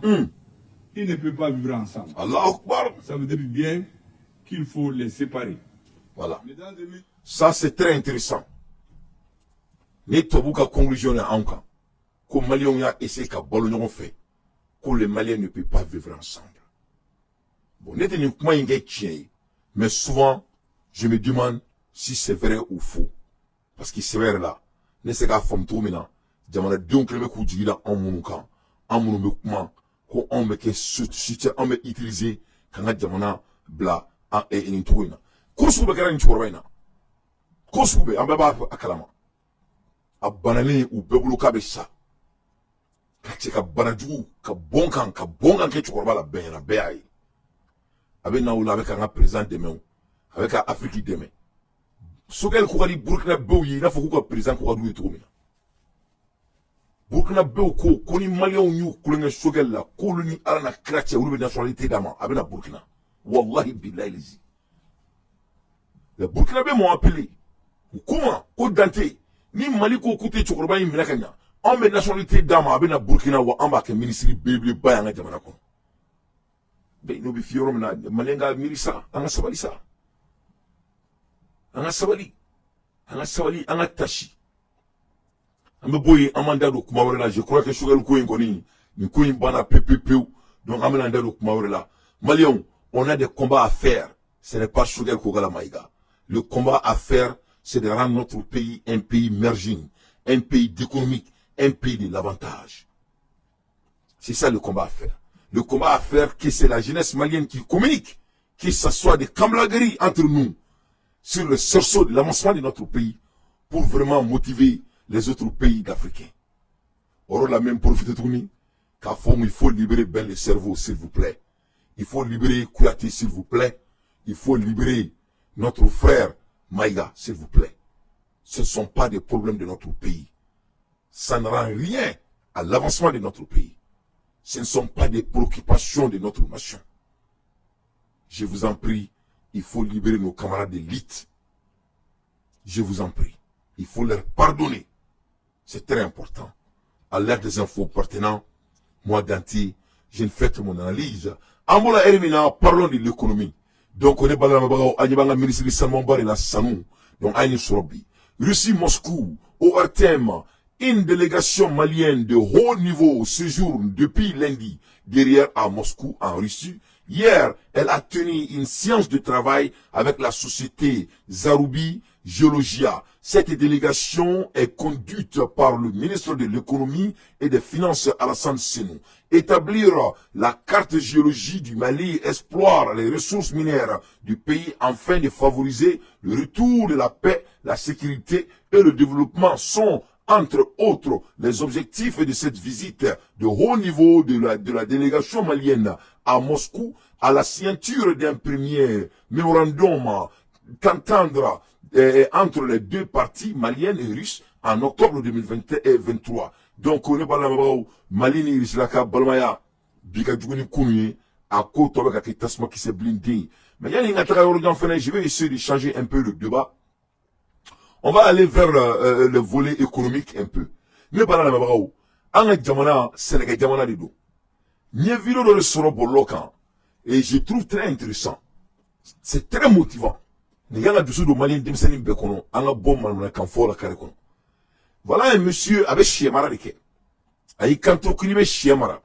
Ils ne peuvent pas vivre ensemble. Allah Akbar. Ça veut dire bien qu'il faut les séparer. Voilà. Mesdames et messieurs, Ça, c'est très intéressant. Ne tobu ka conclusion en cas. Comme Maliens a essayé qu'à ballon fait. Que les Maliens ne peuvent pas vivre ensemble. Bon, n'est-ce pas une tien. Mais souvent, je me demande si c'est vrai ou faux. Parce que c'est vrai là. N'est-ce pas femme tout maintenant. Jamana donc le mec ou dit là en mon camp. En mon mouvement. Qu'on on me que ce on me utiliser. Quand jamana bla en et une trouina. Kousou bekara une chouroina. Kousou be en baba akalama. A banane ou bebulu kabessa. Kache ka banaju ka bonkan ke chouroba la ben la beai. Avec Naoula avec un président demain. Avec un Afrique demain. Sogel Kourali Burkina Bouyi, il a fallu que le président Kouradou est tourné. Burkina Bouko, Koni Malion New, Koulen Sogel la, Koloni Alana Kratia, ou le nationalité d'Ama, avec la Burkina. Wallahi Billah Elizi. Les Burkinabés m'ont appelé. Comment? Au Dante, ni Maliko Kouté Tchoukorba y Milakanya. On met nationalité d'Ama, avec la Burkina, ou en bas que ministre Bébé Bayanga Jamanakon. Ben, nous bifions, Malenga Mirisa, Anga Sabalisa. Anga Sabali, Anga Tashi. Anga Boy, Amanda do Kumawarela, je crois que Sugar Kouin Koni, ni Kouin Bana PPP, donc Amanda do Kumawarela. Malion, on a des combats à faire. Ce n'est pas Sugar Kogala Maïga. Le combat à faire, c'est de rendre notre pays un pays merging, un pays d'économique, un pays de l'avantage. C'est ça le combat à faire. Le combat à faire, que c'est la jeunesse malienne qui communique, qui s'assoit des camaraderies entre nous, sur le sursaut de l'avancement de notre pays, pour vraiment motiver les autres pays d'Africains. Or, la même profite de tourner, car il faut libérer ben le cerveau, s'il vous plaît. Il faut libérer Kouyaté, s'il vous plaît. Il faut libérer notre frère Maïga, s'il vous plaît. Ce ne sont pas des problèmes de notre pays. Ça ne rend rien à l'avancement de notre pays. Ce ne sont pas des préoccupations de notre nation. Je vous en prie, il faut libérer nos camarades d'élite. Je vous en prie. Il faut leur pardonner. C'est très important. À l'aide des infos pertinentes, moi, Danti, j'ai fait mon analyse. Amola Elimina, parlons de l'économie. Donc, on est pas là, on ministre de Salmon et la Sanou. Donc, Aïni Sorobi. Russie, Moscou, au Artem, une délégation malienne de haut niveau séjourne depuis lundi derrière à Moscou, en Russie. Hier, elle a tenu une séance de travail avec la société Zaroubi Géologia. Cette délégation est conduite par le ministre de l'économie et des finances Alassane Senou. Établir la carte géologie du Mali, explorer les ressources minières du pays afin de favoriser le retour de la paix, la sécurité et le développement sont entre autres les objectifs de cette visite de haut niveau de la délégation malienne à Moscou, à la signature d'un premier mémorandum d'entendre entre les deux parties maliennes et russes en octobre 2023. Donc, on est pas là, Malini, Rislaka, Balmaya, Bikadjouni Kounye, à côté avec un tasma qui s'est blindé. Mais il y a une attaque, je vais essayer de changer un peu le débat. On va aller vers le volet économique un peu. Mais pas là, en Djamana, Sénégal Djamana de dos. Nye vidéo de soro bolokan. Et je trouve très intéressant. C'est très motivant. Les gars, dessous de Malien, Demsani Bekono, en la bombe, on a qu'un fort la carré. Voilà un monsieur avec Chiemara de Ké. Aïe, quand on connaît Chiemara,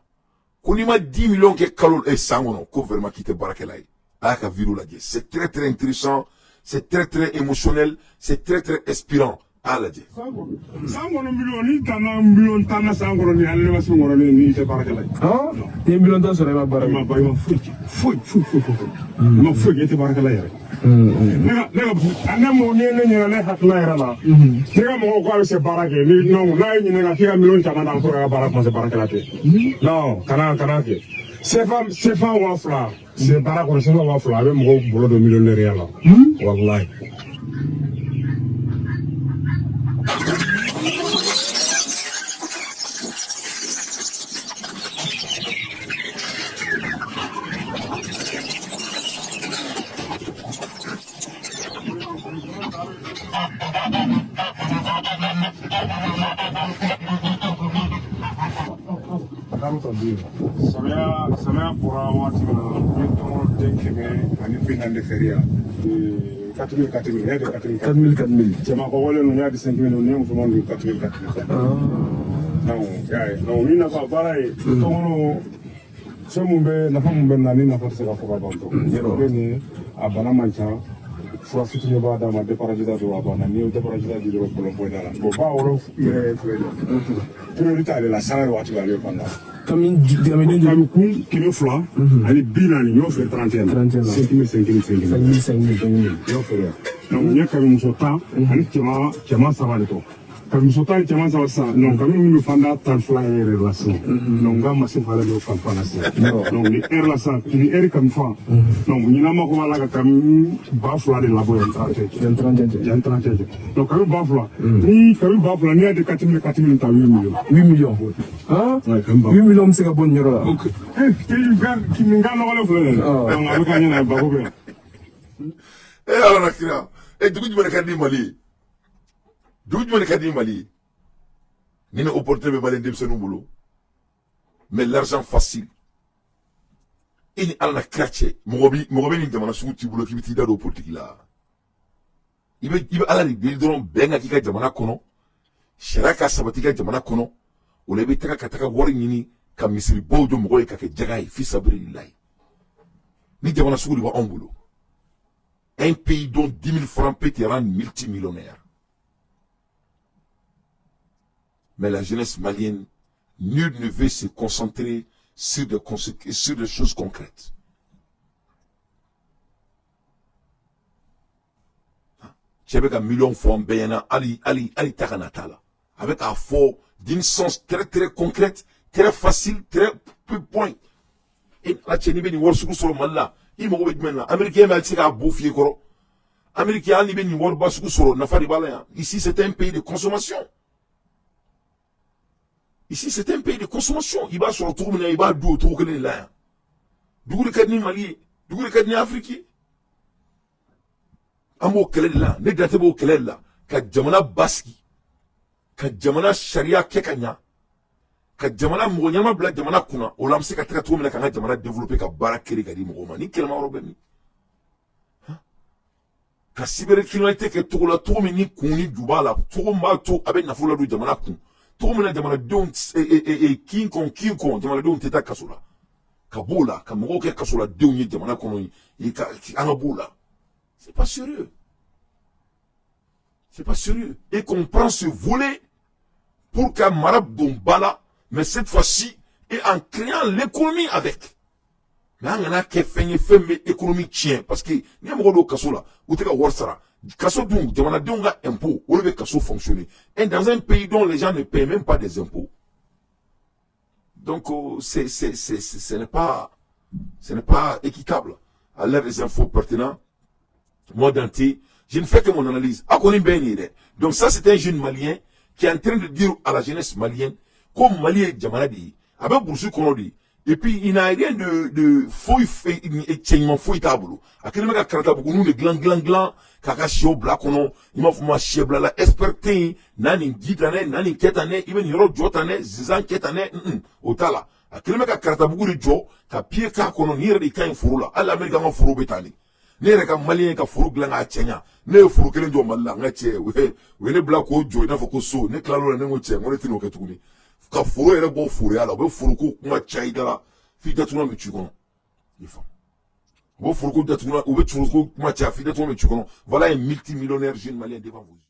qu'on y m'a 10 millions de calol et sangono, qu'on veut ma quitter Barakelaï. Aïe, vidéo la guerre. C'est très très intéressant. C'est très très émotionnel. C'est très très inspirant. À la guerre. Sangono million, tana million, tana sangono ni alle ma sangono ni te Barakelaï. Ah, ni million dans ce rêve Barakelaï. Ma baïma fouille. Ma fouille, te Barakelaï. Ane mo ni ne ne hakna era la. Tega mo ko se barake ni no na ni ne ga kira million tana dan ko ga barak mo se Barakelaï. Non, kana ke. C'est pas wafla. C'est barak ko se wafla avec mo bolo de millionnaire là. Wallahi. Samaya pura waati min na den kɛmɛ ani bi naani de feere yan 4000 4000 ne de 4000 4000 cɛman kɔgɔlen ninnu y'a di 5000 ninnu ne musoman ninnu 4000 4000 donc ni nafa baara ye tɔnkɔnɔ fɛn mun bɛ nafa mun bɛ na ni nafa tɛ se ka fɔ ka ban tɔ ni a bana man ca fura fitinin b'a d'a ma déparasita don a banna n'i ye déparasita di dɔrɔn problème foyi t'a la bon ba wɔɔrɔ yɛrɛ filɛ nin ye priorité ale la sanga waati b'ale kɔnɔna kami kun kɛmɛ fila ani bi naani y'o feere 31 5000 y'o feere donc n ye kami muso tan ani cɛman saba de tɔ kami muso tan ni cɛman saba sisan donc kami min bɛ fanda tan fila ye yɛrɛ la sisan donc n ka machine falen don kami fan na sisan donc ni heure la sisan ni heure kami fan donc ɲinama ko b'a la ka kami ba fila de labɔ yan 30 donc kami ba fila ni kami ba fila n'i y'a di 4000 ta 8 millions 8 millions ah 8 millions bɛ se ka bɔ nin yɔrɔ la nin ka nɔgɔlen filɛ nin ye donc a bɛ ka ɲɛna bako bɛ yan ala na kira dugu jumɛn ka di Mali ye dugu jumɛn ka di Mali ye ni ne opportunité bɛ Mali denmisɛnninw bolo mais l'argent facile i ni ala na kira cɛ mɔgɔ bɛ nin jamana sugu t'i bolo k'i bɛ t'i da don politique la i bɛ ala de deli dɔrɔn bɛn ka k'i ka jamana kɔnɔ sariya ka sabati i ka jamana kɔnɔ o la i bɛ taga ka taga wari ɲini ka misiribaw jɔ mɔgɔ ye ka kɛ jaga ye fi sabilillahi ni jamana sugu de b'anw bolo un pays dont 10 000 francs peut te rendre multimillionnaire. Mais la jeunesse malienne, nul ne veut se concentrer sur des choses concrètes. Avec un million de francs, Ali Taranatala. Avec un fort d'une sens très très concrète, très facile, très peu point. Et la Tchénie, il y a sur le mal il m'a dit maintenant, Américain m'a dit à bouffer koro. Américain ni beni wor basuku soro na fari bala. Ici c'est un pays de consommation. Ici c'est un pays de consommation. Il va sur tout il va dou tout que là. Dugu de kadni Mali, dugu de kadni Afrique. Amo kele la, ne date bo kele la. Ka jamana baski. Ka jamana sharia kekanya. Ka jamana mɔgɔ ɲɛnama bila jamana kunna o la an bɛ se ka taga cogo min na k'an ka jamana développer ka baara kɛli ka di mɔgɔw ma ni kɛlɛma yɔrɔ bɛ min ka cybercriminalité kɛ cogo la cogo min ni kun ni ju b'a la cogo min b'a to a bɛ nafolo ladon jamana kun cogo min na jamanadenw kin kɔn jamanadenw tɛ taa kaso la ka b'o la ka mɔgɔw kɛ kaso la denw ye jamana kɔnɔ an ka b'o la c'est pas sérieux et qu'on prend ce volet pour qu'un mara don bala mais cette fois-ci, et en créant l'économie avec. Mais on a qu'à faire l'économie tient. Parce que, n'y a pas de kasso là, ou t'es qu'à warsara. Kasso donc, demande à impôt, ou le kasso fonctionner. Et dans un pays dont les gens ne paient même pas des impôts. Donc, ce n'est pas équitable. À l'heure des infos pertinentes, moi d'anté, je ne fais que mon analyse. Donc ça, c'est un jeune malien qui est en train de dire à la jeunesse malienne, comme Mali est Djamaladi, avec Boursou Konodi, et puis il n'a rien de fouille et tchènement fouille tableau. À quel moment karata beaucoup nous de glan, kaka shio blakono, il m'a fait chier blala, esperté, nani gitane, nani ketane, even yoro jotane, zizan ketane, otala. À quel moment karata beaucoup de jo, ka pied kakono, nire de kain furula, à l'Amérique en furu betani. Nire ka malien ka furu glan a tchenya, ne furu kelen jo malala, ngache, we blako jo, na foko so, ne klalo na nengo tcheng, on est tino ketuni. Ka furu yɛrɛ bɔ furu ya la u bɛ furuko kuma caya da la f'i datugula bɛ ci kɔnɔ i fa u bɛ furuko datugula u bɛ furuko kuma caya f'i datugula bɛ ci kɔnɔ voilà un multimillionnaire jeune malien devant vous